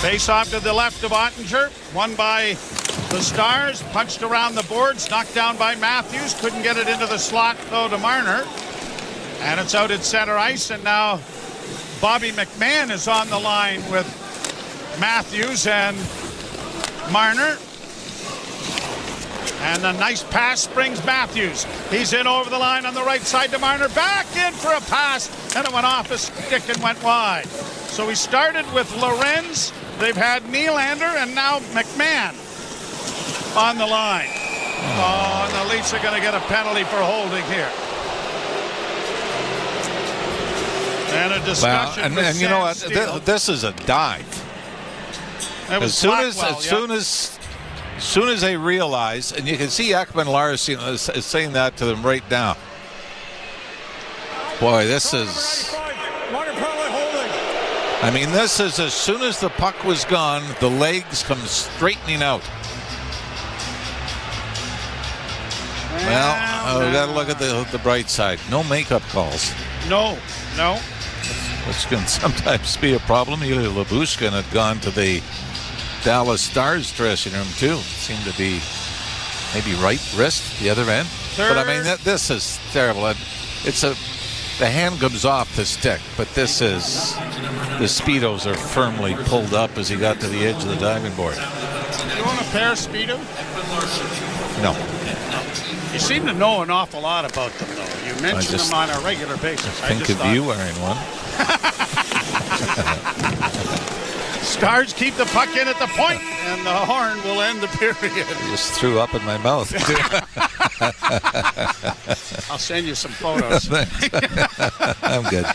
Face off to the left of Ottinger. Won by the Stars. Punched around the boards. Knocked down by Matthews. Couldn't get it into the slot, though, to Marner. And it's out at center ice. And now Bobby McMahon is on the line with Matthews and Marner. And a nice pass brings Matthews. He's in over the line on the right side to Marner. Back in for a pass. And it went off his stick and went wide. So we started with Lorenz. They've had Nylander and now McMahon on the line. Oh, and the Leafs are going to get a penalty for holding here. And a discussion. Well, and you know what? This is a dive. As soon as they realize, and you can see Ekman-Larsson is saying that to them right now. Boy, this is. I mean, this is as soon as the puck was gone, the legs come straightening out. Well, we got to look at the bright side. No makeup calls. No. Which can sometimes be a problem. Ilya Lyubushkin had gone to the Dallas Stars dressing room too. Seemed to be maybe right wrist, the other end. But I mean, this is terrible. The hand comes off the stick, but this is, the Speedos are firmly pulled up as he got to the edge of the diving board. You want a pair of Speedo? No. You seem to know an awful lot about them, though. You mention them on a regular basis. Think of you wearing one. Stars keep the puck in at the point, and the horn will end the period. I just threw up in my mouth. I'll send you some photos. I'm good.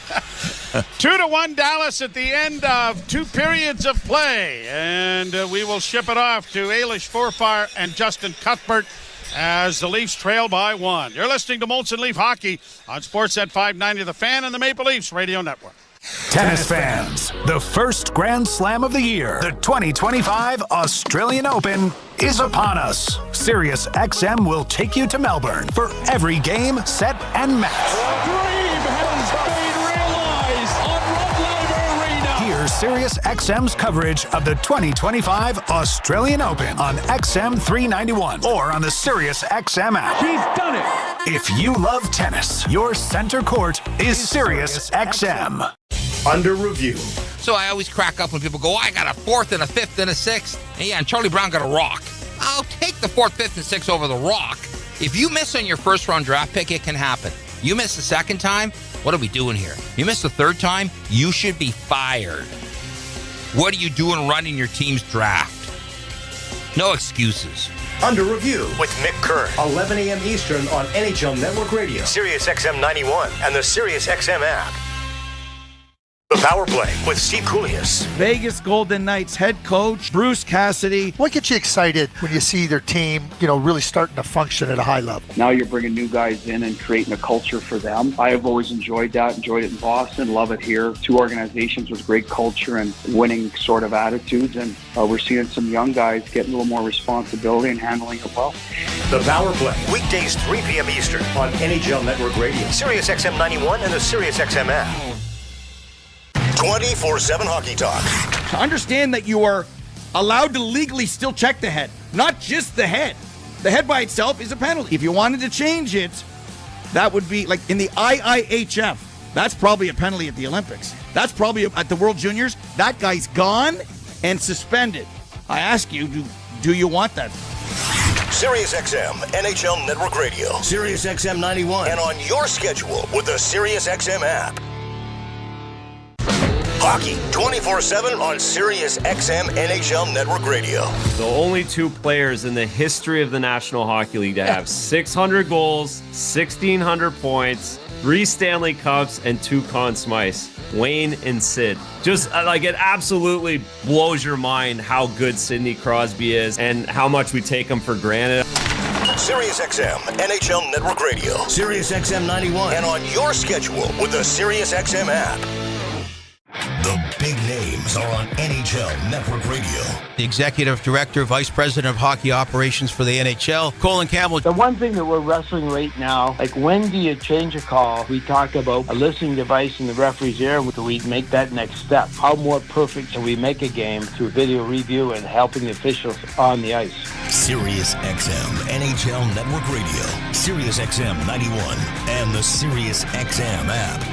2-1 Dallas at the end of 2 periods of play. And we will ship it off to Ailish Forfar and Justin Cuthbert as the Leafs trail by 1. You're listening to Molson Leaf Hockey on Sportsnet 590 The Fan and the Maple Leafs Radio Network. Tennis fans, the first Grand Slam of the year, the 2025 Australian Open, is upon us. Sirius XM will take you to Melbourne for every game, set, and match. A dream has been realized on Rod Laver Arena. Here's Sirius XM's coverage of the 2025 Australian Open on XM 391 or on the Sirius XM app. He's done it. If you love tennis, your center court is Sirius XM. Under review. So I always crack up when people go, I got a 4th and a 5th and a 6th. And Charlie Brown got a rock. I'll take the 4th, 5th, and 6th over the rock. If you miss on your first round draft pick, it can happen. You miss the second time, what are we doing here? You miss the third time, you should be fired. What are you doing running your team's draft? No excuses. Under review with Mick Kerr, 11 a.m. Eastern on NHL Network Radio, Sirius XM 91, and the Sirius XM app. The Power Play with Steve Koulias. Vegas Golden Knights head coach Bruce Cassidy. What gets you excited when you see their team, really starting to function at a high level? Now you're bringing new guys in and creating a culture for them. I have always enjoyed that, enjoyed it in Boston, love it here. 2 organizations with great culture and winning sort of attitudes, and we're seeing some young guys get a little more responsibility and handling it well. The Power Play, weekdays 3 p.m. Eastern on NHL Network Radio, Sirius XM 91, and the Sirius XM app. 24/7 hockey talk. To understand that you are allowed to legally still check the head, not just the head. The head by itself is a penalty. If you wanted to change it, that would be like in the IIHF. That's probably a penalty at the Olympics. That's probably at the World Juniors. That guy's gone and suspended. I ask you, do you want that? Sirius XM, NHL Network Radio, Sirius XM 91, and on your schedule with the Sirius XM app. Hockey 24/7 on Sirius XM NHL Network Radio. The only 2 players in the history of the National Hockey League to have 600 goals, 1,600 points, 3 Stanley Cups, and 2 Conn Smythes. Wayne and Sid. Just it absolutely blows your mind how good Sidney Crosby is and how much we take him for granted. Sirius XM NHL Network Radio, Sirius XM 91, and on your schedule with the Sirius XM app. The big names are on NHL Network Radio. The Executive Director, Vice President of Hockey Operations for the NHL, Colin Campbell. The one thing that we're wrestling right now, when do you change a call? We talk about a listening device in the referee's ear. Do we make that next step? How more perfect can we make a game through video review and helping the officials on the ice? Sirius XM NHL Network Radio, Sirius XM 91, and the Sirius XM app.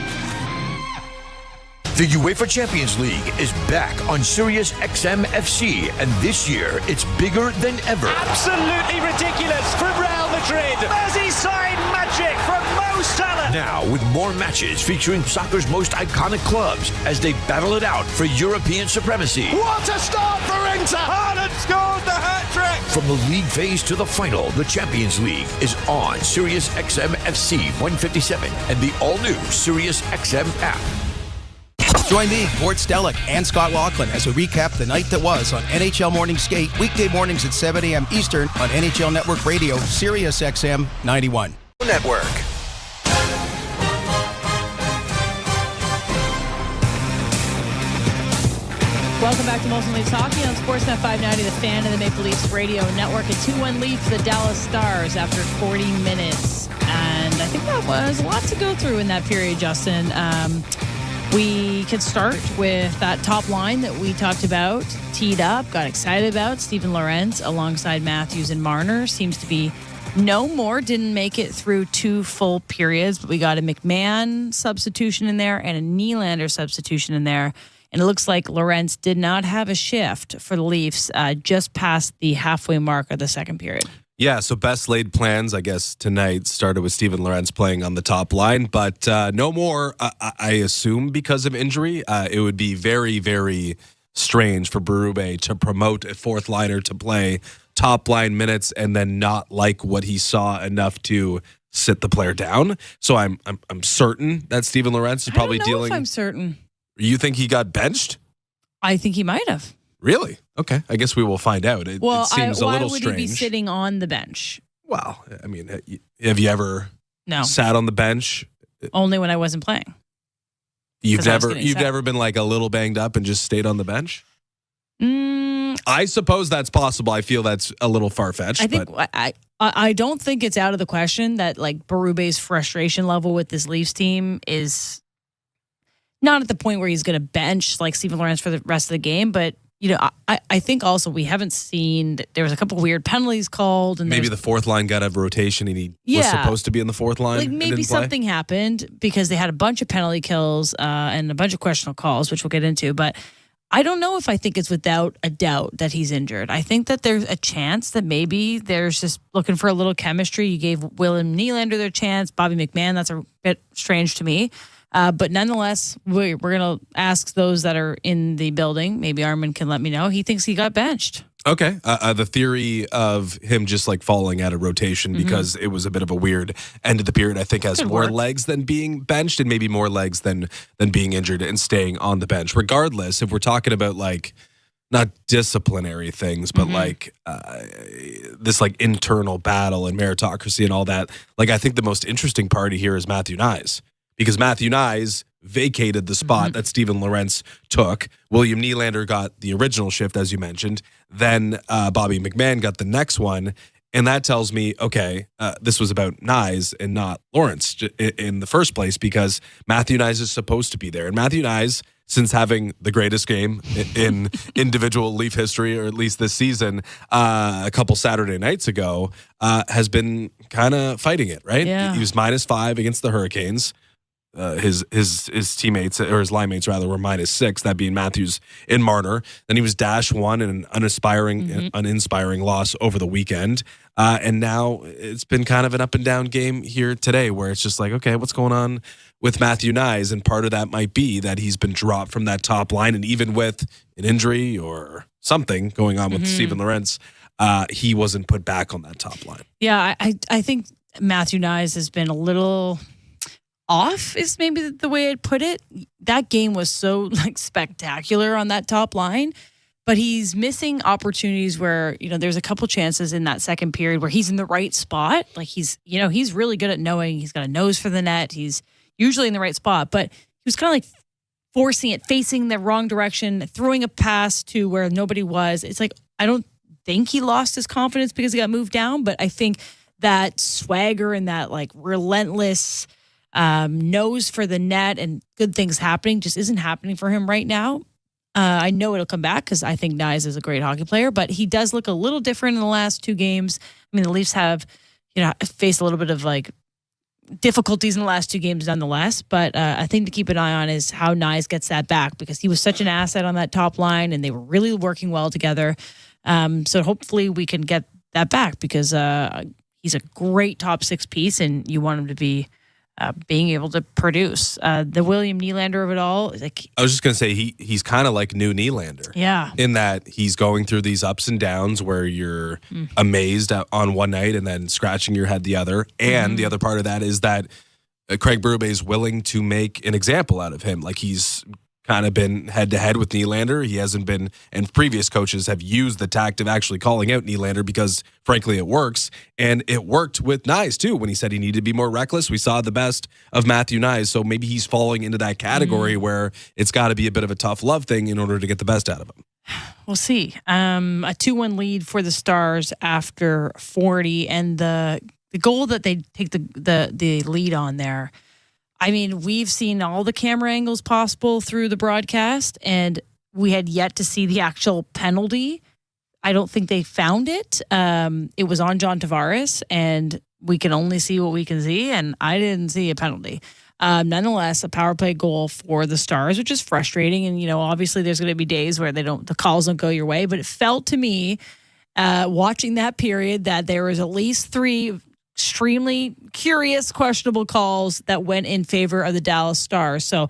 The UEFA Champions League is back on Sirius XM FC, and this year it's bigger than ever. Absolutely ridiculous from Real Madrid. Merseyside magic from Mo Salah. Now with more matches featuring soccer's most iconic clubs as they battle it out for European supremacy. What a start for Inter! Haaland scores the hat-trick! From the league phase to the final, the Champions League is on Sirius XM FC 157 and the all-new Sirius XM app. Join me, Gord Stellick, and Scott Laughlin as we recap the night that was on NHL Morning Skate, weekday mornings at 7 a.m. Eastern on NHL Network Radio, Sirius XM 91. Network. Welcome back to Molson Leafs Hockey on Sportsnet 590, the Fan and the Maple Leafs Radio Network. A 2-1 lead for the Dallas Stars after 40 minutes. And I think that was a lot to go through in that period, Justin. We could start with that top line that we talked about, teed up, got excited about. Steven Lorentz alongside Matthews and Marner seems to be no more. Didn't make it through 2 full periods, but we got a McMahon substitution in there and a Nylander substitution in there. And it looks like Lorentz did not have a shift for the Leafs just past the halfway mark of the second period. Yeah, so best laid plans, I guess, tonight started with Steven Lorentz playing on the top line, but no more, I assume, because of injury. It would be very, very strange for Berube to promote a fourth liner to play top line minutes and then not like what he saw enough to sit the player down. So I'm certain that Steven Lorentz is probably dealing. I'm certain. You think he got benched? I think he might have. Really? Okay. I guess we will find out. It seems a little strange. Why would he be sitting on the bench? Well, I mean, have you ever No. sat on the bench? Only when I wasn't playing. You've never been like a little banged up and just stayed on the bench? I suppose that's possible. I feel that's a little far-fetched. I think I don't think it's out of the question that like Berube's frustration level with this Leafs team is not at the point where he's going to bench like Steven Lorentz for the rest of the game, but you know, I think also we haven't seen. There was a couple weird penalties called, and maybe the fourth line got a rotation, and he was supposed to be in the fourth line. Like maybe something happened because they had a bunch of penalty kills and a bunch of questionable calls, which we'll get into. But I don't know if I think it's without a doubt that he's injured. I think that there's a chance that maybe there's just looking for a little chemistry. You gave Will and Nylander their chance. Bobby McMahon, that's a bit strange to me. But nonetheless, we're going to ask those that are in the building. Maybe Armin can let me know. He thinks he got benched. Okay. The theory of him just like falling out of rotation because it was a bit of a weird end of the period, I think has more legs than being benched and maybe more legs than being injured and staying on the bench. Regardless, if we're talking about like not disciplinary things, but like this like internal battle and meritocracy and all that, like I think the most interesting party here is Matthew Knies. Because Matthew Knies vacated the spot that Steven Lorentz took. William Nylander got the original shift, as you mentioned. Then Bobby McMahon got the next one. And that tells me, okay, this was about Knies and not Lorentz in the first place because Matthew Knies is supposed to be there. And Matthew Knies, since having the greatest game in individual Leaf history, or at least this season, a couple Saturday nights ago, has been kind of fighting it, right? Yeah. He was -5 against the Hurricanes. His teammates, or his line mates rather, were -6, that being Matthews and Marner. Then he was -1 in an uninspiring loss over the weekend. And now it's been kind of an up and down game here today where it's just like, okay, what's going on with Matthew Knies? And part of that might be that he's been dropped from that top line. And even with an injury or something going on with Steven Lorentz, he wasn't put back on that top line. Yeah, I think Matthew Knies has been a little off is maybe the way I'd put it. That game was so like spectacular on that top line, but he's missing opportunities where, you know, there's a couple chances in that second period where he's in the right spot. Like he's really good at knowing he's got a nose for the net. He's usually in the right spot, but he was kind of like forcing it, facing the wrong direction, throwing a pass to where nobody was. It's like, I don't think he lost his confidence because he got moved down, but I think that swagger and that like relentless nose for the net and good things happening just isn't happening for him right now. I know it'll come back because I think Knies is a great hockey player, but he does look a little different in the last 2 games. I mean, the Leafs have, faced a little bit of like difficulties in the last 2 games nonetheless, but a thing to keep an eye on is how Knies gets that back because he was such an asset on that top line and they were really working well together. So hopefully we can get that back because he's a great top 6 piece and you want him to be being able to produce. The William Nylander of it all. Like, I was just going to say, he's kind of like new Nylander. Yeah. In that he's going through these ups and downs where you're amazed on one night and then scratching your head the other. And the other part of that is that Craig Berube is willing to make an example out of him. Like he's kind of been head-to-head with Nylander. He hasn't been, and previous coaches have used the tact of actually calling out Nylander because, frankly, it works. And it worked with Nyes, too, when he said he needed to be more reckless. We saw the best of Matthew Nyes, so maybe he's falling into that category where it's got to be a bit of a tough love thing in order to get the best out of him. We'll see. A 2-1 lead for the Stars after 40, and the goal that they take the lead on there. I mean, we've seen all the camera angles possible through the broadcast, and we had yet to see the actual penalty. I don't think they found it. It was on John Tavares, and we can only see what we can see, and I didn't see a penalty. Nonetheless, a power play goal for the Stars, which is frustrating. And, obviously there's going to be days where the calls don't go your way, but it felt to me, watching that period, that there was at least 3 extremely curious, questionable calls that went in favor of the Dallas Stars. So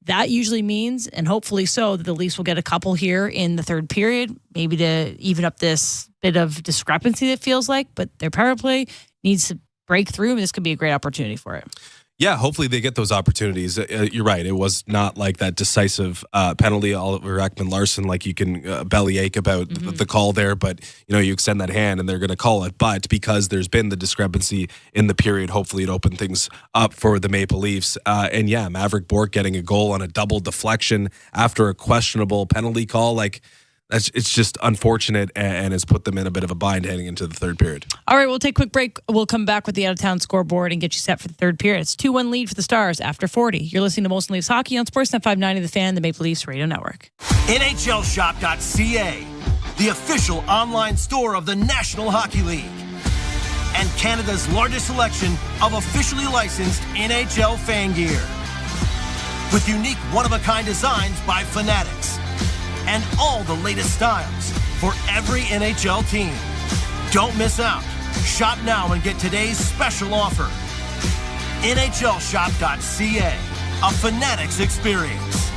that usually means, and hopefully so, that the Leafs will get a couple here in the third period, maybe to even up this bit of discrepancy that feels like, but their power play needs to break through, and this could be a great opportunity for it. Yeah, hopefully they get those opportunities. You're right. It was not like that decisive penalty, Oliver Ekman-Larsson, like you can bellyache about the call there, but you extend that hand and they're going to call it. But because there's been the discrepancy in the period, hopefully it opened things up for the Maple Leafs. And yeah, Maverick Bourque getting a goal on a double deflection after a questionable penalty call, it's just unfortunate and has put them in a bit of a bind heading into the third period. All right, we'll take a quick break. We'll come back with the out-of-town scoreboard and get you set for the third period. It's 2-1 lead for the Stars after 40. You're listening to Molson Leafs Hockey on Sportsnet 590 The Fan, the Maple Leafs Radio Network. NHLshop.ca, the official online store of the National Hockey League. And Canada's largest selection of officially licensed NHL fan gear. With unique one-of-a-kind designs by Fanatics. And all the latest styles for every NHL team. Don't miss out. Shop now and get today's special offer. NHLshop.ca, a Fanatics experience.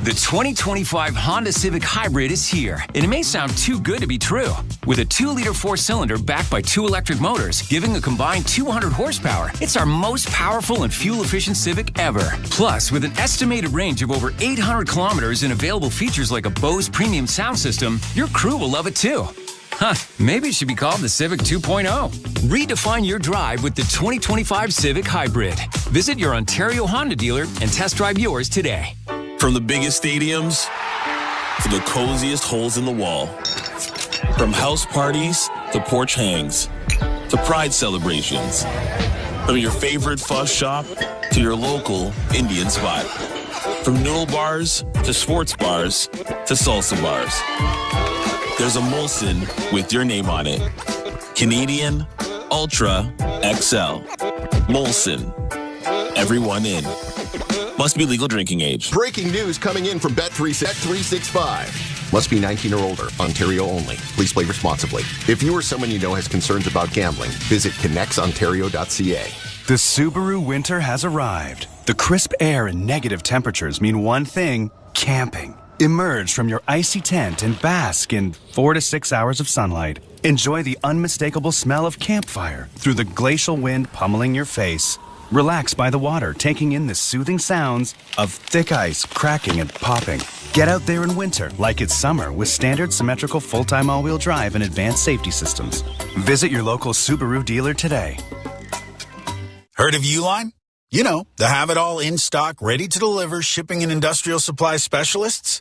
The 2025 Honda Civic Hybrid is here, and it may sound too good to be true. With a 2-liter 4-cylinder backed by 2 electric motors, giving a combined 200 horsepower, it's our most powerful and fuel-efficient Civic ever. Plus, with an estimated range of over 800 kilometers and available features like a Bose premium sound system, your crew will love it too. Maybe it should be called the Civic 2.0. Redefine your drive with the 2025 Civic Hybrid. Visit your Ontario Honda dealer and test drive yours today. From the biggest stadiums to the coziest holes in the wall. From house parties to porch hangs to pride celebrations. From your favorite fuss shop to your local Indian spot. From noodle bars to sports bars to salsa bars. There's a Molson with your name on it. Canadian Ultra XL. Molson. Everyone in. Must be legal drinking age. Breaking news coming in from Bet365. Must be 19 or older. Ontario only. Please play responsibly. If you or someone you know has concerns about gambling, visit connectsontario.ca. The Subaru winter has arrived. The crisp air and negative temperatures mean one thing: camping. Emerge from your icy tent and bask in 4 to 6 hours of sunlight. Enjoy the unmistakable smell of campfire through the glacial wind pummeling your face. Relax by the water, taking in the soothing sounds of thick ice cracking and popping. Get out there in winter like it's summer with standard symmetrical full-time all-wheel drive and advanced safety systems. Visit your local Subaru dealer today. Heard of Uline? You know, the have-it-all in-stock, ready-to-deliver shipping and industrial supply specialists.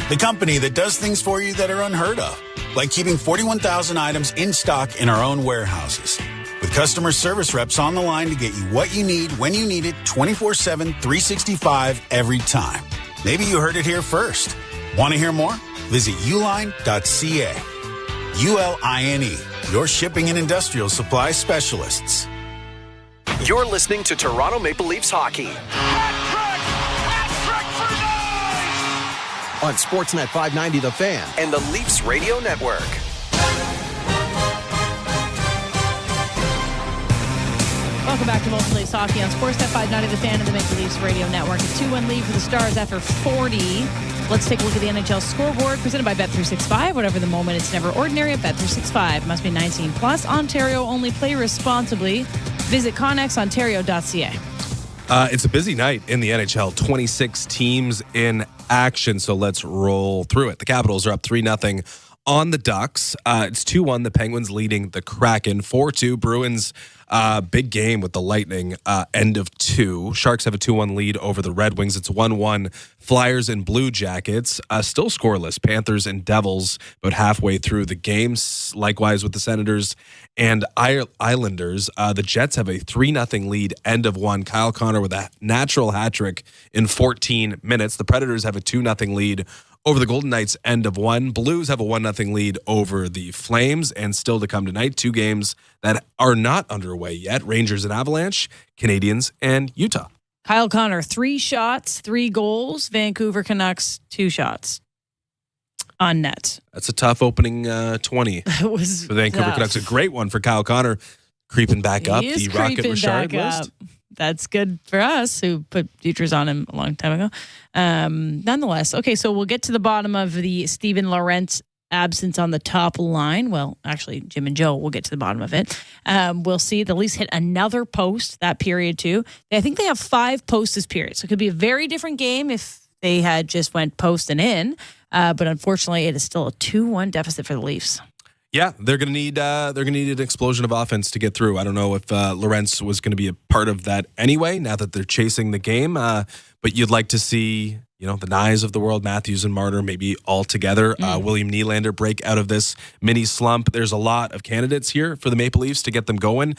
The company that does things for you that are unheard of, like keeping 41,000 items in stock in our own warehouses. With customer service reps on the line to get you what you need when you need it 24/7, 365 every time. Maybe you heard it here first. Want to hear more? Visit uline.ca. ULINE, your shipping and industrial supply specialists. You're listening to Toronto Maple Leafs hockey. On Sportsnet 590 The Fan and the Leafs Radio Network. Welcome back to Molson Leafs Hockey on Sportsnet 590 The Fan and the Maple Leafs Radio Network. A 2-1 lead for the Stars after 40. Let's take a look at the NHL scoreboard presented by Bet365. Whatever the moment, it's never ordinary at Bet365. Must be 19 plus. Ontario only. Play responsibly. Visit connexontario.ca. It's a busy night in the NHL. 26 teams in action, so let's roll through it. The Capitals are up 3-0 on the Ducks. It's 2-1. The Penguins leading the Kraken. 4-2. Bruins, big game with the Lightning, end of 2. Sharks have a 2-1 lead over the Red Wings. It's 1-1. Flyers and Blue Jackets, still scoreless. Panthers and Devils about halfway through the games. Likewise with the Senators and Islanders. The Jets have a 3-0 lead, end of 1. Kyle Connor with a natural hat trick in 14 minutes. The Predators have a 2-0 lead over the Golden Knights, end of 1. Blues have a 1-0 lead over the Flames, and still to come tonight, 2 games that are not underway yet. Rangers and Avalanche, Canadiens and Utah. Kyle Connor, 3 shots, 3 goals. Vancouver Canucks, 2 shots on net. That's a tough opening 20 It was for the Vancouver tough. Canucks. A great one for Kyle Connor, creeping back up He is the Rocket creeping Richard back list. up. That's good for us who put futures on him a long time ago. Nonetheless, okay, so we'll get to the bottom of the Steven Lorentz absence on the top line. Well, actually, Jim and Joe will get to the bottom of it. We'll see the Leafs hit another post that period too. I think they have 5 posts this period, so it could be a very different game if they had just went post and in. But unfortunately, it is still a 2-1 deficit for the Leafs. Yeah, they're gonna need an explosion of offense to get through. I don't know if Lorentz was going to be a part of that anyway. Now that they're chasing the game, but you'd like to see the Nyes of the world, Matthews and Marner, maybe all together. William Nylander break out of this mini slump. There's a lot of candidates here for the Maple Leafs to get them going.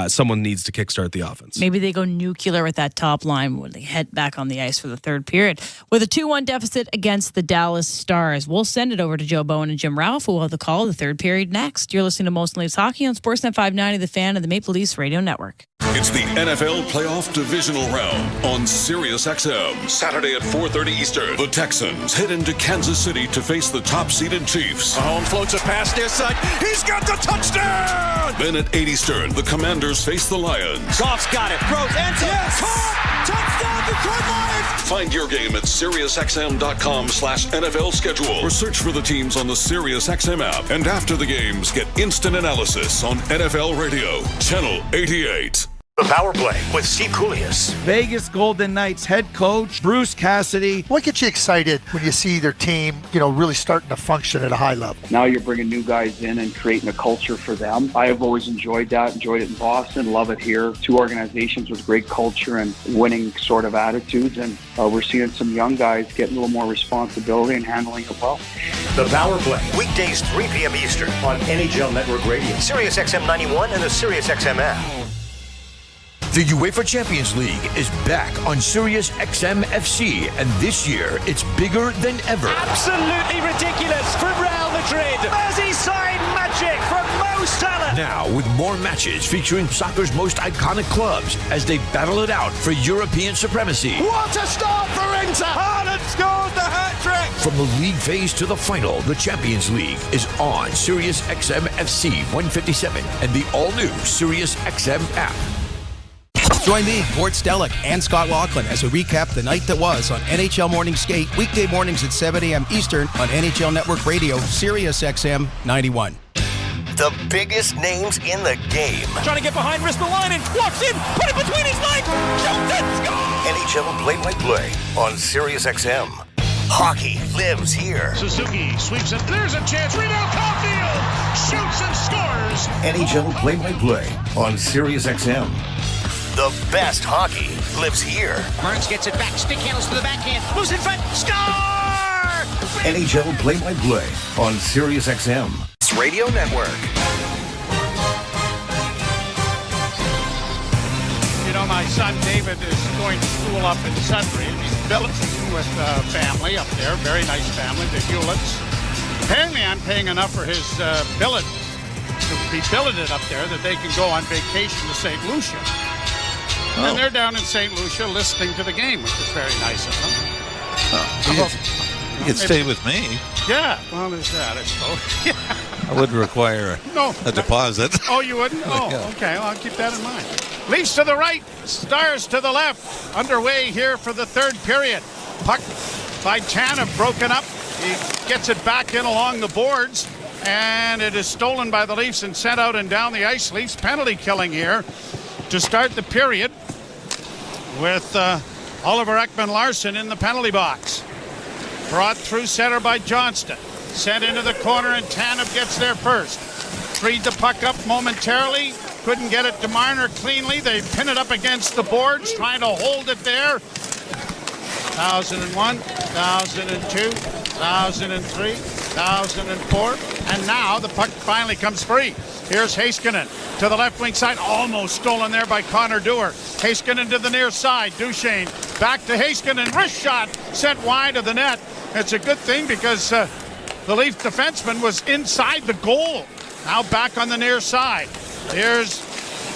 Someone needs to kickstart the offense. Maybe they go nuclear with that top line when they head back on the ice for the third period. With a 2-1 deficit against the Dallas Stars, we'll send it over to Joe Bowen and Jim Ralph, who will have the call of the third period next. You're listening to Most Leafs Hockey on Sportsnet 590, The Fan, and the Maple Leafs Radio Network. It's the NFL Playoff Divisional Round on Sirius XM. Saturday at 4:30 Eastern. The Texans head into Kansas City to face the top-seeded Chiefs. Mahomes floats a pass near side. He's got the touchdown! Then at 8 Eastern, the Commanders face the Lions. Goff's got it. Throws. Answer. Yes! Touchdown, Detroit Lions! Find your game at SiriusXM.com/NFL schedule or search for the teams on the SiriusXM app. And after the games, get instant analysis on NFL Radio, Channel 88. The Power Play with Steve Koulias. Vegas Golden Knights head coach Bruce Cassidy. What gets you excited when you see their team, really starting to function at a high level? Now you're bringing new guys in and creating a culture for them. I have always enjoyed that, enjoyed it in Boston, love it here. 2 organizations with great culture and winning sort of attitudes, and we're seeing some young guys getting a little more responsibility and handling it well. The Power Play, weekdays 3 p.m. Eastern on NHL Network Radio, Sirius XM 91, and the Sirius XM app. The UEFA Champions League is back on Sirius XM FC, and this year it's bigger than ever. Absolutely ridiculous from Real Madrid. Merseyside magic from Mo Salah. Now, with more matches featuring soccer's most iconic clubs as they battle it out for European supremacy. What a start for Inter! Haaland scores the hat-trick! From the league phase to the final, the Champions League is on Sirius XM FC 157 and the all-new Sirius XM app. Join me, Gord Stellick, and Scott Laughlin as we recap the night that was on NHL Morning Skate, weekday mornings at 7 a.m. Eastern on NHL Network Radio, Sirius XM 91. The biggest names in the game. Trying to get behind Ristolainen, walks in, put it between his legs, shoots it, score! NHL play-by-play on Sirius XM. Hockey lives here. Suzuki sweeps it, there's a chance, rebound, Caulfield, shoots and scores! NHL play-by-play on Sirius XM. The best hockey lives here. Burns gets it back, stick handles to the backhand, moves in front, score! NHL play-by-play on Sirius XM. Radio Network. My son David is going to school up in Sudbury. He's billeting with family up there, very nice family, the Hewletts. Apparently I'm paying enough for his billet to be billeted up there that they can go on vacation to St. Lucia. And they're down in St. Lucia listening to the game, which is very nice of them. You could stay with me. Yeah, well, there's that, I suppose. I wouldn't require a deposit. Oh, you wouldn't? Oh, Yeah. okay. Well, I'll keep that in mind. Leafs to the right, Stars to the left. Underway here for the third period. Puck by Tanev broken up. He gets it back in along the boards, and it is stolen by the Leafs and sent out and down the ice. Leafs penalty killing here to start the period. with Oliver Ekman-Larsson in the penalty box. Brought through center by Johnston. Sent into the corner, and Tanev gets there first. Freed the puck up momentarily. Couldn't get it to Marner cleanly. They pin it up against the boards, trying to hold it there. 1001, 1002, 1003, 1004, and now the puck finally comes free. Here's Heiskanen to the left wing side, almost stolen there by Connor Dewar. Heiskanen to the near side. Duchesne back to Heiskanen. Wrist shot sent wide of the net. It's a good thing because the Leaf defenseman was inside the goal. Now back on the near side. Here's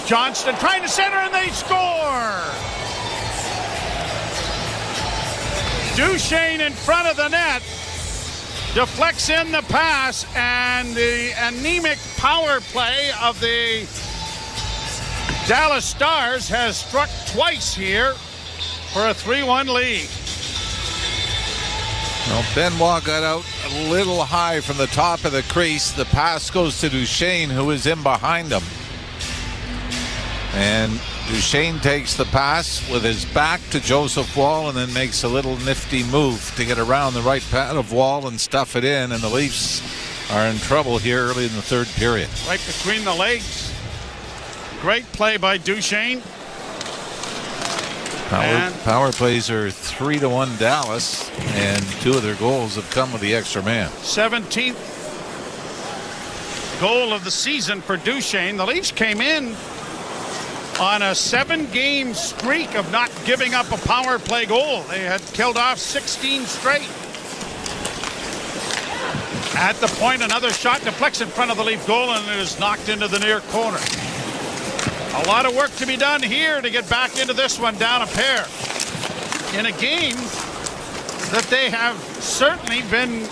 Johnston trying to center, and they score! Duchesne in front of the net. Deflects in the pass, and the anemic power play of the Dallas Stars has struck twice here for a 3-1 lead. Well, Benoit got out a little high from the top of the crease. The pass goes to Duchesne, who is in behind him. And Duchesne takes the pass with his back to Joseph Woll and then makes a little nifty move to get around the right pad of Woll and stuff it in. And the Leafs are in trouble here early in the third period. Right between the legs. Great play by Duchesne. Power plays are 3-1 Dallas, and 2 of their goals have come with the extra man. 17th goal of the season for Duchesne. The Leafs came in on a 7-game streak of not giving up a power play goal. They had killed off 16 straight. At the point, another shot deflects in front of the Leaf goal, and it is knocked into the near corner. A lot of work to be done here to get back into this one, down a pair. In a game that they have certainly been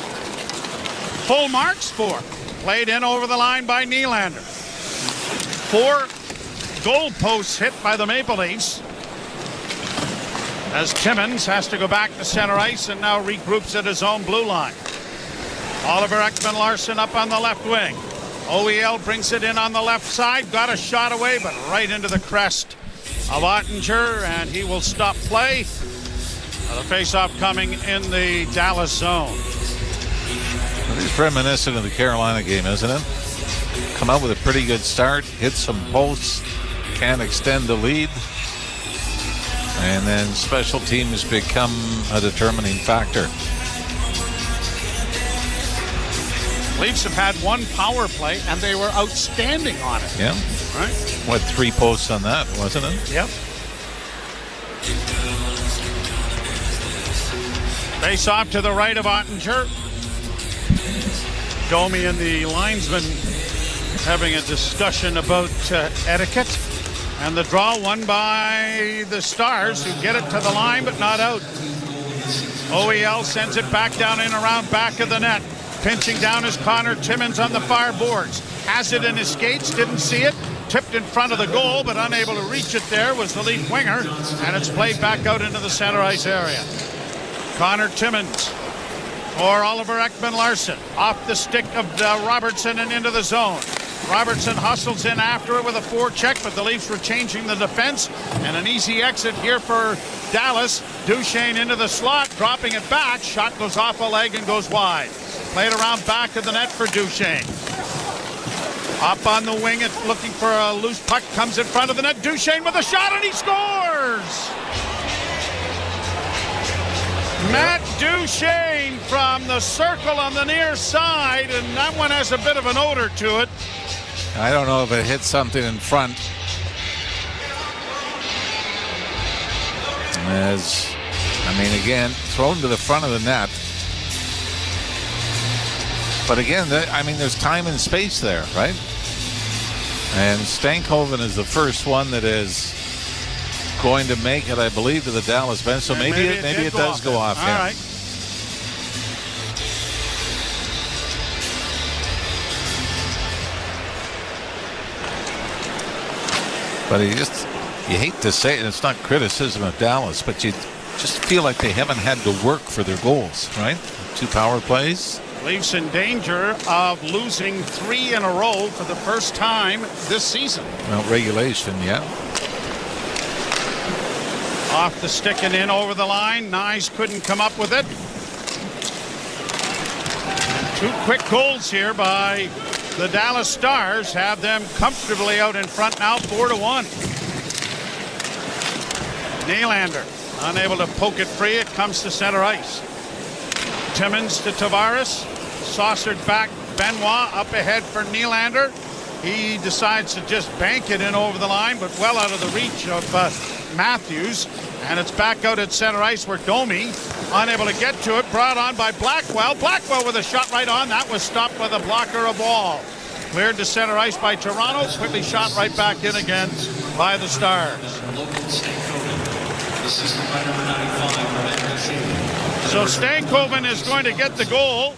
full marks for. Played in over the line by Nylander. 4 goal posts hit by the Maple Leafs. As Timmins has to go back to center ice and now regroups at his own blue line. Oliver Ekman-Larsson up on the left wing. OEL brings it in on the left side. Got a shot away, but right into the crest of Ottinger, and he will stop play. The face-off coming in the Dallas zone. It's reminiscent of the Carolina game, isn't it? Come out with a pretty good start, hit some posts, can't extend the lead, and then special teams become a determining factor. Leafs have had 1 power play, and they were outstanding on it. Yeah. Right? What, 3 posts on that, wasn't it? Yep. Face off to the right of Ottinger. Domi and the linesman having a discussion about etiquette. And the draw won by the Stars, who get it to the line, but not out. OEL sends it back down in around back of the net. Pinching down is Connor Timmins on the far boards. Has it in his skates, didn't see it. Tipped in front of the goal, but unable to reach it there was the Leaf winger. And it's played back out into the center ice area. Connor Timmins for Oliver Ekman-Larsson. Off the stick of Robertson and into the zone. Robertson hustles in after it with a forecheck, but the Leafs were changing the defense. And an easy exit here for Dallas. Duchesne into the slot, dropping it back. Shot goes off a leg and goes wide. Played around back of the net for Duchesne. Up on the wing, it's looking for a loose puck. Comes in front of the net. Duchesne with a shot, and he scores! Matt Duchesne from the circle on the near side, and that one has a bit of an odor to it. I don't know if it hit something in front. Again, thrown to the front of the net. But again, there's time and space there, right? And Stankoven is the first one that is going to make it, I believe, to the Dallas bench. So maybe it does go off. All right. But you hate to say it, and it's not criticism of Dallas, but you just feel like they haven't had to work for their goals, right? 2 power plays. Leafs in danger of losing 3 in a row for the first time this season. Well, regulation, yeah. Off the stick and in over the line. Nyes couldn't come up with it. And 2 quick goals here by the Dallas Stars have them comfortably out in front now, 4-1. Nylander unable to poke it free. It comes to center ice. Timmins to Tavares. Saucered back. Benoit up ahead for Nylander. He decides to just bank it in over the line, but well out of the reach of Matthews. And it's back out at center ice where Domi, unable to get to it, brought on by Blackwell. Blackwell with a shot right on. That was stopped by the blocker of Wall. Cleared to center ice by Toronto. Quickly shot right back in again by the Stars. So Stankoven is going to get the goal.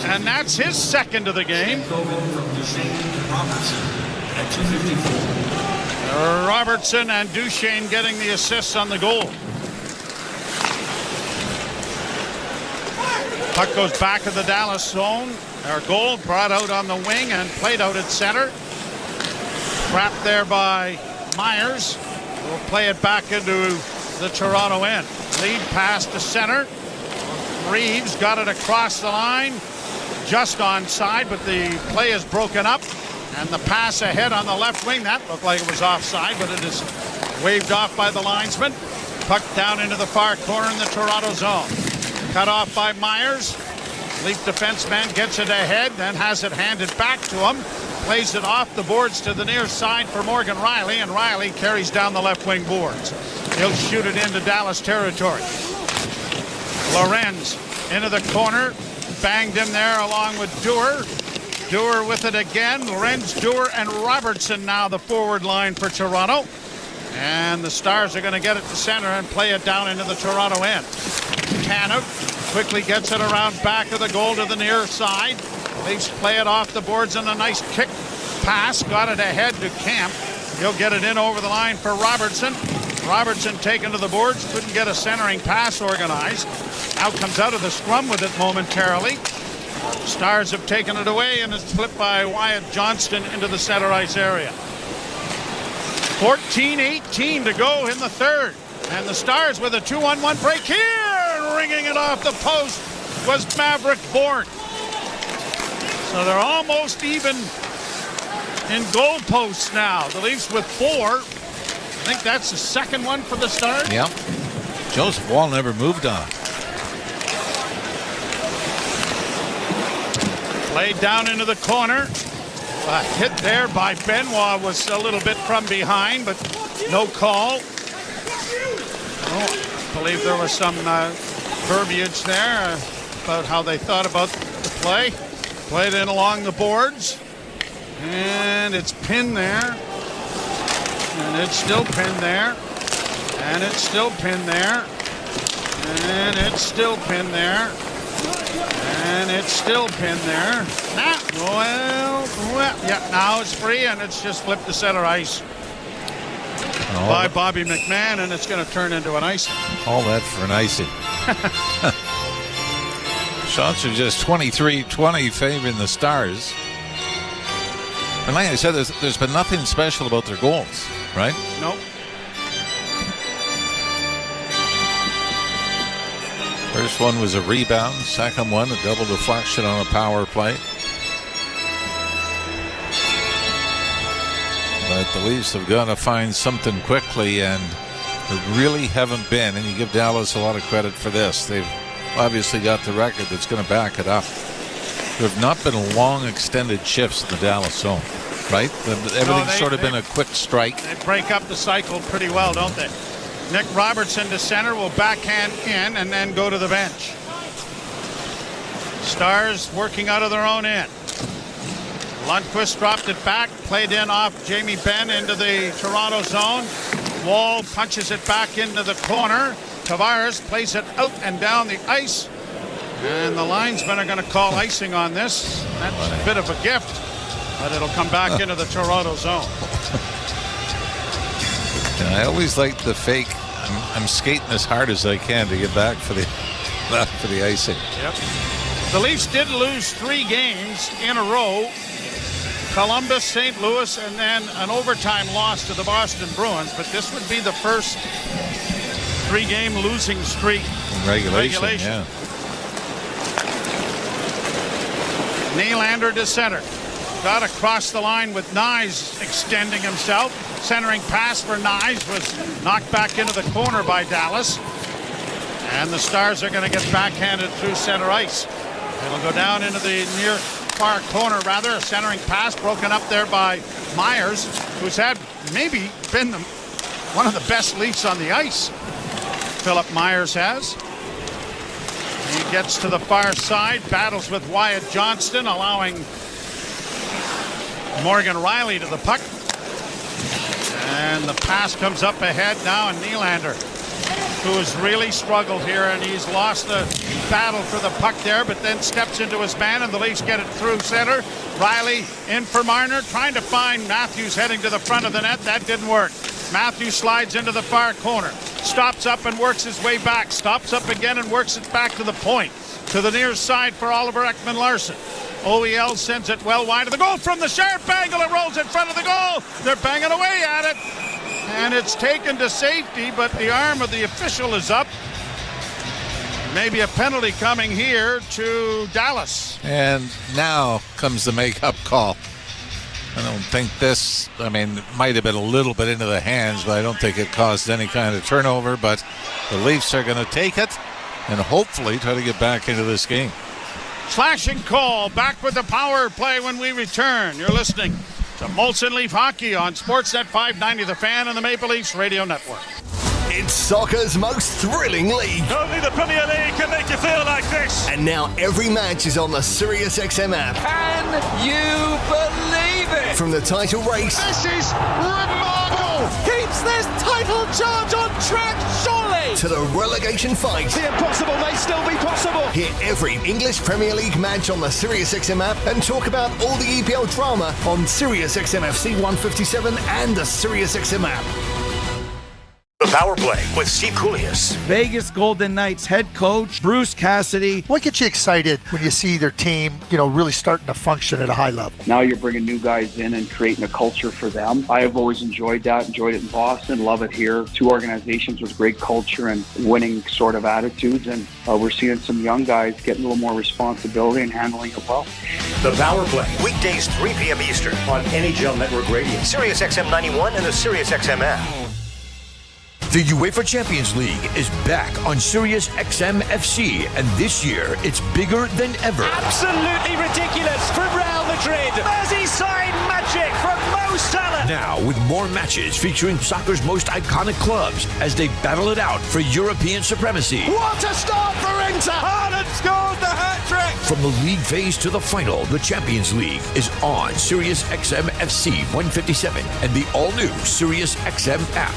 And that's his second of the game. Robertson and Duchesne getting the assists on the goal. Puck goes back to the Dallas zone. Our goal brought out on the wing and played out at center. Trapped there by Myers. We'll play it back into the Toronto end. Lead pass to center. Reeves got it across the line. Just onside, but the play is broken up. And the pass ahead on the left wing, that looked like it was offside, but it is waved off by the linesman. Puck down into the far corner in the Toronto zone. Cut off by Myers. Leaf defenseman gets it ahead, then has it handed back to him. Plays it off the boards to the near side for Morgan Riley, and Riley carries down the left wing boards. He'll shoot it into Dallas territory. Lorenz into the corner. Banged him there along with Dewar. Dewar with it again. Lorenz, Dewar, and Robertson now the forward line for Toronto. And the Stars are going to get it to center and play it down into the Toronto end. Tanev quickly gets it around back of the goal to the near side. Leafs play it off the boards and a nice kick pass. Got it ahead to Camp. He'll get it in over the line for Robertson. Robertson taken to the boards. Couldn't get a centering pass organized. Now comes out of the scrum with it momentarily. Stars have taken it away and it's flipped by Wyatt Johnston into the center ice area. 14-18 to go in the third. And the Stars with a 2-on-1 break here. Ringing it off the post was Maverick Bourne. So they're almost even in goal posts now. The Leafs with 4. I think that's the second one for the Stars. Yeah. Joseph Wall never moved on. Played down into the corner. A hit there by Benoit was a little bit from behind, but no call. I believe there was some verbiage there about how they thought about the play. Played in along the boards. And it's pinned there. And it's still pinned there. And it's still pinned there. And it's still pinned there. And it's still pinned there. Now it's free and it's just flipped to center ice by Bobby McMahon, and it's going to turn into an icing. All that for an icing. Shots are just 23-20 favoring the Stars. And like I said, there's been nothing special about their goals, right? Nope. First one was a rebound. Second one, a double deflection on a power play. But the Leafs have got to find something quickly, and they really haven't been. And you give Dallas a lot of credit for this. They've obviously got the record that's going to back it up. There have not been long extended shifts in the Dallas zone, right? Everything's sort of been a quick strike. They break up the cycle pretty well, don't they? Nick Robertson to center will backhand in and then go to the bench. Stars working out of their own end. Lundqvist dropped it back, played in off Jamie Benn into the Toronto zone. Wall punches it back into the corner. Tavares plays it out and down the ice. And the linesmen are going to call icing on this. That's a bit of a gift, but it'll come back into the Toronto zone. And I always like the fake. I'm skating as hard as I can to get back for the icing. Yep. The Leafs did lose 3 games in a row. Columbus, St. Louis, and then an overtime loss to the Boston Bruins. But this would be the first 3-game losing streak. In regulation. Yeah. Nylander to center. Got across the line with Nyes extending himself. Centering pass for Nyes was knocked back into the corner by Dallas. And the Stars are going to get backhanded through center ice. It'll go down into the near far corner, rather. A centering pass broken up there by Myers, who's had maybe been one of the best Leafs on the ice. Philip Myers has. He gets to the far side, battles with Wyatt Johnston, allowing Morgan Riley to the puck. And the pass comes up ahead now, and Nylander, who has really struggled here, and he's lost the battle for the puck there, but then steps into his man, and the Leafs get it through center. Riley in for Marner, trying to find Matthews heading to the front of the net. That didn't work. Matthews slides into the far corner, stops up and works his way back, stops up again and works it back to the point, to the near side for Oliver Ekman-Larsson. OEL sends it well wide of the goal from the sharp angle. It rolls in front of the goal. They're banging away at it. And it's taken to safety, but the arm of the official is up. Maybe a penalty coming here to Dallas. And now comes the make-up call. I don't think this, it might have been a little bit into the hands, but I don't think it caused any kind of turnover. But the Leafs are going to take it and hopefully try to get back into this game. Slashing call, back with the power play when we return. You're listening to Molson Leaf Hockey on Sportsnet 590, The Fan, and the Maple Leafs Radio Network. It's soccer's most thrilling league. Only the Premier League can make you feel like this. And now every match is on the SiriusXM app. Can you believe it? From the title race. This is remarkable. Keeps this title charge on track, surely. To the relegation fight. The impossible may still be possible. Hear every English Premier League match on the SiriusXM app and talk about all the EPL drama on SiriusXM FC 157 and the SiriusXM app. The Power Play with Steve Koulias. Vegas Golden Knights head coach Bruce Cassidy. What gets you excited when you see their team, really starting to function at a high level? Now you're bringing new guys in and creating a culture for them. I have always enjoyed that, enjoyed it in Boston, love it here. Two organizations with great culture and winning sort of attitudes, and we're seeing some young guys get a little more responsibility and handling it well. The Power Play, weekdays 3 p.m. Eastern on NHL Network Radio, SiriusXM 91 and the SiriusXM app. The UEFA Champions League is back on Sirius XM FC, and this year it's bigger than ever. Absolutely ridiculous from Real Madrid. Merseyside magic from Mo Salah. Now with more matches featuring soccer's most iconic clubs as they battle it out for European supremacy. What a start for Inter. Haaland scores the hat-trick. From the league phase to the final, the Champions League is on Sirius XM FC 157 and the all-new Sirius XM app.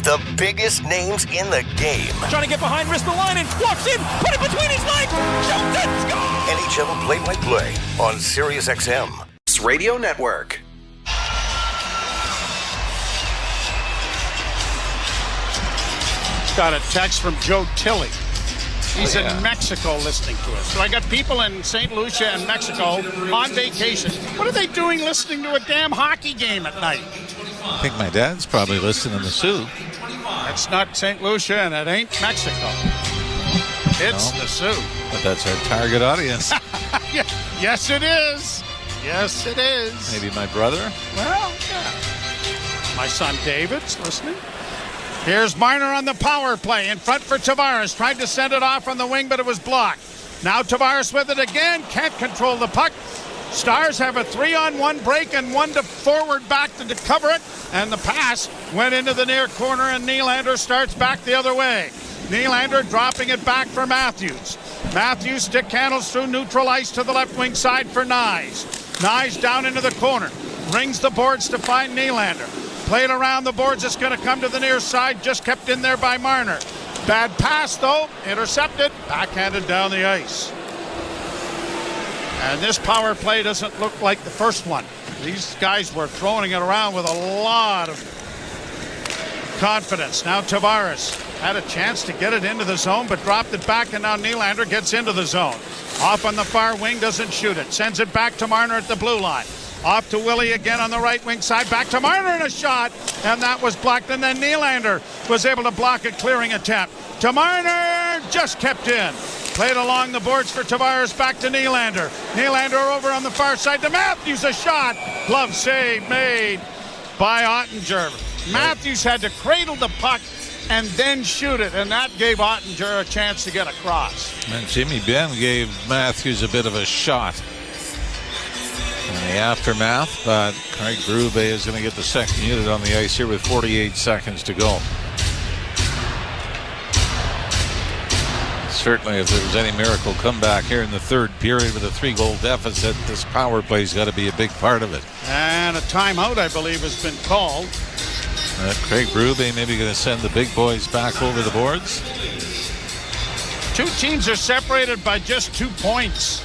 The biggest names in the game. Trying to get behind Ristolainen, walks in, put it between his legs, shoots it, scores! NHL play-by-play on SiriusXM Radio Network. Got a text from Joe Tilley. He's in Mexico listening to us. So I got people in St. Lucia and Mexico on vacation. What are they doing listening to a damn hockey game at night? I think my dad's probably listening to Sioux. It's not St. Lucia and it ain't Mexico. It's the Sioux. But that's our target audience. Yes, it is. Yes, it is. Maybe my brother? Well, yeah. My son David's listening. Here's Marner on the power play. In front for Tavares. Tried to send it off on the wing, but it was blocked. Now Tavares with it again. Can't control the puck. Stars have a 3-on-1 break and one to forward back to cover it. And the pass went into the near corner, and Nylander starts back the other way. Nylander dropping it back for Matthews. Matthews stick handles through neutral ice to the left wing side for Nyes. Nyes down into the corner. Rings the boards to find Nylander. Played around the boards. It's going to come to the near side. Just kept in there by Marner. Bad pass, though. Intercepted. Backhanded down the ice. And this power play doesn't look like the first one. These guys were throwing it around with a lot of confidence. Now Tavares had a chance to get it into the zone, but dropped it back, and now Nylander gets into the zone. Off on the far wing, doesn't shoot it. Sends it back to Marner at the blue line. Off to Willie again on the right wing side. Back to Marner and a shot. And that was blocked. And then Nylander was able to block a clearing attempt. To Marner, just kept in. Played along the boards for Tavares. Back to Nylander. Nylander over on the far side to Matthews. A shot. Glove save made by Ottinger. Matthews had to cradle the puck and then shoot it, and that gave Ottinger a chance to get across. And Jimmy Benn gave Matthews a bit of a shot in the aftermath, but Craig Berube is going to get the second unit on the ice here with 48 seconds to go. Certainly, if there was any miracle comeback here in the third period with a 3-goal deficit, this power play's got to be a big part of it. And a timeout, I believe, has been called. Craig Berube maybe going to send the big boys back over the boards. Two teams are separated by just 2 points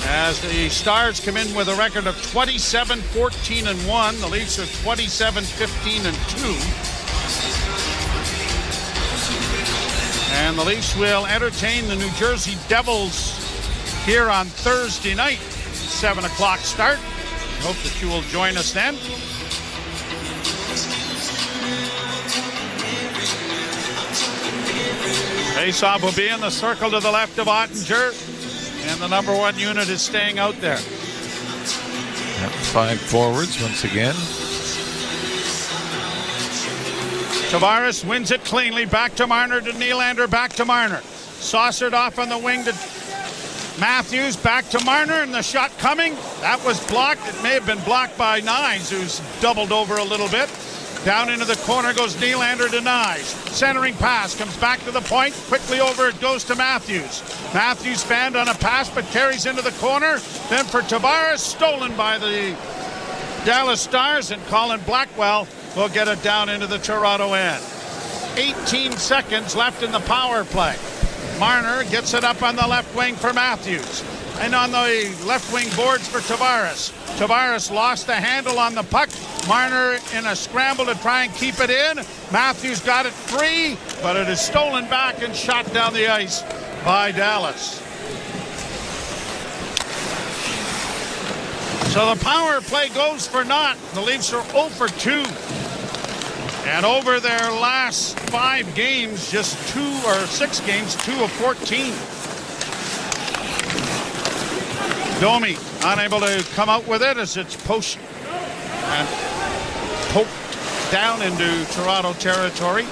as the Stars come in with a record of 27-14-1. The Leafs are 27-15-2. And the Leafs will entertain the New Jersey Devils here on Thursday night, 7 o'clock start. Hope that you will join us then. Faceoff will be in the circle to the left of Ottinger, and the number 1 unit is staying out there. 5 forwards once again. Tavares wins it cleanly. Back to Marner to Nylander. Back to Marner. Saucered off on the wing to Matthews. Back to Marner, and the shot coming. That was blocked. It may have been blocked by Nyes, who's doubled over a little bit. Down into the corner goes Nylander to Nyes. Centering pass comes back to the point. Quickly over it goes to Matthews. Matthews fanned on a pass but carries into the corner. Then for Tavares, stolen by the Dallas Stars, and Colin Blackwell will get it down into the Toronto end. 18 seconds left in the power play. Marner gets it up on the left wing for Matthews. And on the left wing boards for Tavares. Tavares lost the handle on the puck. Marner in a scramble to try and keep it in. Matthews got it free, but it is stolen back and shot down the ice by Dallas. So the power play goes for naught. The Leafs are 0 for 2. And over their last 5 games, just 6 games, 2 of 14. Domi unable to come out with it as it's pushed and poked down into Toronto territory.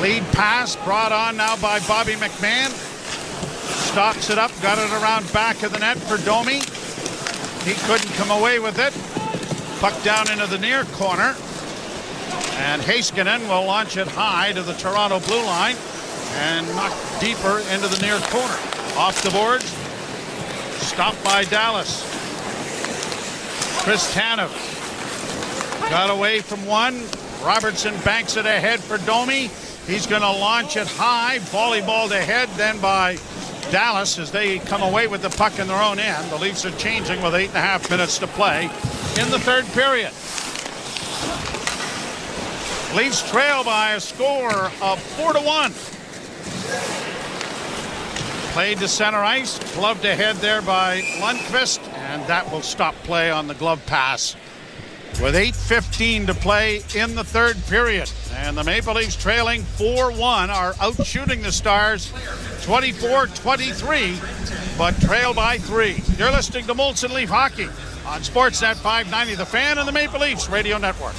Lead pass brought on now by Bobby McMahon. Stops it up, got it around back of the net for Domi. He couldn't come away with it. Puck down into the near corner. And Heiskanen will launch it high to the Toronto blue line and knock deeper into the near corner. Off the boards. Stopped by Dallas. Chris Tanev got away from one. Robertson banks it ahead for Domi. He's going to launch it high. Volleyballed ahead then by Dallas as they come away with the puck in their own end. The Leafs are changing with 8.5 minutes to play in the third period. Leafs trail by a score of 4-1. Played to center ice, gloved ahead there by Lundqvist, and that will stop play on the glove pass. With 8:15 to play in the third period. And the Maple Leafs trailing 4-1 are out shooting the Stars 24-23, but trail by 3. You're listening to Molson Leaf Hockey on Sportsnet 590, The Fan, and the Maple Leafs Radio Network.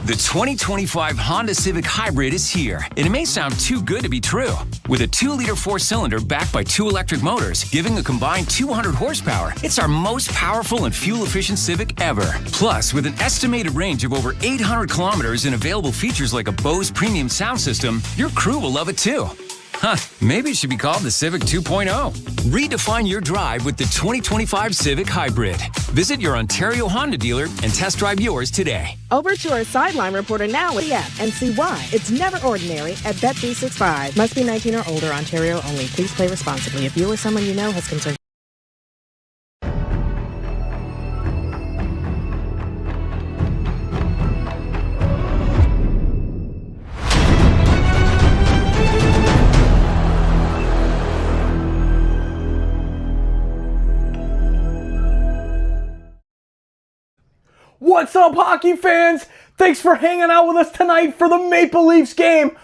The 2025 Honda Civic Hybrid is here, and it may sound too good to be true. With a 2-liter 4-cylinder backed by 2 electric motors, giving a combined 200 horsepower, it's our most powerful and fuel-efficient Civic ever. Plus, with an estimated range of over 800 kilometers and available features like a Bose premium sound system, your crew will love it too. Huh, maybe it should be called the Civic 2.0. Redefine your drive with the 2025 Civic Hybrid. Visit your Ontario Honda dealer and test drive yours today. Over to our sideline reporter now with the app and see why it's never ordinary at Bet365. Must be 19 or older, Ontario only. Please play responsibly. If you or someone you know has concerns. What's up, hockey fans? Thanks for hanging out with us tonight for the Maple Leafs game.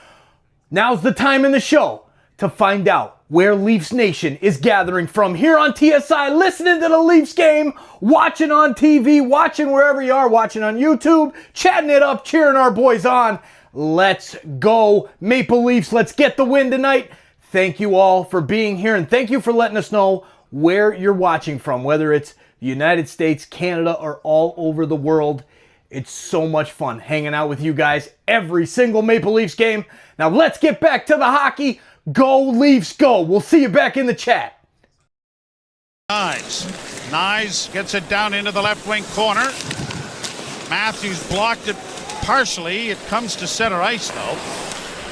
Now's the time in the show to find out where Leafs Nation is gathering from here on TSI, listening to the Leafs game, watching on TV, watching wherever you are, watching on YouTube, chatting it up, cheering our boys on. Let's go, Maple Leafs. Let's get the win tonight. Thank you all for being here, and thank you for letting us know where you're watching from, whether it's the United States, Canada, or all over the world. It's so much fun hanging out with you guys every single Maple Leafs game. Now let's get back to the hockey. Go Leafs, go. We'll see you back in the chat. Nyes gets it down into the left wing corner. Matthews blocked it partially. It comes to center ice though.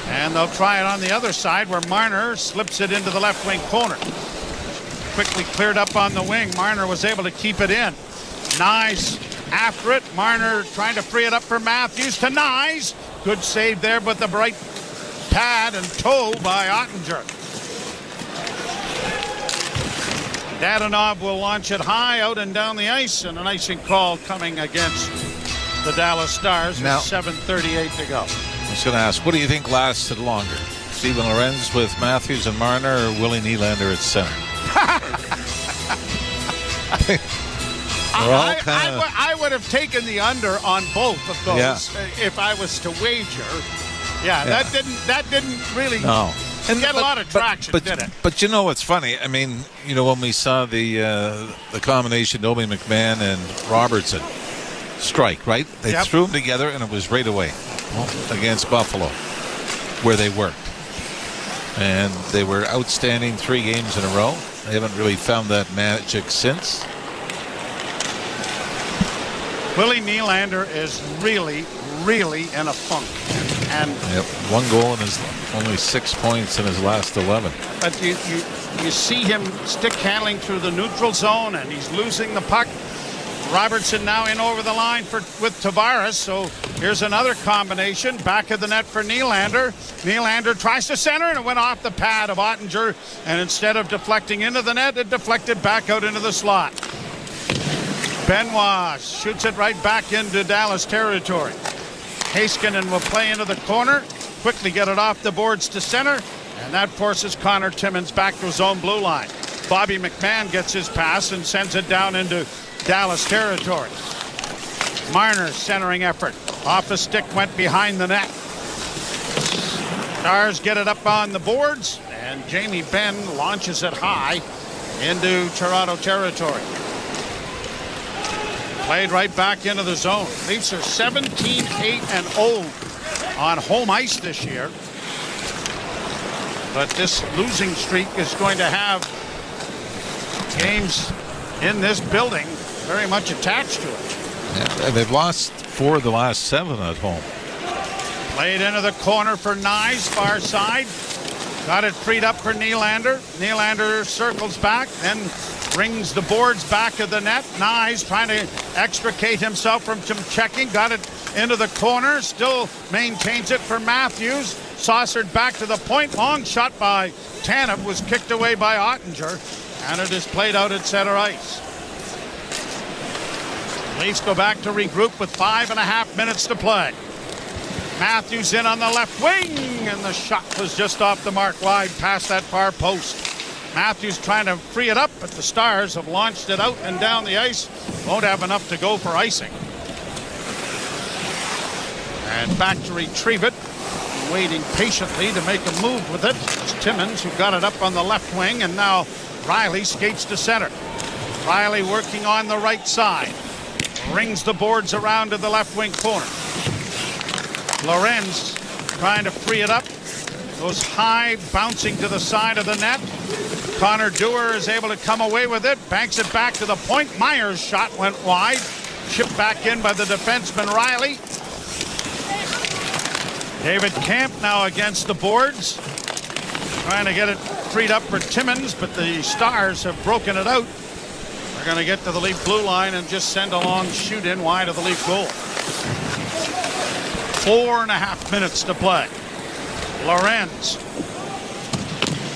And they'll try it on the other side where Marner slips it into the left wing corner. Quickly cleared up on the wing. Marner was able to keep it in. Nyes after it. Marner trying to free it up for Matthews to Nyes. Good save there, but the bright pad and toe by Ottinger. Dadonov will launch it high out and down the ice, and an icing call coming against the Dallas Stars with 7:38 to go. I was going to ask, what do you think lasted longer? Steven Lorenz with Matthews and Marner, or Willie Nylander at center? I would have taken the under on both of those if I was to wager. That didn't really get a lot of traction, did it? But you know what's funny? I mean, you know, when we saw the combination Obi McMahon and Robertson strike, right? They threw them together, and it was right away against Buffalo, where they worked. And they were outstanding 3 games in a row. They haven't really found that magic since. Willie Nylander is really in a funk. And 1 goal and only 6 points in his last 11. But you see him stick handling through the neutral zone, and he's losing the puck. Robertson now in over the line with Tavares. So here's another combination. Back of the net for Nylander. Nylander tries to center, and it went off the pad of Ottinger. And instead of deflecting into the net, it deflected back out into the slot. Benoit shoots it right back into Dallas territory. Heiskanen will play into the corner. Quickly get it off the boards to center. And that forces Connor Timmins back to his own blue line. Bobby McMahon gets his pass and sends it down into Dallas territory. Marner centering effort. Off the stick, went behind the net. Stars get it up on the boards, and Jamie Benn launches it high into Toronto territory. Played right back into the zone. Leafs are 17-8-0 on home ice this year. But this losing streak is going to have games in this building very much attached to it. Yeah, they've lost 4 of the last 7 at home. Played into the corner for Nyes, far side. Got it freed up for Nylander. Nylander circles back, then brings the boards back of the net. Nyes trying to extricate himself from some checking. Got it into the corner. Still maintains it for Matthews. Saucered back to the point. Long shot by Tanev was kicked away by Ottinger. And it is played out at center ice. Leafs go back to regroup with 5.5 minutes to play. Matthews in on the left wing, and the shot was just off the mark wide past that far post. Matthews trying to free it up, but the Stars have launched it out and down the ice. Won't have enough to go for icing. And back to retrieve it, waiting patiently to make a move with it. It's Timmins who got it up on the left wing, and now Riley skates to center. Riley working on the right side. Rings the boards around to the left wing corner. Lorenz trying to free it up. Goes high, bouncing to the side of the net. Connor Dewar is able to come away with it. Banks it back to the point. Myers' shot went wide. Chipped back in by the defenseman Riley. David Camp now against the boards. Trying to get it freed up for Timmins, but the Stars have broken it out. They're going to get to the Leaf blue line and just send a long shoot in wide of the Leaf goal. 4.5 minutes to play. Lorenz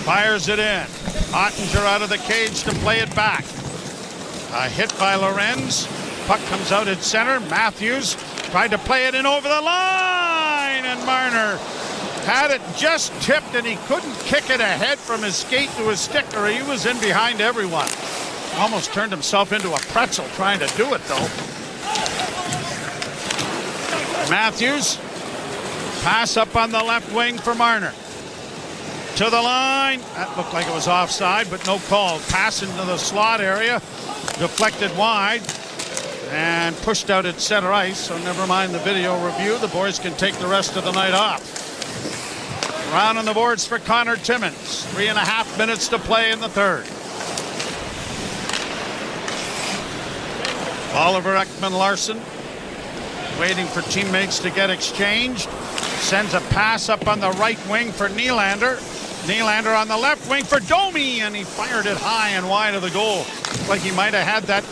fires it in. Ottinger out of the cage to play it back. A hit by Lorenz. puck comes out at center. Matthews tried to play it in over the line, and Marner had it just tipped, and he couldn't kick it ahead from his skate to his stick, or he was in behind everyone. Almost turned himself into a pretzel trying to do it, though. Matthews, pass up on the left wing for Marner. To the line. That looked like it was offside, but no call. Pass into the slot area. Deflected wide. And pushed out at center ice, so never mind the video review. The boys can take the rest of the night off. Round on the boards for Connor Timmins. 3.5 minutes to play in the third. Oliver Ekman-Larsson waiting for teammates to get exchanged. Sends a pass up on the right wing for Nylander. Nylander on the left wing for Domi, and he fired it high and wide of the goal. Like he might have had that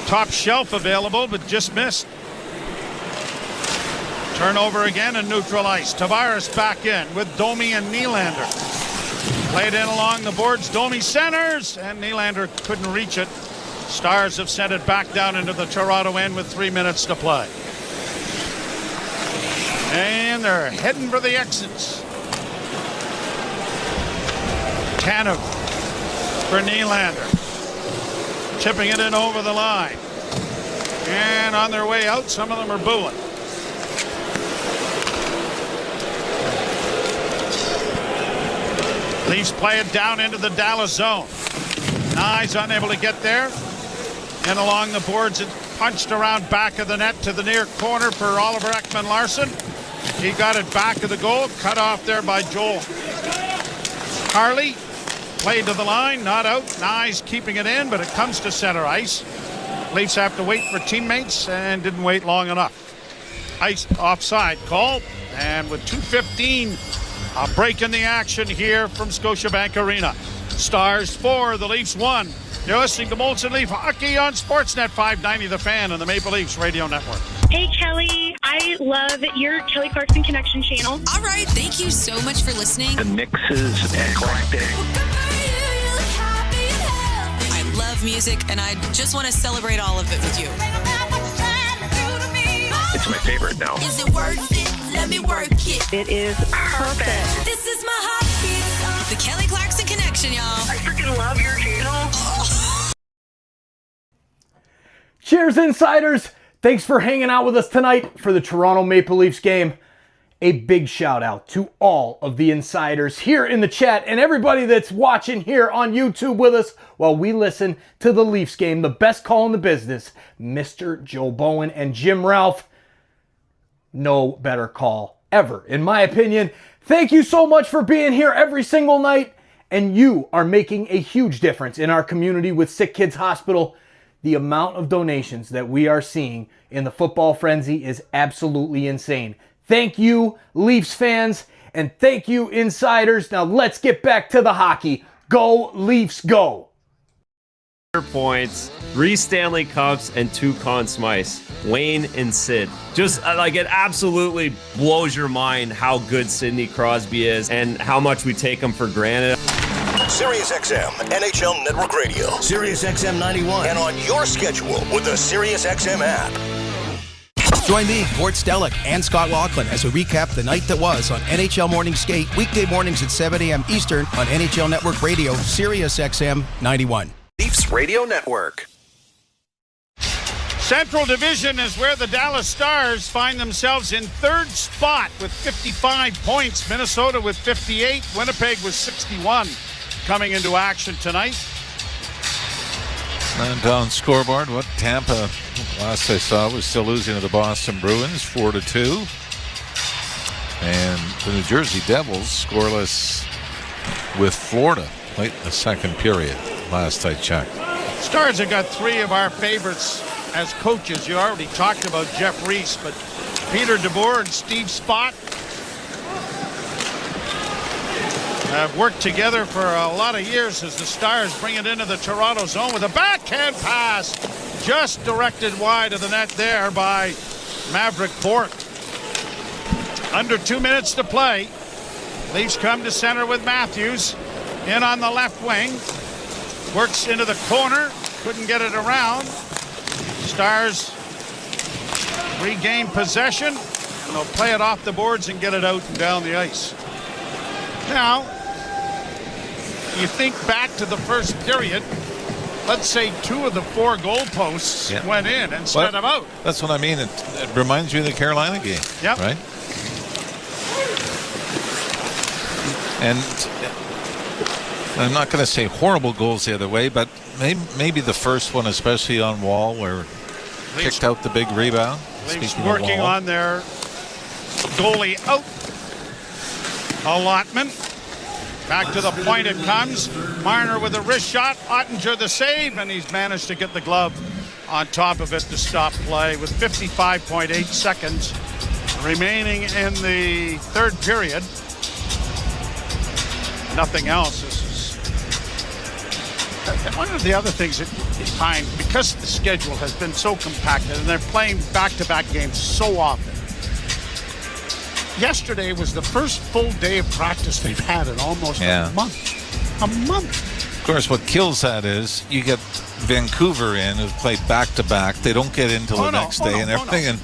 top shelf available, but just missed. Turnover again and neutral ice. Tavares back in with Domi and Nylander. Played in along the boards. Domi centers, and Nylander couldn't reach it. Stars have sent it back down into the Toronto end with 3 minutes to play. And they're heading for the exits. Tanev for Nylander. Tipping it in over the line. And on their way out, some of them are booing. Leafs play it down into the Dallas zone. Nye's unable to get there. And along the boards, it punched around back of the net to the near corner for Oliver Ekman-Larsson. He got it back of the goal, cut off there by Joel Harley. Played to the line, not out. Nye's keeping it in, but it comes to center ice. Leafs have to wait for teammates and didn't wait long enough. Ice offside call, and with 2:15, a break in the action here from Scotiabank Arena. Stars 4, the Leafs 1. You're listening to Molson Leaf Hockey on Sportsnet 590 The Fan and the Maple Leafs Radio Network. Hey, Kelly. I love your Kelly Clarkson Connection channel. All right. Thank you so much for listening. The mix is eclectic. I love music, and I just want to celebrate all of it with you. It's my favorite now. Is it worth it? Let me work it. It is perfect. This is my heartbeat. The Kelly Clarkson Connection, y'all. I freaking love your channel. Cheers, Insiders. Thanks for hanging out with us tonight for the Toronto Maple Leafs game. A big shout out to all of the Insiders here in the chat and everybody that's watching here on YouTube with us while we listen to the Leafs game. The best call in the business, Mr. Joe Bowen and Jim Ralph. No better call ever, in my opinion. Thank you so much for being here every single night. And you are making a huge difference in our community with SickKids Hospital. The amount of donations that we are seeing in the football frenzy is absolutely insane. Thank you, Leafs fans, and thank you, Insiders. Now let's get back to the hockey. Go, Leafs, go! Points, 3 Stanley Cups, and 2 Conn Smythes. Wayne and Sid. Just like it absolutely blows your mind how good Sidney Crosby is and how much we take him for granted. SiriusXM NHL Network Radio, SiriusXM 91, and on your schedule with the SiriusXM app. Join me, Gord Stellick, and Scott Laughlin as we recap the night that was on NHL Morning Skate, weekday mornings at 7 a.m. Eastern on NHL Network Radio, SiriusXM 91. Leafs Radio Network. Central Division is where the Dallas Stars find themselves in third spot with 55 points. Minnesota with 58. Winnipeg with 61 coming into action tonight. And on scoreboard, what Tampa, last I saw, was still losing to the Boston Bruins 4-2. And the New Jersey Devils scoreless with Florida late in the second period, last I checked. Stars have got 3 of our favorites as coaches. You already talked about Jeff Reese, but Peter DeBoer and Steve Spott have worked together for a lot of years as the Stars bring it into the Toronto zone with a backhand pass just directed wide of the net there by Maverick Bourque. Under 2 minutes to play. Leafs come to center with Matthews in on the left wing. Works into the corner. Couldn't get it around. Stars regain possession, and they'll play it off the boards and get it out and down the ice. Now, you think back to the first period, let's say 2 of the 4 goalposts went in instead of out. That's what I mean. It reminds you of the Carolina game, right? And I'm not going to say horrible goals the other way, but maybe the first one, especially on Wall, where kicked out the big rebound. Leafs working on their goalie out allotment. Back to the point it comes. Marner with a wrist shot. Ottinger the save, and he's managed to get the glove on top of it to stop play with 55.8 seconds remaining in the third period. Nothing else. This is one of the other things that you find, because the schedule has been so compacted and they're playing back-to-back games so often. Yesterday was the first full day of practice they've had in almost a month. A month. Of course, what kills that is you get Vancouver in, who've played back-to-back. They don't get into the next day and everything.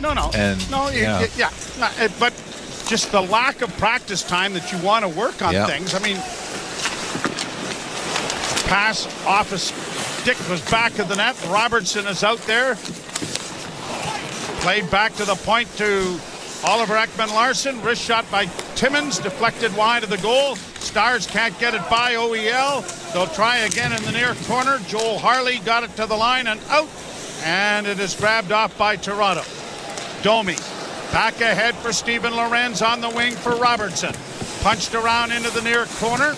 But just the lack of practice time that you want to work on things. I mean, pass off a stick was back of the net. Robertson is out there. Played back to the point to Oliver Ekman-Larsson. Wrist shot by Timmins, deflected wide of the goal. Stars can't get it by OEL. They'll try again in the near corner. Joel Harley got it to the line and out. And it is grabbed off by Toronto. Domi back ahead for Steven Lorenz on the wing for Robertson. Punched around into the near corner.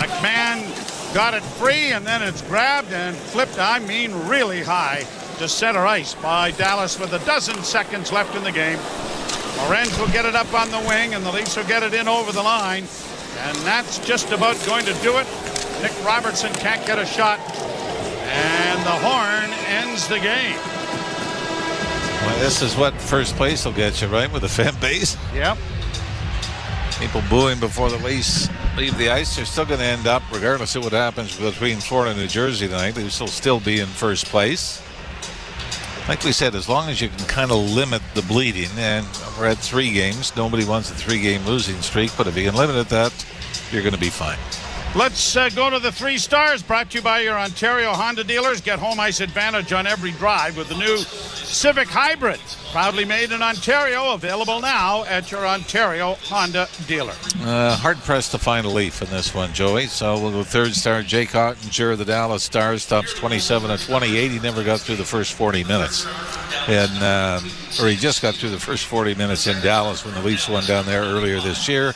McMahon got it free, and then it's grabbed and flipped, really high to center ice by Dallas with 12 seconds left in the game. Lorenz will get it up on the wing, and the Leafs will get it in over the line. And that's just about going to do it. Nick Robertson can't get a shot. And the horn ends the game. Well, this is what first place will get you, right? With the fan base. Yep. People booing before the Leafs leave the ice. They're still going to end up, regardless of what happens between Florida and New Jersey tonight, they will still be in first place. Like we said, as long as you can kind of limit the bleeding, and we're at 3 games. Nobody wants a 3-game losing streak, but if you can limit it that, you're going to be fine. Let's go to the 3 stars, brought to you by your Ontario Honda dealers. Get home ice advantage on every drive with the new Civic Hybrid. Proudly made in Ontario, available now at your Ontario Honda dealer. Hard-pressed to find a Leaf in this one, Joey. So we'll go 3rd star, Jake Ottinger, the Dallas Stars, tops 27 of 28. He never got through the first 40 minutes. Or he just got through the first 40 minutes in Dallas when the Leafs won down there earlier this year.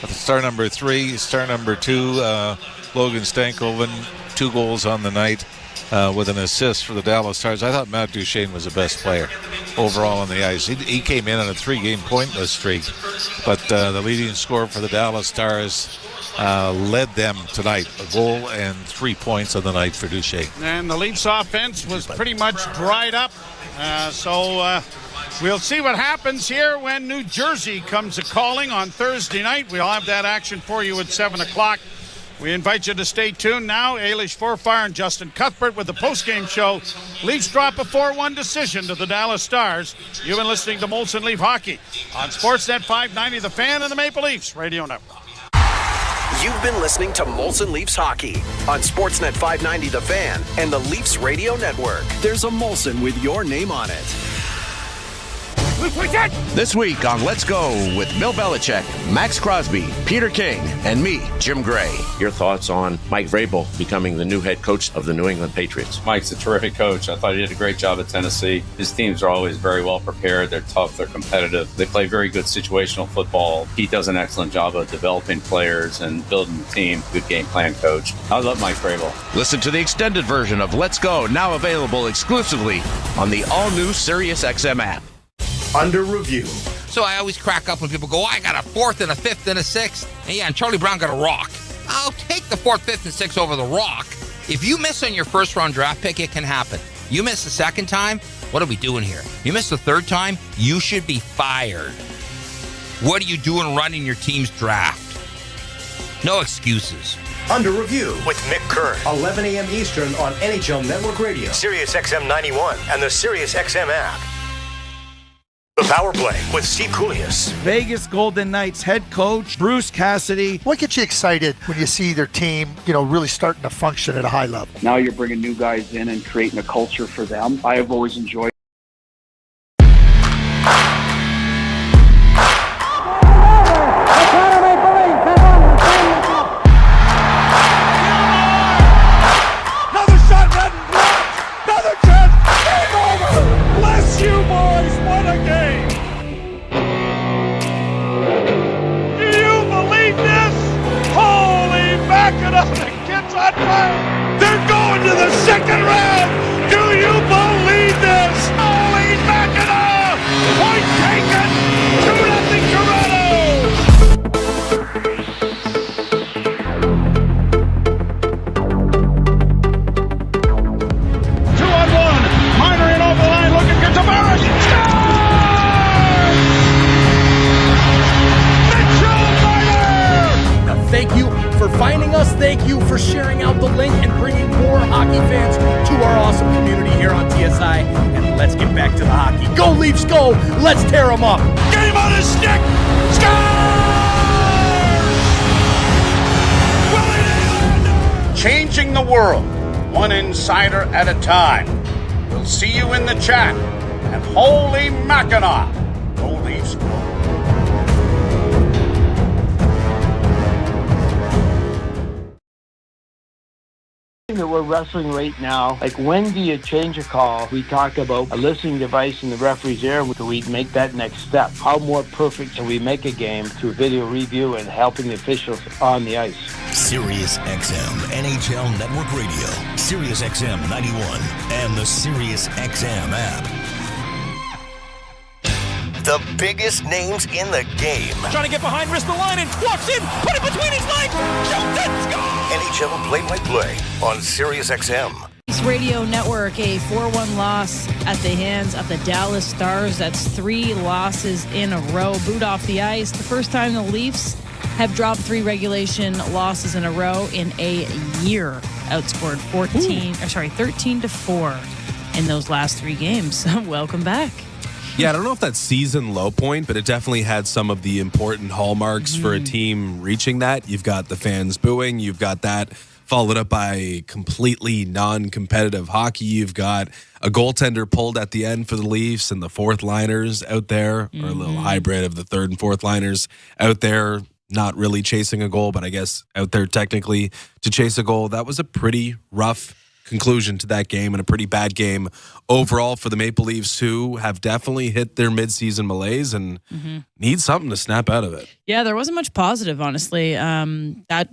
Star number 3, star number 2, Logan Stankoven, 2 goals on the night with an assist for the Dallas Stars. I thought Matt Duchene was the best player overall on the ice. He came in on a 3-game pointless streak, but the leading scorer for the Dallas Stars led them tonight. A goal and 3 points on the night for Duchene. And the Leafs offense was pretty much dried up. So we'll see what happens here when New Jersey comes a-calling on Thursday night. We'll have that action for you at 7 o'clock. We invite you to stay tuned now. Ailish Forfar and Justin Cuthbert with the postgame show. Leafs drop a 4-1 decision to the Dallas Stars. You've been listening to Molson Leaf Hockey on Sportsnet 590, The Fan, and the Maple Leafs Radio Network. You've been listening to Molson Leafs Hockey on Sportsnet 590 The Fan and the Leafs Radio Network. There's a Molson with your name on it. This week on Let's Go with Bill Belichick, Max Crosby, Peter King, and me, Jim Gray. Your thoughts on Mike Vrabel becoming the new head coach of the New England Patriots? Mike's a terrific coach. I thought he did a great job at Tennessee. His teams are always very well prepared. They're tough. They're competitive. They play very good situational football. He does an excellent job of developing players and building the team. Good game plan coach. I love Mike Vrabel. Listen to the extended version of Let's Go, now available exclusively on the all-new SiriusXM app. Under review. So I always crack up when people go, I got a 4th and a 5th and a 6th. And Charlie Brown got a rock. I'll take the 4th, 5th, and 6th over the rock. If you miss on your first-round draft pick, it can happen. You miss the second time, what are we doing here? You miss the third time, you should be fired. What are you doing running your team's draft? No excuses. Under Review with Mick Kerr, 11 a.m. Eastern on NHL Network Radio, Sirius XM 91, and the Sirius XM app. The Power Play with Steve Koulias. Vegas Golden Knights head coach Bruce Cassidy. What gets you excited when you see their team, really starting to function at a high level? Now you're bringing new guys in and creating a culture for them. I have always enjoyed. Another shot, red and black. Another chance. Game over. Bless you, boys. What a game. Do you believe this? Holy mackerel. The kid's on fire. They're going to the second round. Do you believe this? Holy mackerel. Point taken. 2-0 Toronto. Thank you for finding us. Thank you for sharing out the link and bringing more hockey fans to our awesome community here on TSI. And let's get back to the hockey. Go Leafs, go! Let's tear them up. Game on his stick. Scores! Changing the world, one insider at a time. We'll see you in the chat. And holy Mackinac, go Leafs, go. That we're wrestling right now, like when do you change a call? We talk about a listening device in the referee's ear. Do we make that next step? How more perfect can we make a game through video review and helping the officials on the ice? Sirius XM NHL Network Radio, Sirius XM 91, and the Sirius XM app. The biggest names in the game. Trying to get behind Ristolainen, walks in, put it between his legs, shoots it, score! NHL play-by-play on Sirius XM. Radio Network, a 4-1 loss at the hands of the Dallas Stars. That's 3 losses in a row. Boot off the ice. The first time the Leafs have dropped 3 regulation losses in a row in a year. Outscored 13-4 in those last 3 games. Welcome back. Yeah, I don't know if that's season low point, but it definitely had some of the important hallmarks for a team reaching that. You've got the fans booing. You've got that followed up by completely non-competitive hockey. You've got a goaltender pulled at the end for the Leafs and the fourth liners out there, or a little hybrid of the third and fourth liners out there, not really chasing a goal, but I guess out there technically to chase a goal. That was a pretty rough conclusion to that game and a pretty bad game overall for the Maple Leafs, who have definitely hit their midseason malaise and need something to snap out of it. Yeah, there wasn't much positive, honestly. That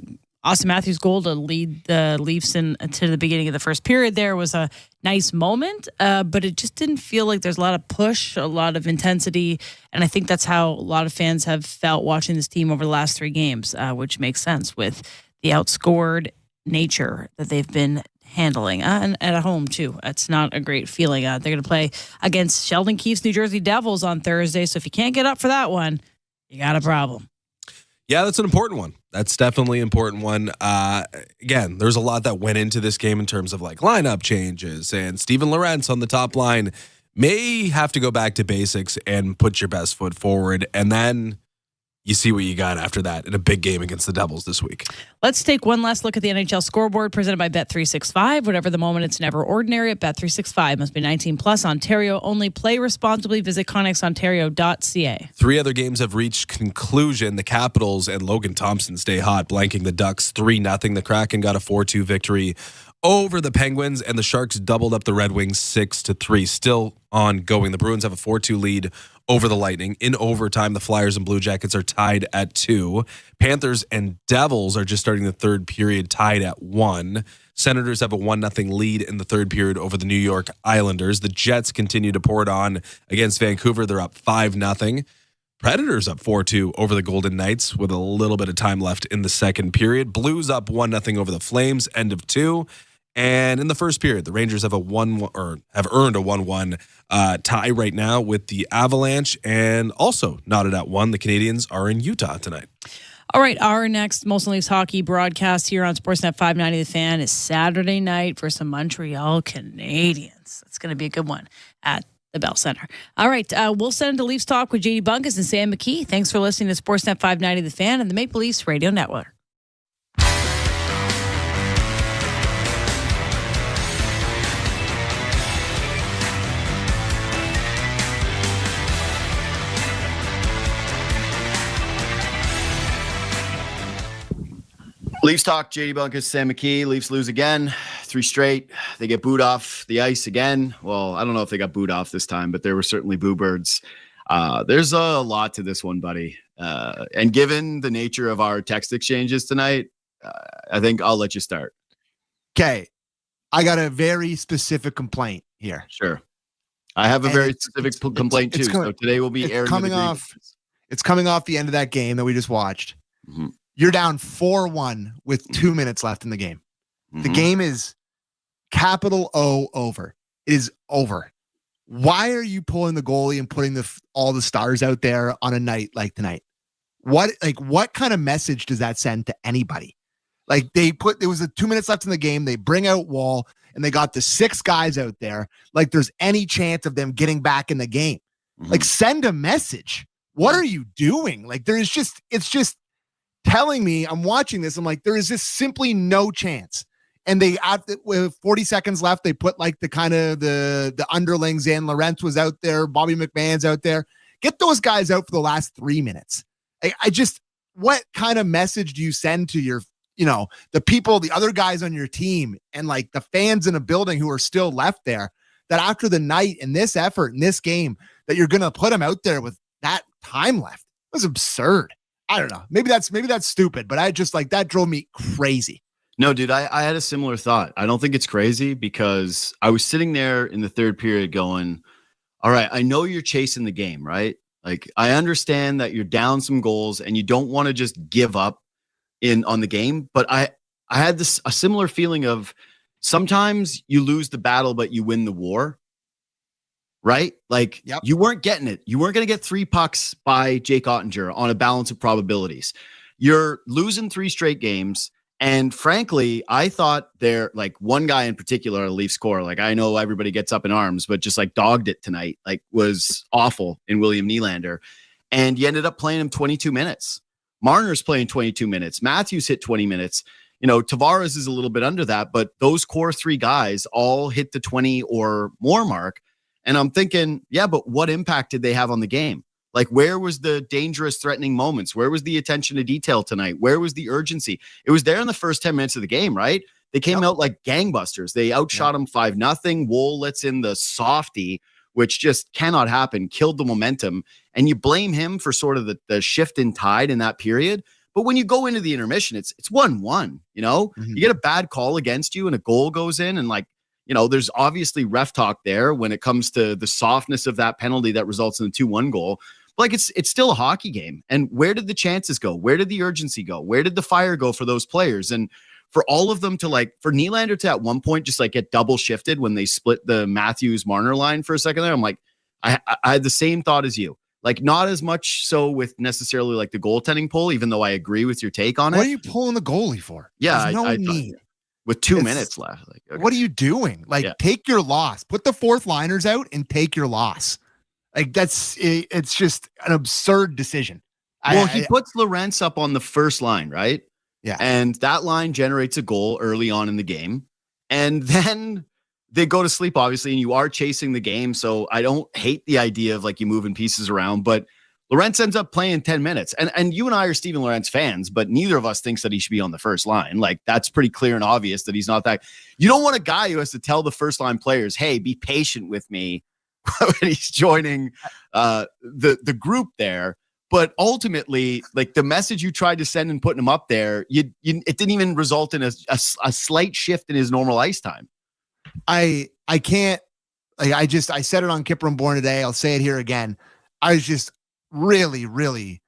Austin Matthews goal to lead the Leafs to the beginning of the first period there was a nice moment, but it just didn't feel like there's a lot of push, a lot of intensity, and I think that's how a lot of fans have felt watching this team over the last 3 games, which makes sense with the outscored nature that they've been handling, and at home too. It's not a great feeling. They're going to play against Sheldon Keefe's New Jersey Devils on Thursday, so if you can't get up for that one, you got a problem. Yeah, that's an important one. That's definitely an important one. Again, there's a lot that went into this game in terms of like lineup changes, and Steven Lorentz on the top line may have to go back to basics and put your best foot forward, and then you see what you got after that in a big game against the Devils this week. Let's take one last look at the NHL scoreboard presented by Bet365. Whatever the moment, it's never ordinary at Bet365. Must be 19 plus. Ontario only. Play responsibly. Visit ConnexOntario.ca. 3 other games have reached conclusion. The Capitals and Logan Thompson stay hot, blanking the Ducks 3-0. The Kraken got a 4-2 victory over the Penguins, and the Sharks doubled up the Red Wings 6-3. Still ongoing. The Bruins have a 4-2 lead over the Lightning. In overtime, the Flyers and Blue Jackets are tied at 2. Panthers and Devils are just starting the third period tied at 1. Senators have a 1-0 lead in the third period over the New York Islanders. The Jets continue to pour it on against Vancouver. They're up 5-0. Predators up 4-2 over the Golden Knights with a little bit of time left in the second period. Blues up 1-0 over the Flames, end of 2. And in the first period, the Rangers have have earned a 1-1 tie right now with the Avalanche, and also knotted at 1. The Canadiens are in Utah tonight. All right, our next Molson Leafs hockey broadcast here on Sportsnet 590 The Fan is Saturday night for some Montreal Canadiens. It's going to be a good one at the Bell Center. All right, we'll send to Leafs Talk with JD Bunkus and Sam McKee. Thanks for listening to Sportsnet 590 The Fan and the Maple Leafs Radio Network. Leafs Talk, JD Bunkus, Sam McKee. Leafs lose again, 3 straight. They get booed off the ice again. Well, I don't know if they got booed off this time, but there were certainly boo birds. There's a lot to this one, buddy. And given the nature of our text exchanges tonight, I think I'll let you start. Okay. I got a very specific complaint here. Sure. I have a very specific complaint too. So today will be airing. It's coming off the end of that game that we just watched. Mm-hmm. You're down 4-1 with 2 minutes left in the game. Mm-hmm. The game is capital O over. It is over. Why are you pulling the goalie and putting all the stars out there on a night like tonight? What kind of message does that send to anybody? Like there was 2 minutes left in the game. They bring out Wall and they got the 6 guys out there. Like there's any chance of them getting back in the game. Mm-hmm. Like send a message. What are you doing? Like it's just telling me, I'm watching this, I'm like, there is just simply no chance. And they, with 40 seconds left, they put like the underlings in. Lorentz was out there. Bobby McMahon's out there. Get those guys out for the last 3 minutes. What kind of message do you send to your, the people, the other guys on your team and like the fans in a building who are still left there, that after the night and this effort in this game, that you're going to put them out there with that time left? It was absurd. I don't know. Maybe that's stupid, but I just like that drove me crazy. No, dude, I had a similar thought. I don't think it's crazy because I was sitting there in the third period going, all right, I know you're chasing the game, right? Like I understand that you're down some goals and you don't want to just give up on the game. But I had a similar feeling of sometimes you lose the battle, but you win the war. Right? Like You weren't getting it. You weren't going to get 3 pucks by Jake Ottinger on a balance of probabilities. You're losing 3 straight games. And frankly, I thought there, like one guy in particular, a Leaf scorer, like I know everybody gets up in arms, but just like dogged it tonight, like was awful in William Nylander. And you ended up playing him 22 minutes. Marner's playing 22 minutes. Matthews hit 20 minutes. Tavares is a little bit under that, but those core 3 guys all hit the 20 or more mark. And I'm thinking, yeah, but what impact did they have on the game? Like, where was the dangerous, threatening moments? Where was the attention to detail tonight? Where was the urgency? It was there in the first 10 minutes of the game, right? They came out like gangbusters. They outshot them 5-0. Wool lets in the softie, which just cannot happen, killed the momentum. And you blame him for sort of the shift in tide in that period. But when you go into the intermission, it's 1-1, You get a bad call against you and a goal goes in and like, there's obviously ref talk there when it comes to the softness of that penalty that results in the 2-1 goal. But like it's still a hockey game. And where did the chances go? Where did the urgency go? Where did the fire go for those players? And for all of them to for Nylander to at one point just like get double shifted when they split the Matthews-Marner line for a second there, I'm like, I had the same thought as you. Like not as much so with necessarily like the goaltending pull, even though I agree with your take on it. What are you pulling the goalie for? Yeah, There's no need. With 2 minutes left. Like, okay. What are you doing? Like, take your loss. Put the 4th liners out and take your loss. Like, it's just an absurd decision. Well, he puts Lorentz up on the first line, right? Yeah. And that line generates a goal early on in the game. And then they go to sleep, obviously, and you are chasing the game. So I don't hate the idea of like you moving pieces around, but Lorentz ends up playing 10 minutes. And you and I are Steven Lorentz fans, but neither of us thinks that he should be on the first line. Like, that's pretty clear and obvious that he's not that. You don't want a guy who has to tell the first line players, hey, be patient with me when he's joining the group there. But ultimately, like the message you tried to send and putting him up there, it didn't even result in a slight shift in his normal ice time. I can't, I said it on Kipper and Born today. I'll say it here again. I was just really, really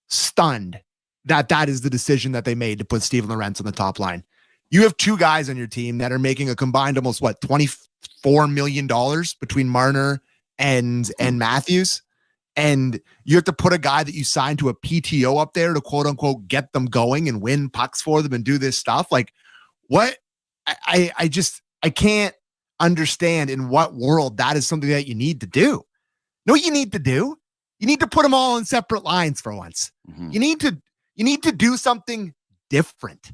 stunned that is the decision that they made to put Steven Lorentz on the top line. You have 2 guys on your team that are making a combined almost $24 million between Marner and Matthews. and you have to put a guy that you signed to a PTO up there to quote unquote get them going and win pucks for them and do this stuff. Like, what? I can't understand in what world that is something that you need to do. No, you need to do. You need to put them all in separate lines for once. Mm-hmm. You need to do something different.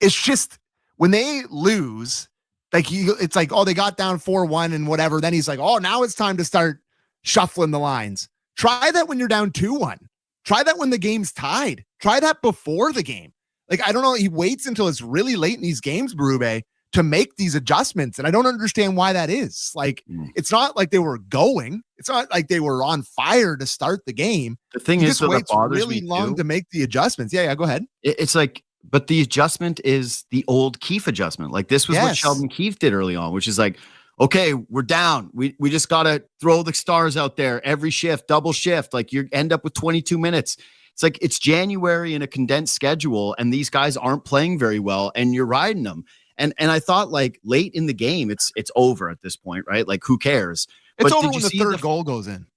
It's just when they lose, like it's like, oh, they got down 4-1 and whatever. Then he's like, oh, now it's time to start shuffling the lines. Try that when you're down 2-1. Try that when the game's tied. Try that before the game. Like, I don't know. He waits until it's really late in these games, Berube, to make these adjustments. And I don't understand why that is. Like, it's not like they were going. It's not like they were on fire to start the game. The thing he is, just waits that bothers really me long too. to make the adjustments. Yeah, go ahead. It's like, but the adjustment is the old Keefe adjustment. Like, this was what Sheldon Keefe did early on, which is like, okay, we're down. We just got to throw the stars out there every shift, double shift. Like, you end up with 22 minutes. It's like, it's January in a condensed schedule, and these guys aren't playing very well, and you're riding them. And I thought, like, late in the game, it's over at this point, right? Like, who cares? It's But over did you when the see third goal goes in.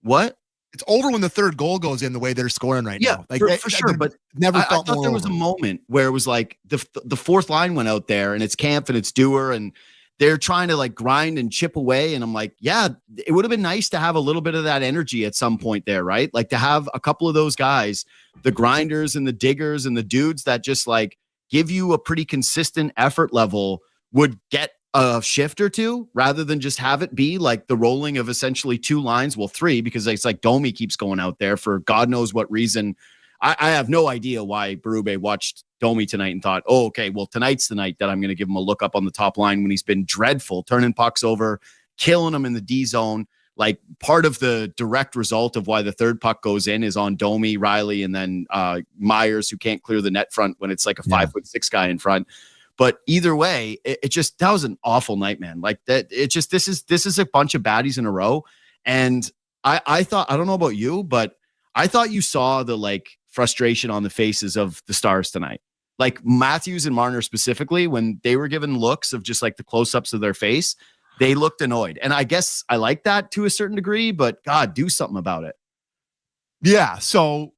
What? It's over when the third goal goes in, the way they're scoring right now. Like, for sure. But never I felt thought more there was over. a moment where it was like the fourth line went out there, and it's Kampf and it's Dewar, and they're trying to like grind and chip away. And I'm like, yeah, it would have been nice to have a little bit of that energy at some point there, right? Like, to have a couple of those guys, the grinders and the diggers and the dudes that just like give you a pretty consistent effort level, would get a shift or two, rather than just have it be like the rolling of essentially two lines. Well, three, because it's like Domi keeps going out there for God knows what reason. I have no idea why Berube watched Domi tonight and thought, oh, okay, well, tonight's the night that I'm going to give him a look up on the top line, when he's been dreadful, turning pucks over, killing them in the D zone. Like, part of the direct result of why the third puck goes in is on Domi, Riley, and then Myers, who can't clear the net front when it's like a 5'6" guy in front. But either way, it just, that was an awful night, man. Like, that, it just, this is a bunch of baddies in a row. And I thought, I don't know about you, but I thought you saw the like frustration on the faces of the Stars tonight. Like, Matthews and Marner specifically, when they were given looks of just like the close-ups of their face, they looked annoyed. And I guess I like that to a certain degree, but God, do something about it. Yeah. So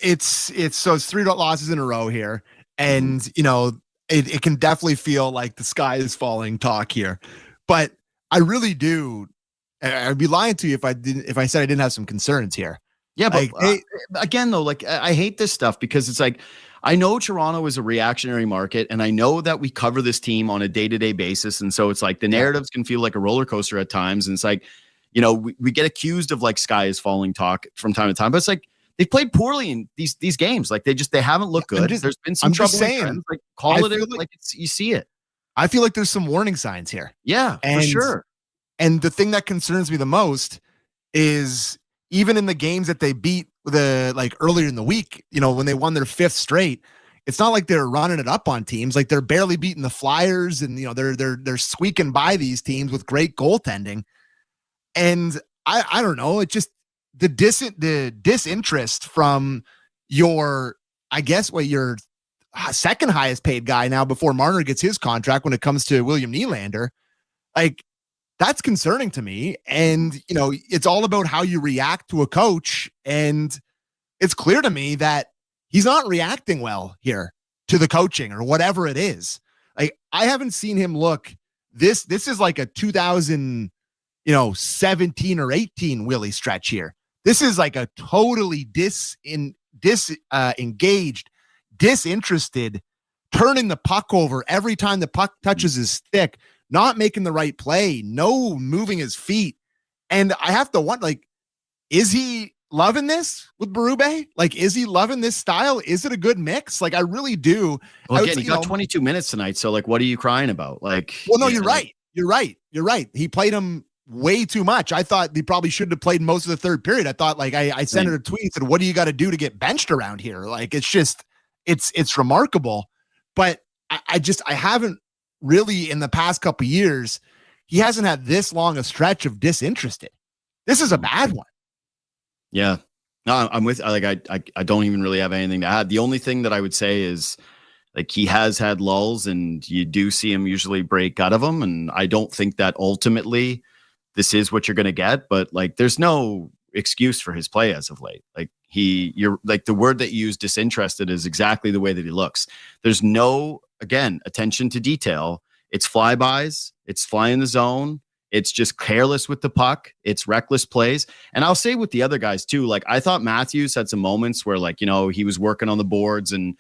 it's 3 losses in a row here. And, you know, it can definitely feel like the sky is falling talk here, but I really do. I'd be lying to you if I said I didn't have some concerns here. Yeah, but like, again, though, like, I hate this stuff because it's like, I know Toronto is a reactionary market, and I know that we cover this team on a day-to-day basis. And so it's like the narratives can feel like a roller coaster at times. And it's like, you know, we get accused of like sky is falling talk from time to time, but it's like, they played poorly in these games. Like, they haven't looked good. There's been some trouble. Like, call it like it's, you see it. I feel like there's some warning signs here. Yeah, for sure. And the thing that concerns me the most is, even in the games that they beat like earlier in the week, you know, when they won their 5th straight, it's not like they're running it up on teams. Like, they're barely beating the Flyers, and, you know, they're squeaking by these teams with great goaltending. And I don't know, it just, the disinterest from your, I guess, your second highest paid guy now before Marner gets his contract, when it comes to William Nylander, like, that's concerning to me. And, you know, it's all about how you react to a coach. And it's clear to me that he's not reacting well here to the coaching or whatever it is. Like, I haven't seen him look this is like a 2017 or 18 Willie stretch here. This is like a totally engaged, disinterested, turning the puck over every time the puck touches his stick, not making the right play, no moving his feet. And I have to wonder, like, is he loving this with Berube? Like, is he loving this style? Is it a good mix? Like, I really do. Well, again, he got 22 minutes tonight. So, like, what are you crying about? Like, well, no, you're right. You're right. He played him way too much. I thought he probably should have played most of the third period. I thought, like, I sent her a tweet and said, what do you got to do to get benched around here? Like, it's just, it's remarkable. But I haven't really, in the past couple of years, he hasn't had this long a stretch of disinterested. This is a bad one. Yeah. No, I'm with, like, I don't even really have anything to add. The only thing that I would say is, like, he has had lulls, and you do see him usually break out of them. And I don't think that ultimately this is what you're going to get, but like, there's no excuse for his play as of late. Like you're like the word that you use, disinterested, is exactly the way that he looks. There's no, again, attention to detail. It's flybys. It's fly in the zone. It's just careless with the puck. It's reckless plays. And I'll say with the other guys too, like I thought Matthews had some moments where like, he was working on the boards and,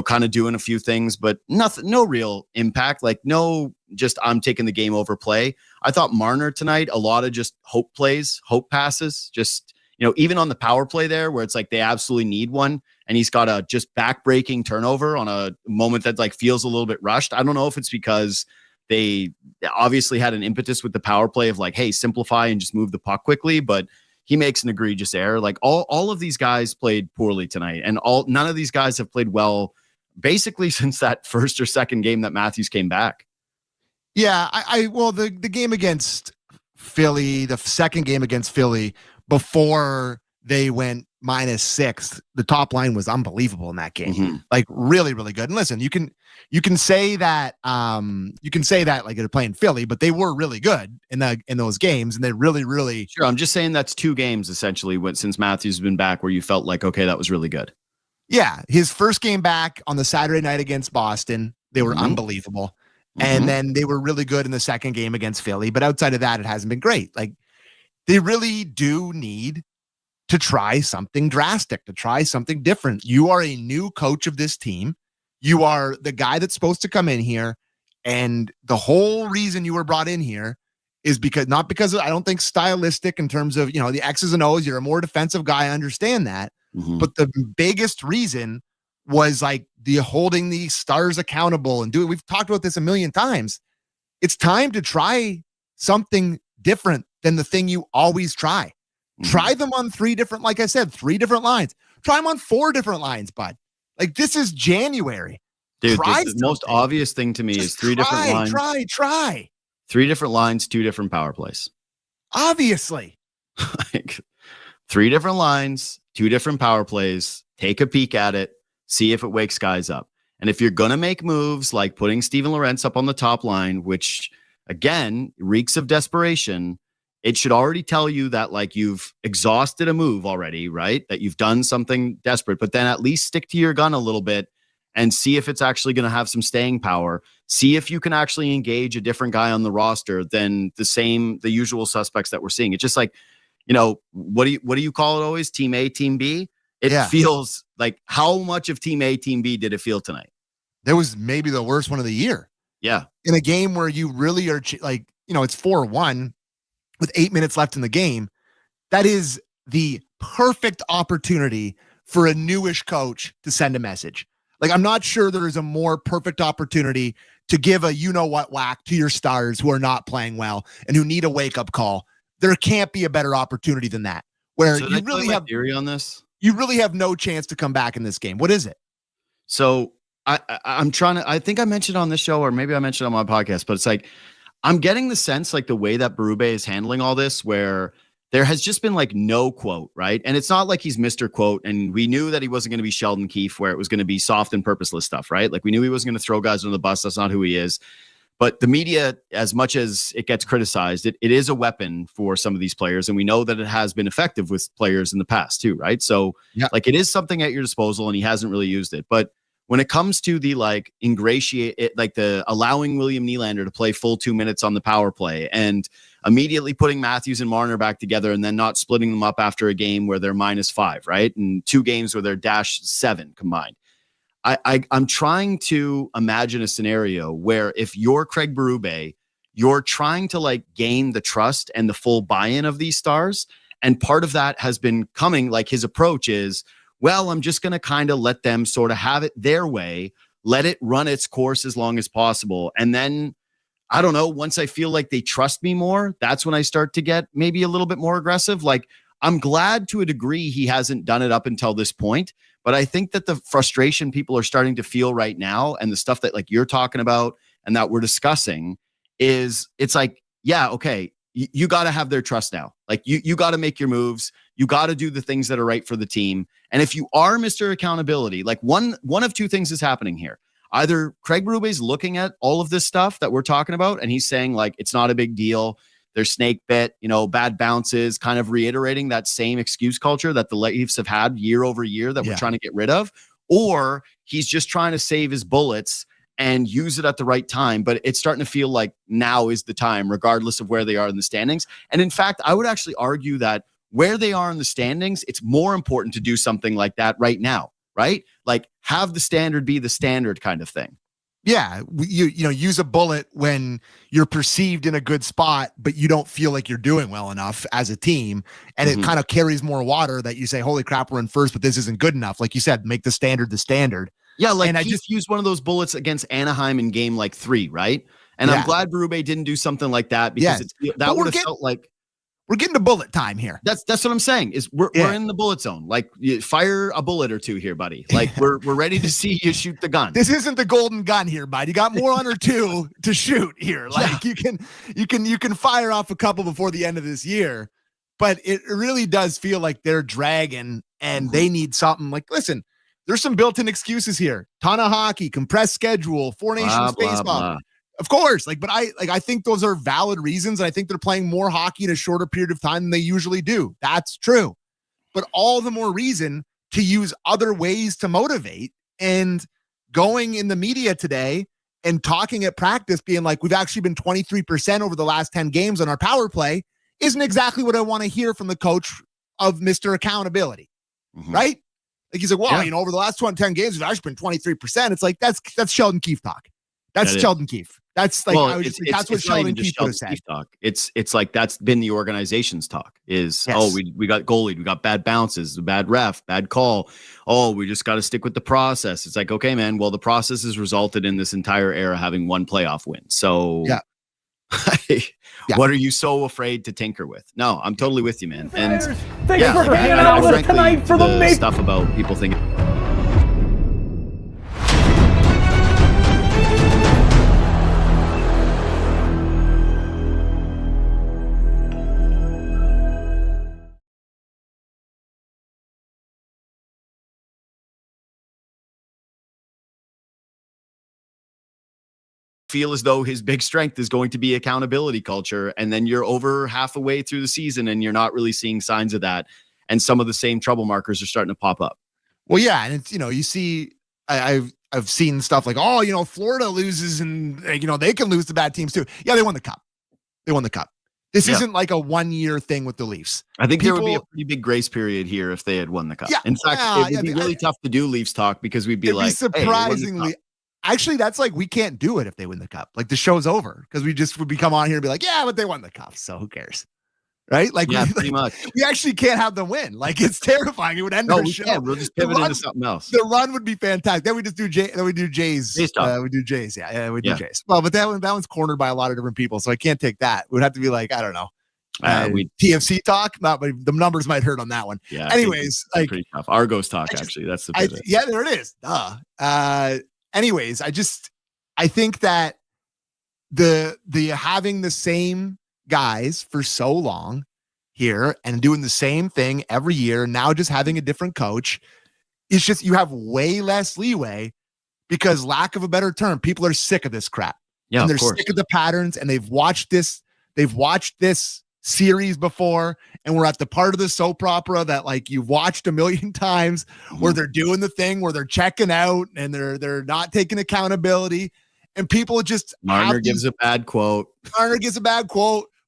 kind of doing a few things, but nothing, no real impact. Like no, just I'm taking the game over play. I thought Marner tonight, a lot of just hope plays, hope passes, just, even on the power play there where it's like they absolutely need one. And he's got a just back-breaking turnover on a moment that like feels a little bit rushed. I don't know if it's because they obviously had an impetus with the power play of like, hey, simplify and just move the puck quickly, but he makes an egregious error. Like all of these guys played poorly tonight, and none of these guys have played well basically since that first or second game that Matthews came back. Yeah, well, the game against Philly, the second game against Philly, before they went -6, the top line was unbelievable in that game. Like really, really good. And listen, you can say that like they're playing Philly, but they were really good in those games, and they really, really sure. I'm just saying that's 2 games essentially since Matthews has been back where you felt like, okay, that was really good. Yeah, his first game back on the Saturday night against Boston, they were unbelievable. And then they were really good in the second game against Philly. But outside of that, it hasn't been great. Like they really do need to try something drastic, to try something different. You are a new coach of this team. You are the guy that's supposed to come in here. And the whole reason you were brought in here is not because I don't think stylistic in terms of, the X's and O's, you're a more defensive guy. I understand that. But the biggest reason was like the holding the stars accountable and we've talked about this a million times. It's time to try something different than the thing you always try. Try them on 3 different, like I said, 3 different lines. Try them on 4 different lines, bud. Like this is January. Dude, the most obvious thing to me is 3 different lines. Try. 3 different lines, 2 different power plays. Obviously. Like 3 different lines, 2 different power plays. Take a peek at it. See if it wakes guys up. And if you're going to make moves like putting Steven Lorentz up on the top line, which again, reeks of desperation, it should already tell you that like you've exhausted a move already, right? That you've done something desperate, but then at least stick to your gun a little bit and see if it's actually going to have some staying power. See if you can actually engage a different guy on the roster than the usual suspects that we're seeing. It's just like, what do you call it always? Team A, team B? It feels like, how much of team A, team B did it feel tonight? That was maybe the worst one of the year. Yeah. In a game where you really are like, it's 4-1 with 8 minutes left in the game. That is the perfect opportunity for a newish coach to send a message. Like, I'm not sure there is a more perfect opportunity to give a whack to your stars who are not playing well and who need a wake-up call. There can't be a better opportunity than that. Where so you really have theory on this. You really have no chance to come back in this game. What is it? So I'm trying to, I think I mentioned on this show, or maybe I mentioned on my podcast, but it's like, I'm getting the sense like the way that Berube is handling all this, where there has just been like no quote, right? And it's not like he's Mr. Quote, and we knew that he wasn't going to be Sheldon Keefe, where it was going to be soft and purposeless stuff, right? Like we knew he wasn't going to throw guys on the bus. That's not who he is. But the media, as much as it gets criticized, it is a weapon for some of these players. And we know that it has been effective with players in the past too, right? So like it is something at your disposal, and he hasn't really used it. But when it comes to the like ingratiate it, like the allowing William Nylander to play full 2 minutes on the power play and immediately putting Matthews and Marner back together and then not splitting them up after a game where they're -5, right? And 2 games where they're -7 combined. I'm trying to imagine a scenario where if you're Craig Berube, you're trying to like gain the trust and the full buy-in of these stars. And part of that has been coming, like his approach is, well, I'm just going to kind of let them sort of have it their way, let it run its course as long as possible. And then, I don't know, once I feel like they trust me more, that's when I start to get maybe a little bit more aggressive. Like, I'm glad to a degree he hasn't done it up until this point. But I think that the frustration people are starting to feel right now, and the stuff that like you're talking about and that we're discussing, is it's like, yeah, okay, you got to have their trust now. Like you got to make your moves. You got to do the things that are right for the team. And if you are Mr. Accountability, like one of 2 things is happening here. Either Craig Berube is looking at all of this stuff that we're talking about, and he's saying like, it's not a big deal. they're snake bit, bad bounces, kind of reiterating that same excuse culture that the Leafs have had year over year that we're trying to get rid of, or he's just trying to save his bullets and use it at the right time. But it's starting to feel like now is the time, regardless of where they are in the standings. And in fact, I would actually argue that where they are in the standings, it's more important to do something like that right now, right? Like have the standard be the standard kind of thing. Yeah, use a bullet when you're perceived in a good spot, but you don't feel like you're doing well enough as a team. And it kind of carries more water that you say, holy crap, we're in first, but this isn't good enough. Like you said, make the standard the standard. Yeah, like and I just used one of those bullets against Anaheim in game 3, right? And I'm glad Berube didn't do something like that because that would have felt like we're getting to bullet time here. That's what I'm saying. Is we're in the bullet zone. Like you fire a bullet or two here, buddy. Like we're ready to see you shoot the gun. This isn't the golden gun here, bud. You got more 1 or 2 to shoot here. Like you can fire off a couple before the end of this year, but it really does feel like they're dragging and they need something. Like, listen, there's some built-in excuses here. Ton of hockey, compressed schedule, 4 Nations baseball. Of course, but I think those are valid reasons, and I think they're playing more hockey in a shorter period of time than they usually do. That's true. But all the more reason to use other ways to motivate, and going in the media today and talking at practice being like, we've actually been 23% over the last 10 games on our power play isn't exactly what I want to hear from the coach of Mr. Accountability. Right? Like he's like, well, over the last 10 games, we've actually been 23%. It's like, that's Sheldon Keefe talk. That's Sheldon Keefe. That's like, that's what Sheldon Keefe would have said. Talk. It's like that's been the organization's talk is, we got goalied, we got bad bounces, bad ref, bad call. Oh, we just got to stick with the process. It's like, okay, man, well, the process has resulted in this entire era having 1 playoff win. So what are you so afraid to tinker with? No, I'm totally with you, man. And thanks for hanging out with us tonight for the stuff about people thinking. Feel as though his big strength is going to be accountability culture, and then you're over half a way through the season and you're not really seeing signs of that, and some of the same trouble markers are starting to pop up. Well, yeah, and it's you see, I've seen stuff like, Florida loses and they can lose to bad teams too. Yeah, they won the cup. This isn't like a 1-year thing with the Leafs. I think there would be a pretty big grace period here if they had won the cup. In fact, it would be really tough to do Leafs talk because we'd be like, surprisingly. Actually, that's like, we can't do it if they win the cup. Like the show's over because we just would come on here and be like, yeah, but they won the cup, so who cares? Right? Like, pretty much. We actually can't have them win. Like, it's terrifying. It would end our show. We'll just pivot into something else. The run would be fantastic. Then we just do Jays. We do Jays. We do Jays. We do Jays. Well, but that one's cornered by a lot of different people, so I can't take that. It would have to be like, I don't know. TFC talk, but the numbers might hurt on that one. Yeah. Anyways, like pretty tough. Argos talk, actually. That's the pivot. There it is. Anyways, I think that the having the same guys for so long here and doing the same thing every year, now just having a different coach, it's just, you have way less leeway because, lack of a better term, people are sick of this crap. Yeah, and they're sick of the patterns, and they've watched this series before, and we're at the part of the soap opera that like you've watched a million times where they're doing the thing where they're checking out and they're not taking accountability, and people just Marner gives a bad quote.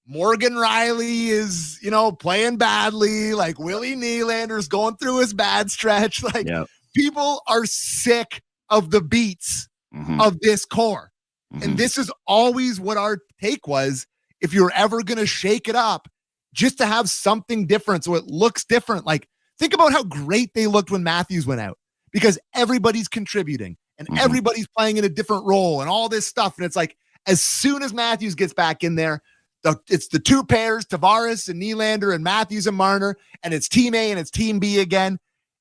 Morgan Riley is playing badly, like Willie Nylander's going through his bad stretch. Like people are sick of the beats of this core, and this is always what our take was. If you're ever going to shake it up, just to have something different so it looks different. Like, think about how great they looked when Matthews went out, because everybody's contributing and everybody's playing in a different role and all this stuff. And it's like, as soon as Matthews gets back in there, it's the 2 pairs, Tavares and Nylander and Matthews and Marner, and it's team A and it's team B again.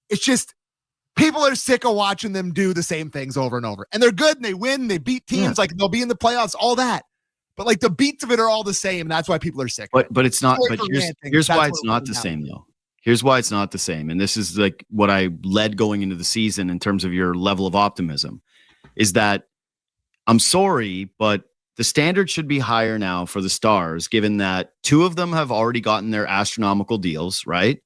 It's just, people are sick of watching them do the same things over and over. And they're good and they win, they beat teams, like they'll be in the playoffs, all that. But like the beats of it are all the same. And that's why people are sick. But it's not. But here's why it's not the same, though. Here's why it's not the same. And this is like what I led going into the season in terms of your level of optimism, is that I'm sorry, but the standard should be higher now for the Stars, given that 2 of them have already gotten their astronomical deals, right?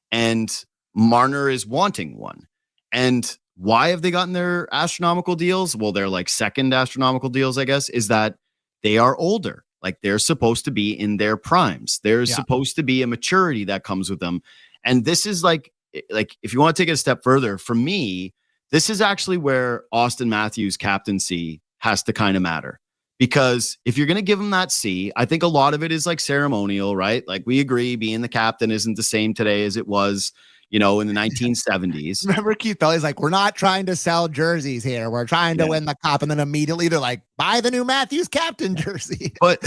And Marner is wanting one. And why have they gotten their astronomical deals? Well, they're like second astronomical deals, I guess, is that they are older. Like they're supposed to be in their primes. There's supposed to be a maturity that comes with them. And this is like if you want to take it a step further, for me, this is actually where Austin Matthews' captaincy has to kind of matter. Because if you're going to give him that C, I think a lot of it is like ceremonial, right? Like we agree being the captain isn't the same today as it was, in the 1970s. Remember Keith Pelly's like, we're not trying to sell jerseys here. We're trying to win the cup. And then immediately they're like, buy the new Matthews captain jersey. But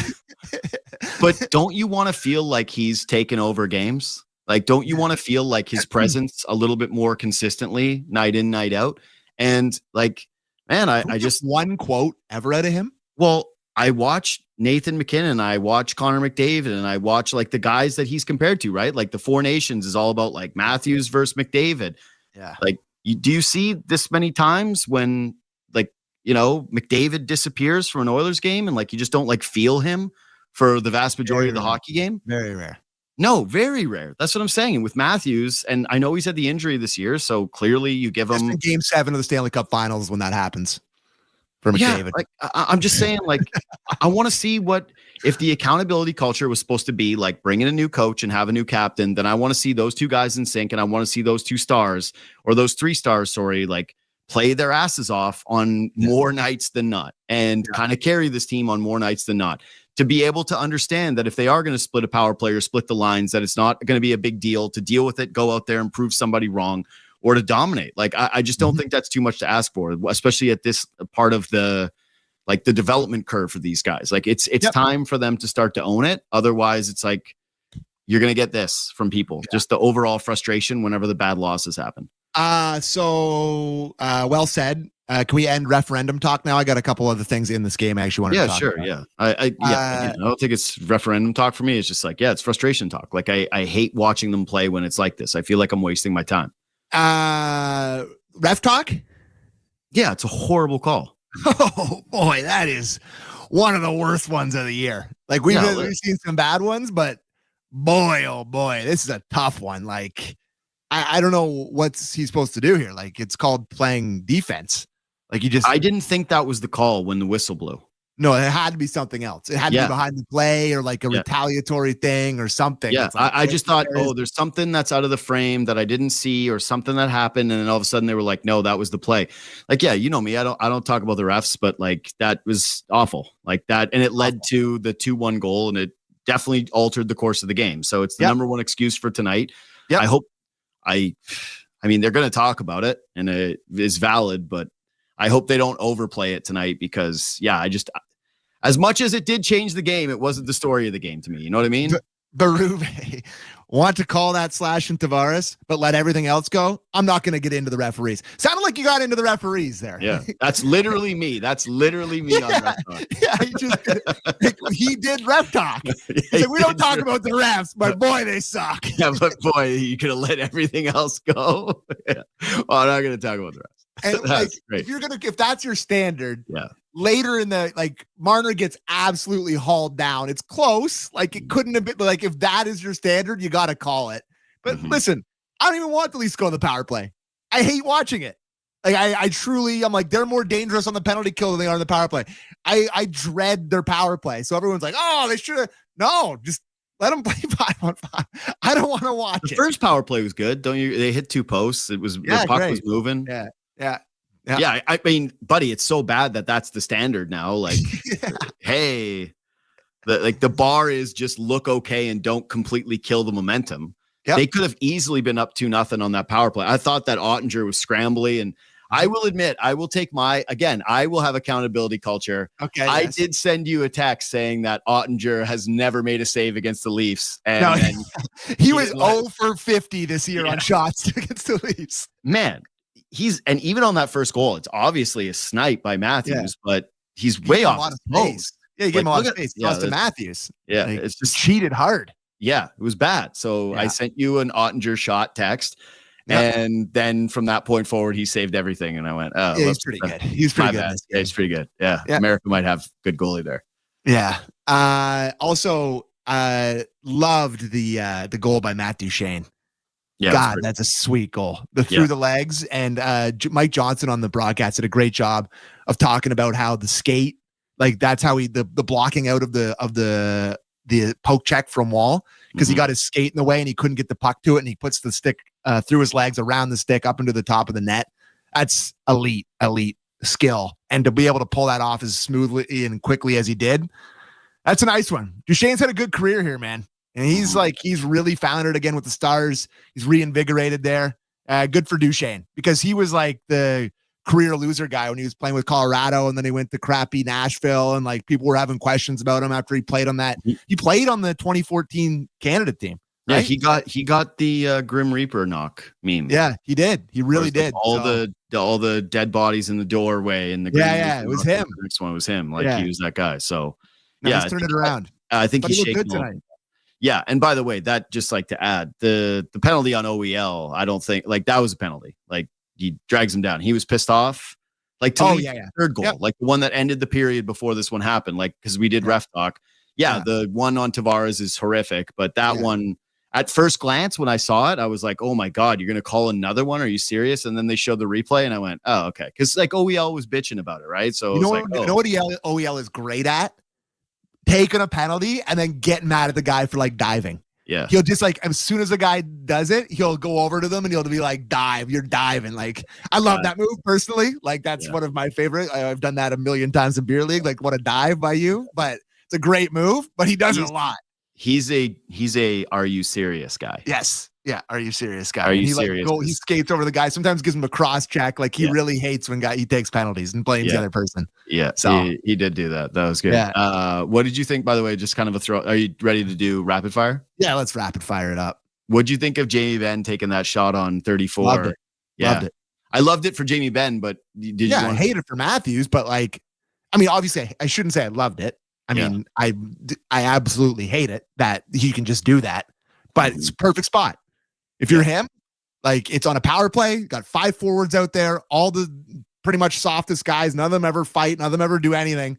don't you want to feel like he's taken over games? Like, don't you want to feel like his presence a little bit more consistently, night in, night out? And like, man, I just one quote ever out of him. Well, I watched Nathan McKinnon, I watched Connor McDavid, and I watch like the guys that he's compared to, right? Like the Four Nations is all about like Matthews versus McDavid. Yeah. Like, do you see this many times when McDavid disappears from an Oilers game and like you just don't like feel him for the vast majority of the hockey game? Very rare. No, very rare. That's what I'm saying. And with Matthews, and I know he's had the injury this year, so clearly you give him Game 7 of the Stanley Cup Finals when that happens. For McDavid. Like I'm just saying, like, I want to see what if the accountability culture was supposed to be like bring in a new coach and have a new captain. Then I want to see those 2 guys in sync, and I want to see those 2 stars or those 3 stars, sorry, like play their asses off on more nights than not, and kind of carry this team on more nights than not. To be able to understand that if they are going to split a power play or split the lines, that it's not going to be a big deal to deal with it, go out there and prove somebody wrong, or to dominate. Like, I just don't think that's too much to ask for, especially at this part of the development curve for these guys. Like it's time for them to start to own it. Otherwise it's like, you're going to get this from people, just the overall frustration whenever the bad losses happen. Well said. Can we end referendum talk now? I got a couple other things in this game I actually wanted to talk about. Yeah. I don't think it's referendum talk for me. It's just like, it's frustration talk. Like I hate watching them play when it's like this. I feel like I'm wasting my time. Ref talk? Yeah, it's a horrible call. Oh boy, that is one of the worst ones of the year. Like we've seen some bad ones, but boy, oh boy, this is a tough one. Like I don't know what's he supposed to do here. Like it's called playing defense. Like I didn't think that was the call when the whistle blew. No, it had to be something else. It had to be behind the play or like a retaliatory thing or something. Yeah, like, I just thought, there's something that's out of the frame that I didn't see or something that happened. And then all of a sudden they were like, no, that was the play. Like, you know me, I don't talk about the refs, but like that was awful like that. And it led to the 2-1 goal, and it definitely altered the course of the game. So it's the number one excuse for tonight. Yeah. I mean, they're going to talk about it and it is valid, but I hope they don't overplay it tonight because, as much as it did change the game, it wasn't the story of the game to me. You know what I mean? Berube want to call that Slash and Tavares, but let everything else go. I'm not going to get into the referees. Sounded like you got into the referees there. Yeah, that's literally me. That's literally me on Ref Talk. He did Ref Talk. He's like, we don't talk about the refs, but boy, they suck. Yeah, but boy, you could have let everything else go. Well, I'm not going to talk about the refs. And that's great. If that's your standard, yeah. Later in the Marner gets absolutely hauled down. It's close. Like it couldn't have been like if that is your standard, you got to call it. But listen, I don't even want the Leafs to go on the power play. I hate watching it. Like I truly, I'm like they're more dangerous on the penalty kill than they are on the power play. I dread their power play. So everyone's like, oh, they should have. No, just let them play 5-on-5. I don't want to watch it. The first power play was good. Don't you? They hit 2 posts. It was the puck was moving. Yeah. I mean, buddy, it's so bad that that's the standard now. Like, hey, the bar is just look okay and don't completely kill the momentum. Yep. They could have easily been up 2-0 on that power play. I thought that Ottinger was scrambly, and I will admit, I will take I will have accountability culture. Okay. I did send you a text saying that Ottinger has never made a save against the Leafs. And he was 0 for 50 this year on shots against the Leafs. Man. And even on that first goal, it's obviously a snipe by Matthews, but he's way off. A lot of space. Yeah, he gave him a lot of space. He lost to Matthews. Yeah, it's just cheated hard. Yeah, it was bad. So I sent you an Ottinger shot text, and then from that point forward, he saved everything. And I went, oh, he's pretty good. He's pretty good. Yeah, he's pretty good. Yeah, America might have good goalie there. Yeah. Also, loved the goal by Matt Duchene. Yeah, God, that's a sweet goal. Through the legs. And Mike Johnson on the broadcast did a great job of talking about how the skate, like that's how the blocking out of the poke check from Wall, because he got his skate in the way and he couldn't get the puck to it, and he puts the stick through his legs around the stick up into the top of the net. That's elite skill. And to be able to pull that off as smoothly and quickly as he did, that's a nice one. Duchene's had a good career here, man. And he's really found it again with the Stars. He's reinvigorated there. Good for Duchene, because he was like the career loser guy when he was playing with Colorado, and then he went to crappy Nashville, and like people were having questions about him after he played on that. He played on the 2014 Canada team. Right? Yeah, he got the Grim Reaper knock meme. Yeah, he did. He really did. All the dead bodies in the doorway and the Grim Reaper it was him. The next one was him. Like he was that guy. So he's turned it around. I think he's shaking good tonight. Yeah, and by the way, that just like to add the penalty on OEL, I don't think like that was a penalty. Like he drags him down. He was pissed off. Like to lead the third goal, like the one that ended the period before this one happened. Like because we did ref talk. Yeah, the one on Tavares is horrific, but that one at first glance when I saw it, I was like, "Oh my god, you're gonna call another one? Are you serious?" And then they showed the replay, and I went, "Oh, okay," because like OEL was bitching about it, right? So you know what OEL is great at? Taking a penalty and then getting mad at the guy for like diving. Yeah. He'll just like, as soon as a guy does it, he'll go over to them and he'll be like, dive, you're diving. Like, I love that move personally. Like, that's one of my favorite. I've done that a million times in beer league. Like, what a dive by you, but it's a great move, but he does it a lot. He's a are you serious guy? Yes. Yeah. Are you serious guy? Are you serious? He skates over the guy. Sometimes gives him a cross check. Like he really hates when he takes penalties and blames the other person. Yeah. So he did do that. That was good. Yeah. What did you think, by the way, just kind of a throw? Are you ready to do rapid fire? Yeah. Let's rapid fire it up. What'd you think of Jamie Benn taking that shot on 34? Loved it. Yeah. Loved it. I loved it for Jamie Benn, but did you I hate it for Matthews, but like, I mean, obviously I shouldn't say I loved it. I mean, I absolutely hate it that he can just do that, but it's a perfect spot. If you're him, like it's on a power play, got 5 forwards out there, all the pretty much softest guys, none of them ever fight, none of them ever do anything.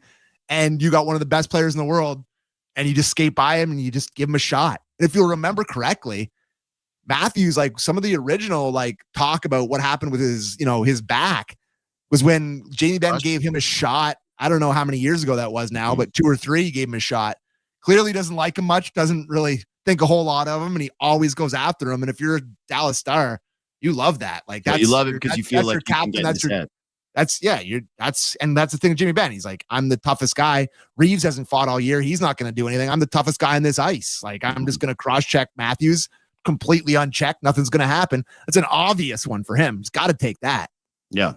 And you got one of the best players in the world and you just skate by him and you just give him a shot. And if you'll remember correctly, Matthews, like some of the original like talk about what happened with his, his back was when Jamie Benn gave him a shot. I don't know how many years ago that was now, but 2 or 3 he gave him a shot. Clearly doesn't like him much, doesn't really think a whole lot of him, and he always goes after him. And if you're a Dallas Star, you love that. Like that's you love it because you feel like you can get in his head. That's the thing with Jimmy Benn. He's like, I'm the toughest guy. Reeves hasn't fought all year. He's not going to do anything. I'm the toughest guy on this ice. Like I'm just going to cross check Matthews completely unchecked. Nothing's going to happen. It's an obvious one for him. He's got to take that. Yeah.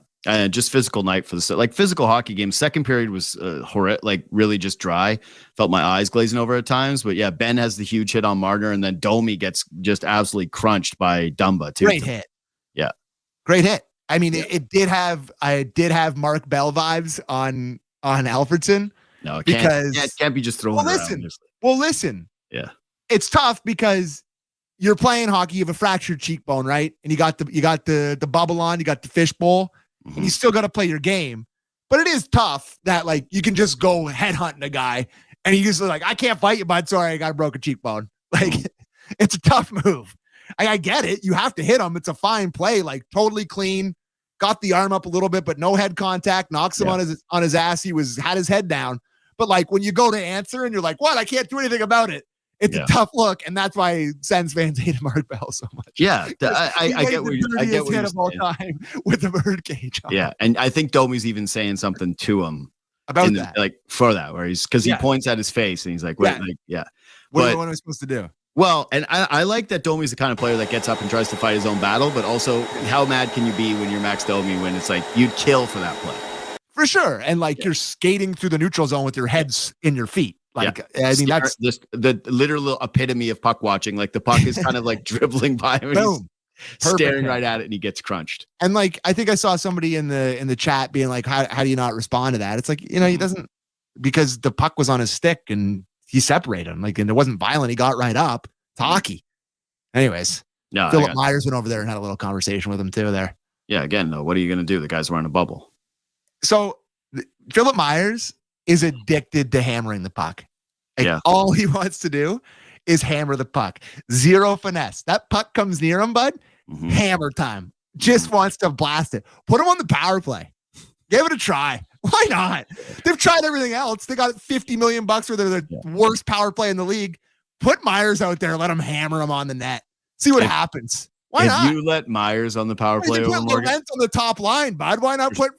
Just physical night for the like physical hockey game. Second period was horrid, like really just dry. Felt my eyes glazing over at times. But yeah, Ben has the huge hit on Marner, and then Domi gets just absolutely crunched by Dumba too. Great hit. Yeah, great hit. I mean, it did have Mark Bell vibes on Alfredson. No, it because can't be just throwing. Listen. Yeah, it's tough because you're playing hockey. You have a fractured cheekbone, right? And you got the bubble on. You got the fishbowl. And you still got to play your game. But it is tough that like you can just go headhunting a guy and you just like, I can't fight you, bud. Sorry, I got a broken cheekbone. Like it's a tough move. I get it. You have to hit him. It's a fine play, like totally clean. Got the arm up a little bit, but no head contact. Knocks him on his ass. He had his head down. But like when you go to answer and you're like, what? I can't do anything about it. It's a tough look, and that's why Sens fans hate Mark Bell so much. Yeah, I get what you're saying. Of all time with the birdcage on. Yeah, and I think Domi's even saying something to him about that, like for that, where because he points at his face and he's like, "What? What am I supposed to do?" Well, and I like that Domi's the kind of player that gets up and tries to fight his own battle, but also, how mad can you be when you're Max Domi when it's like you'd kill for that play? For sure, and like you're skating through the neutral zone with your heads in your feet. Like, I mean, that's just the literal epitome of puck watching. Like the puck is kind of like dribbling by him, and he's staring right at it, and he gets crunched. And like, I think I saw somebody in the chat being like, "How do you not respond to that?" It's like, he doesn't, because the puck was on his stick and he separated him. Like, and it wasn't violent. He got right up. It's hockey. Anyways, Philip Myers went over there and had a little conversation with him too. There. Yeah. Again, though, what are you going to do? The guy's wearing a bubble. So Philip Myers is addicted to hammering the puck. Like, all he wants to do is hammer the puck. Zero finesse. That puck comes near him, bud. Hammer time. Just wants to blast it. Put him on the power play. Give it a try. Why not? They've tried everything else. They got $50 million for the worst power play in the league. Put Myers out there. Let him hammer him on the net. See what happens. Why not? If you let Myers on the power play over Morgan, Lorentz on the top line, bud. Why not put?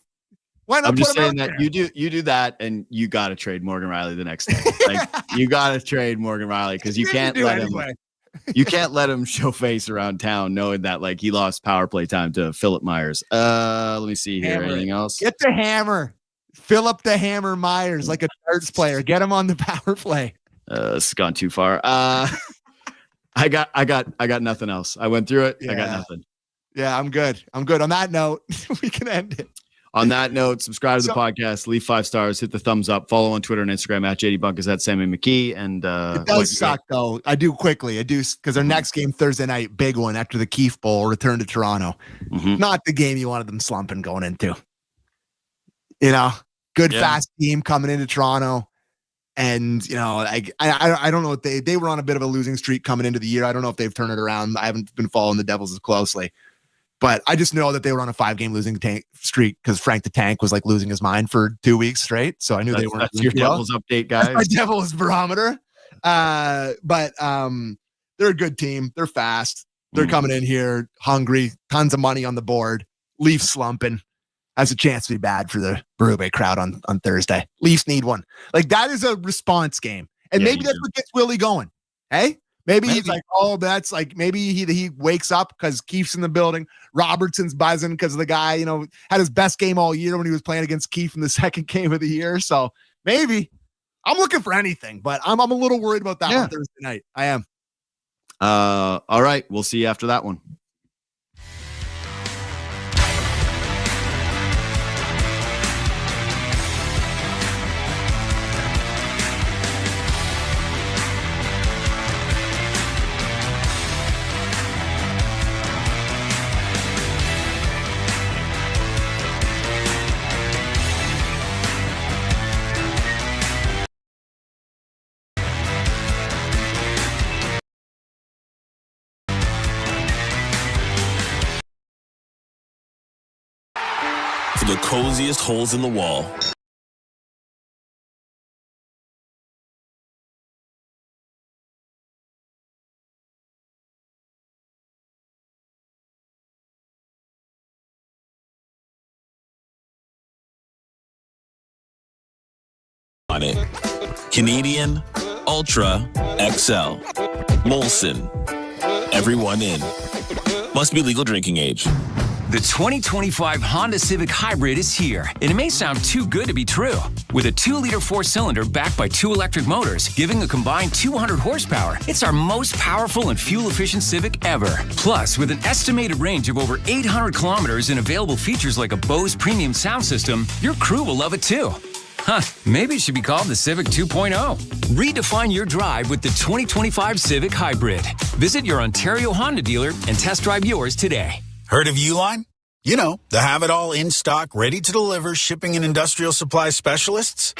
I'm just saying that you do that, and you got to trade Morgan Riley the next day. Like you got to trade Morgan Riley because you can't let him. You can't let him show face around town knowing that like he lost power play time to Philip Myers. Let me see here. Anything else? Get the hammer. Fill up the hammer Myers like a darts player. Get him on the power play. This has gone too far. I got nothing else. I went through it. I got nothing. Yeah, I'm good. On that note, we can end it. On that note, subscribe to the podcast, leave 5 stars, hit the thumbs up, follow on Twitter and Instagram at JDBunkers at Sammy McKee. And it does suck though. I do because our next game Thursday night, big one after the Keefe Bowl, return to Toronto. Not the game you wanted them slumping going into. You know, good fast team coming into Toronto. And, you know, I don't know if they were on a bit of a losing streak coming into the year. I don't know if they've turned it around. I haven't been following the Devils as closely. But I just know that they were on a 5-game losing streak because Frank the Tank was like losing his mind for 2 weeks straight. So I knew they weren't. That's your Devils update, guys. That's my Devils barometer. But they're a good team. They're fast. They're coming in here hungry. Tons of money on the board. Leafs slumping. Has a chance to be bad for the Berube crowd on Thursday. Leafs need one. Like that is a response game. And maybe that's what gets Willie going. Hey? Maybe he's like, oh, that's like, maybe he wakes up because Keefe's in the building. Robertson's buzzing because the guy, you know, had his best game all year when he was playing against Keefe in the second game of the year. So maybe I'm looking for anything, but I'm a little worried about that on Thursday night. I am. All right. We'll see you after that one. The coziest holes in the wall. On it. Canadian, Ultra, XL, Molson. Everyone in. Must be legal drinking age. The 2025 Honda Civic Hybrid is here, and it may sound too good to be true. With a 2-liter 4-cylinder backed by 2 electric motors, giving a combined 200 horsepower, it's our most powerful and fuel-efficient Civic ever. Plus, with an estimated range of over 800 kilometers and available features like a Bose premium sound system, your crew will love it too. Huh, maybe it should be called the Civic 2.0. Redefine your drive with the 2025 Civic Hybrid. Visit your Ontario Honda dealer and test drive yours today. Heard of Uline? You know, the have-it-all in-stock, ready-to-deliver shipping and industrial supply specialists.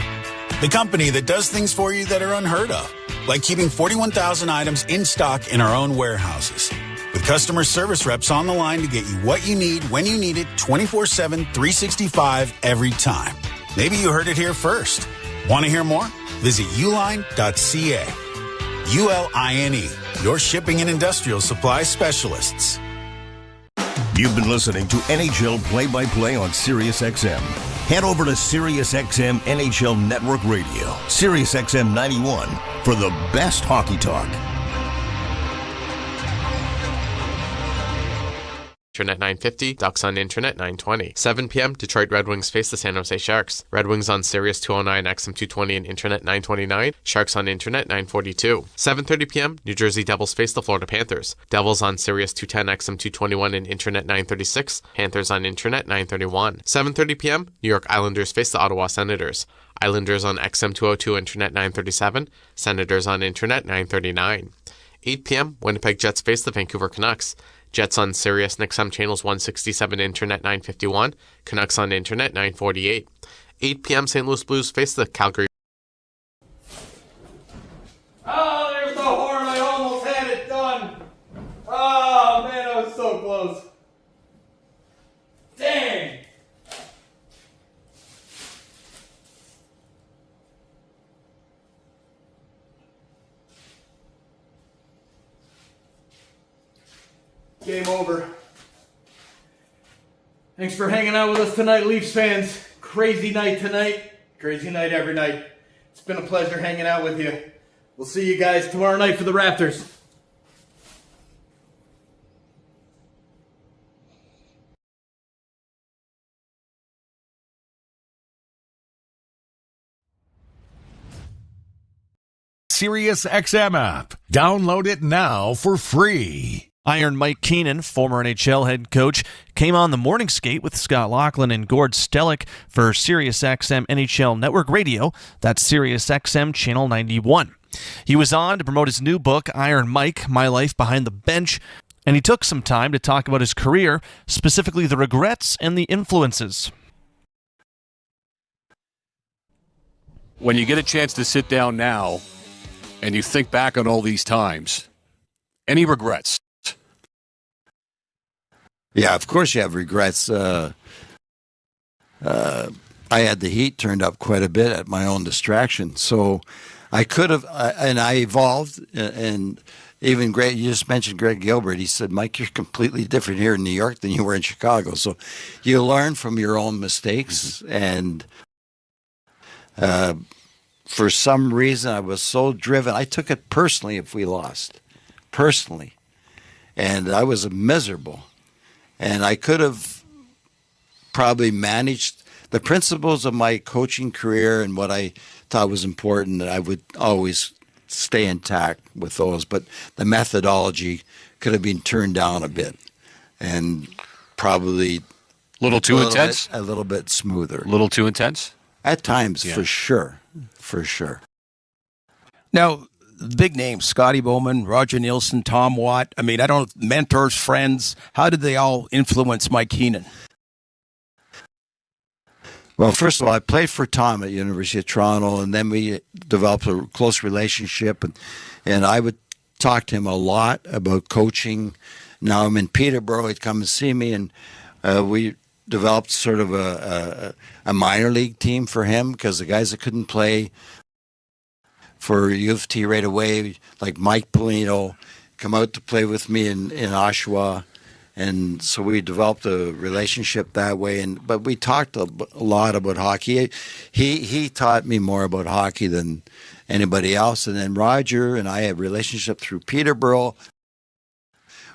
The company that does things for you that are unheard of, like keeping 41,000 items in stock in our own warehouses. With customer service reps on the line to get you what you need when you need it 24/7, 365 every time. Maybe you heard it here first. Want to hear more? Visit uline.ca. ULINE, your shipping and industrial supply specialists. You've been listening to NHL Play-by-Play on SiriusXM. Head over to SiriusXM NHL Network Radio, SiriusXM 91, for the best hockey talk. Internet 950, Ducks on Internet 920. 7 p.m., Detroit Red Wings face the San Jose Sharks. Red Wings on Sirius 209, XM 220 and Internet 929. Sharks on Internet 942. 7:30 p.m., New Jersey Devils face the Florida Panthers. Devils on Sirius 210, XM 221 and Internet 936. Panthers on Internet 931. 7:30 p.m., New York Islanders face the Ottawa Senators. Islanders on XM 202, Internet 937. Senators on Internet 939. 8 p.m., Winnipeg Jets face the Vancouver Canucks. Jets on Sirius XM channels 167, Internet 951. Canucks on Internet 948. 8 p.m. St. Louis Blues face the Calgary. Oh, there's the horn. I almost had it done. Oh, man, I was so close. Dang. Game over. Thanks for hanging out with us tonight, Leafs fans. Crazy night tonight. Crazy night every night. It's been a pleasure hanging out with you. We'll see you guys tomorrow night for the Raptors. Sirius XM app. Download it now for free. Iron Mike Keenan, former NHL head coach, came on the morning skate with Scott Laughlin and Gord Stellick for Sirius XM NHL Network Radio. That's Sirius XM Channel 91. He was on to promote his new book, Iron Mike, My Life Behind the Bench, and he took some time to talk about his career, specifically the regrets and the influences. When you get a chance to sit down now and you think back on all these times, any regrets? Yeah, of course you have regrets. I had the heat turned up quite a bit at my own distraction. So I could have, and I evolved. And even Greg, you just mentioned Greg Gilbert. He said, Mike, you're completely different here in New York than you were in Chicago. So you learn from your own mistakes. And for some reason, I was so driven. I took it personally if we lost. Personally. And I was miserable. And I could have probably managed the principles of my coaching career and what I thought was important, that I would always stay intact with those. But the methodology could have been turned down a bit and probably a little intense? A little bit smoother. A little too intense? At times, yeah. For sure. For sure. Now, big names, Scotty Bowman, Roger Nielsen, Tom Watt. I mean, I don't know, mentors, friends. How did they all influence Mike Keenan? Well, first of all, I played for Tom at University of Toronto, and then we developed a close relationship, and I would talk to him a lot about coaching. Now I'm in Peterborough. He'd come and see me, and we developed sort of a minor league team for him because the guys that couldn't play for U of T right away, like Mike Polino, come out to play with me in Oshawa. And so we developed a relationship that way. But we talked a lot about hockey. He taught me more about hockey than anybody else. And then Roger and I have a relationship through Peterborough.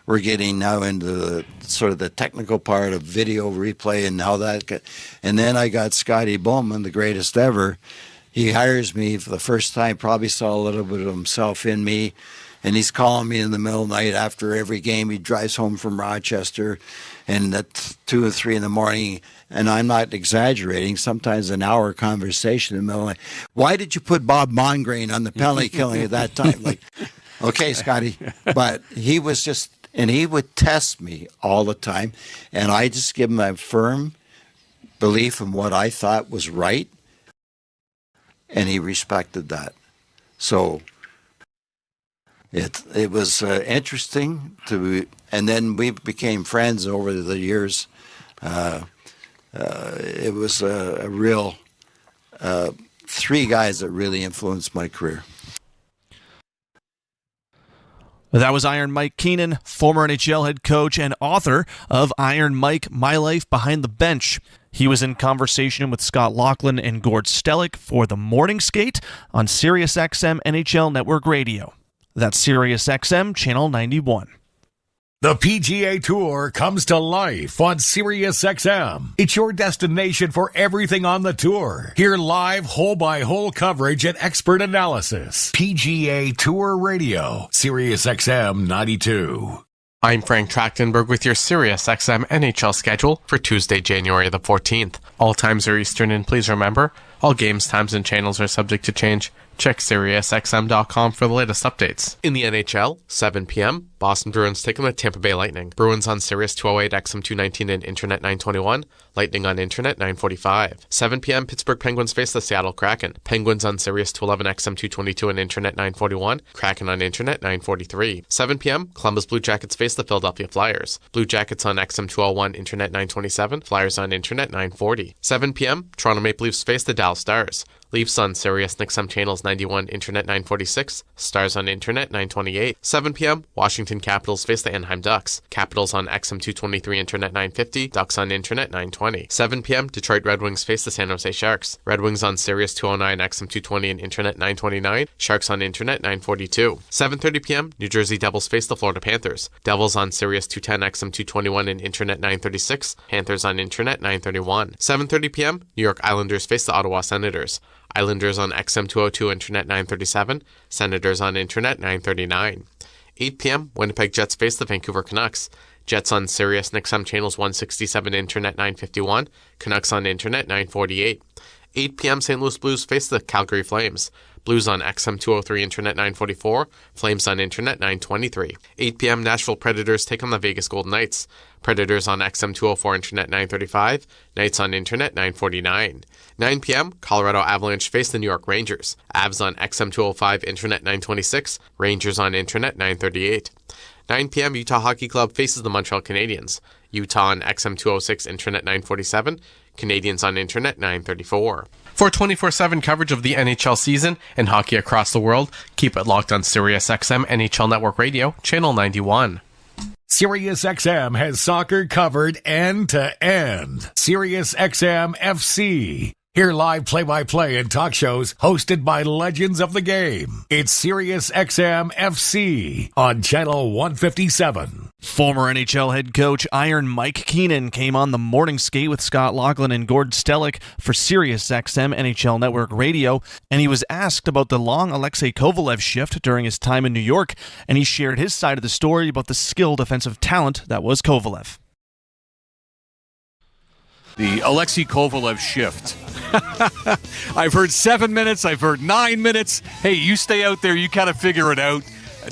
We're getting now into the, sort of the technical part of video replay and how that. And then I got Scotty Bowman, the greatest ever. He hires me for the first time, probably saw a little bit of himself in me, and he's calling me in the middle of the night after every game. He drives home from Rochester, and at 2 or 3 in the morning, and I'm not exaggerating, sometimes an hour conversation in the middle of the night. Why did you put Bob Mongrain on the penalty killing at that time? Like, okay, Scotty. But he was just, and he would test me all the time, and I just give him a firm belief in what I thought was right. And he respected that. So it was interesting to, and then we became friends over the years. It was a real 3 guys that really influenced my career. That was Iron Mike Keenan, former NHL head coach and author of Iron Mike, My Life Behind the Bench. He was in conversation with Scott Laughlin and Gord Stellick for the morning skate on Sirius XM NHL Network Radio. That's Sirius XM Channel 91. The PGA Tour comes to life on Sirius XM. It's your destination for everything on the tour. Hear live hole-by-hole coverage and expert analysis. PGA Tour Radio, Sirius XM 92. I'm Frank Trachtenberg with your Sirius XM NHL schedule for Tuesday, January the 14th. All times are Eastern, and please remember, All games, times, and channels are subject to change. Check SiriusXM.com for the latest updates. In the NHL, 7 p.m., Boston Bruins take on the Tampa Bay Lightning. Bruins on Sirius 208 XM 219 and Internet 921. Lightning on Internet 945. 7 p.m., Pittsburgh Penguins face the Seattle Kraken. Penguins on Sirius 211 XM 222 and Internet 941. Kraken on Internet 943. 7 p.m., Columbus Blue Jackets face the Philadelphia Flyers. Blue Jackets on XM 201, Internet 927. Flyers on Internet 940. 7 p.m., Toronto Maple Leafs face the Dallas Stars. Leafs on Sirius XM channels 91, Internet 946, Stars on Internet 928. 7 p.m., Washington Capitals face the Anaheim Ducks. Capitals on XM 223, Internet 950, Ducks on Internet 920. 7 p.m., Detroit Red Wings face the San Jose Sharks. Red Wings on Sirius 209, XM 220 and Internet 929, Sharks on Internet 942. 7:30 p.m., New Jersey Devils face the Florida Panthers. Devils on Sirius 210, XM 221 and Internet 936, Panthers on Internet 931. 7:30 p.m., New York Islanders face the Ottawa Senators. Islanders on XM 202, Internet 937, Senators on Internet 939. 8 p.m., Winnipeg Jets face the Vancouver Canucks. Jets on Sirius XM channels 167, Internet 951, Canucks on Internet 948. 8 p.m., St. Louis Blues face the Calgary Flames. Blues on XM 203, Internet 944, Flames on Internet 923. 8 p.m., Nashville Predators take on the Vegas Golden Knights. Predators on XM 204, Internet 935, Knights on Internet 949. 9 p.m., Colorado Avalanche face the New York Rangers. Avs on XM 205, Internet 926, Rangers on Internet 938. 9 p.m., Utah Hockey Club faces the Montreal Canadiens. Utah on XM 206, Internet 947, Canadiens on Internet 934. For 24/7 coverage of the NHL season and hockey across the world, keep it locked on SiriusXM NHL Network Radio, Channel 91. SiriusXM has soccer covered end to end. SiriusXM FC. Hear live play-by-play and talk shows hosted by legends of the game. It's SiriusXM FC on Channel 157. Former NHL head coach Iron Mike Keenan came on the morning skate with Scott Laughlin and Gord Stellick for SiriusXM NHL Network Radio, and he was asked about the long Alexei Kovalev shift during his time in New York, and he shared his side of the story about the skilled defensive talent that was Kovalev. The Alexei Kovalev shift. I've heard 7 minutes. I've heard 9 minutes. Hey, you stay out there. You kind of figure it out.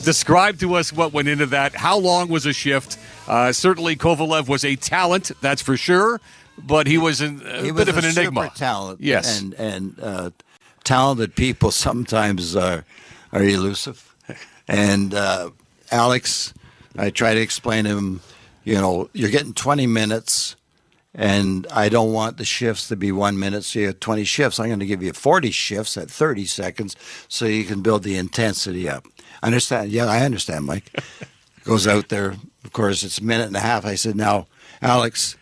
Describe to us what went into that. How long was a shift? Certainly Kovalev was a talent, that's for sure, but he was a bit of an enigma. Super talent. Yes. And talented people sometimes are elusive. And Alex, I try to explain to him, you're getting 20 minutes. And I don't want the shifts to be 1 minute, so you have 20 shifts. I'm going to give you 40 shifts at 30 seconds so you can build the intensity up. Understand? Yeah, I understand, Mike. Goes out there. Of course, it's a minute and a half. I said, now, Alex,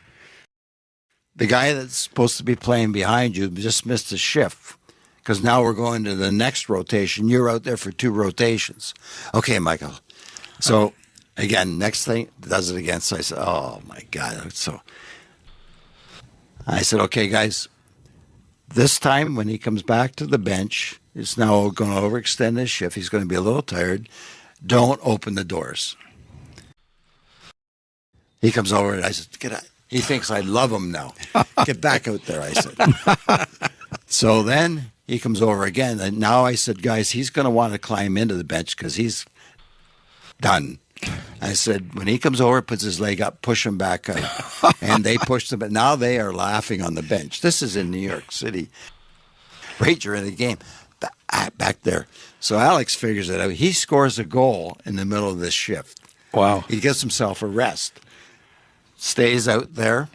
the guy that's supposed to be playing behind you just missed a shift because now we're going to the next rotation. You're out there for 2 rotations. Okay, Michael. So, again, next thing, does it again. So I said, oh, my God. So I said, okay, guys, this time when he comes back to the bench, he's now going to overextend his shift. He's going to be a little tired. Don't open the doors. He comes over and I said, get out. He thinks I love him now. Get back out there, I said. So then he comes over again. And now I said, guys, he's going to want to climb into the bench because he's done. I said, when he comes over, puts his leg up, push him back out. And they pushed him. But now they are laughing on the bench. This is in New York City. Right during the game. Back there. So Alex figures it out. He scores a goal in the middle of this shift. Wow. He gives himself a rest. Stays out there.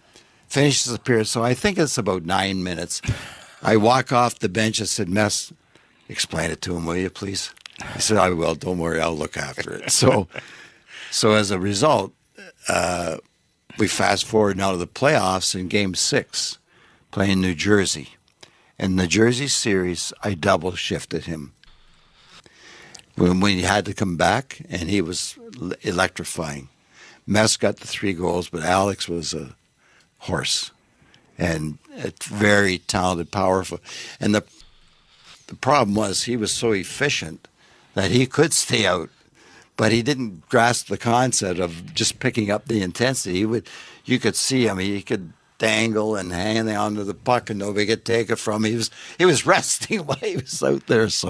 Finishes the period. So I think it's about 9 minutes. I walk off the bench and said, Mess, explain it to him, will you, please? He said, I will. Don't worry. I'll look after it. So as a result, we fast forward now to the playoffs in Game 6, playing New Jersey. In the Jersey series, I double shifted him. When we had to come back, and he was electrifying. Mess got the 3 goals, but Alex was a horse. And it's very talented, powerful. And the problem was he was so efficient that he could stay out. But he didn't grasp the concept of just picking up the intensity. You could see, he could dangle and hanging onto the puck and nobody could take it from him. He was resting while he was out there. So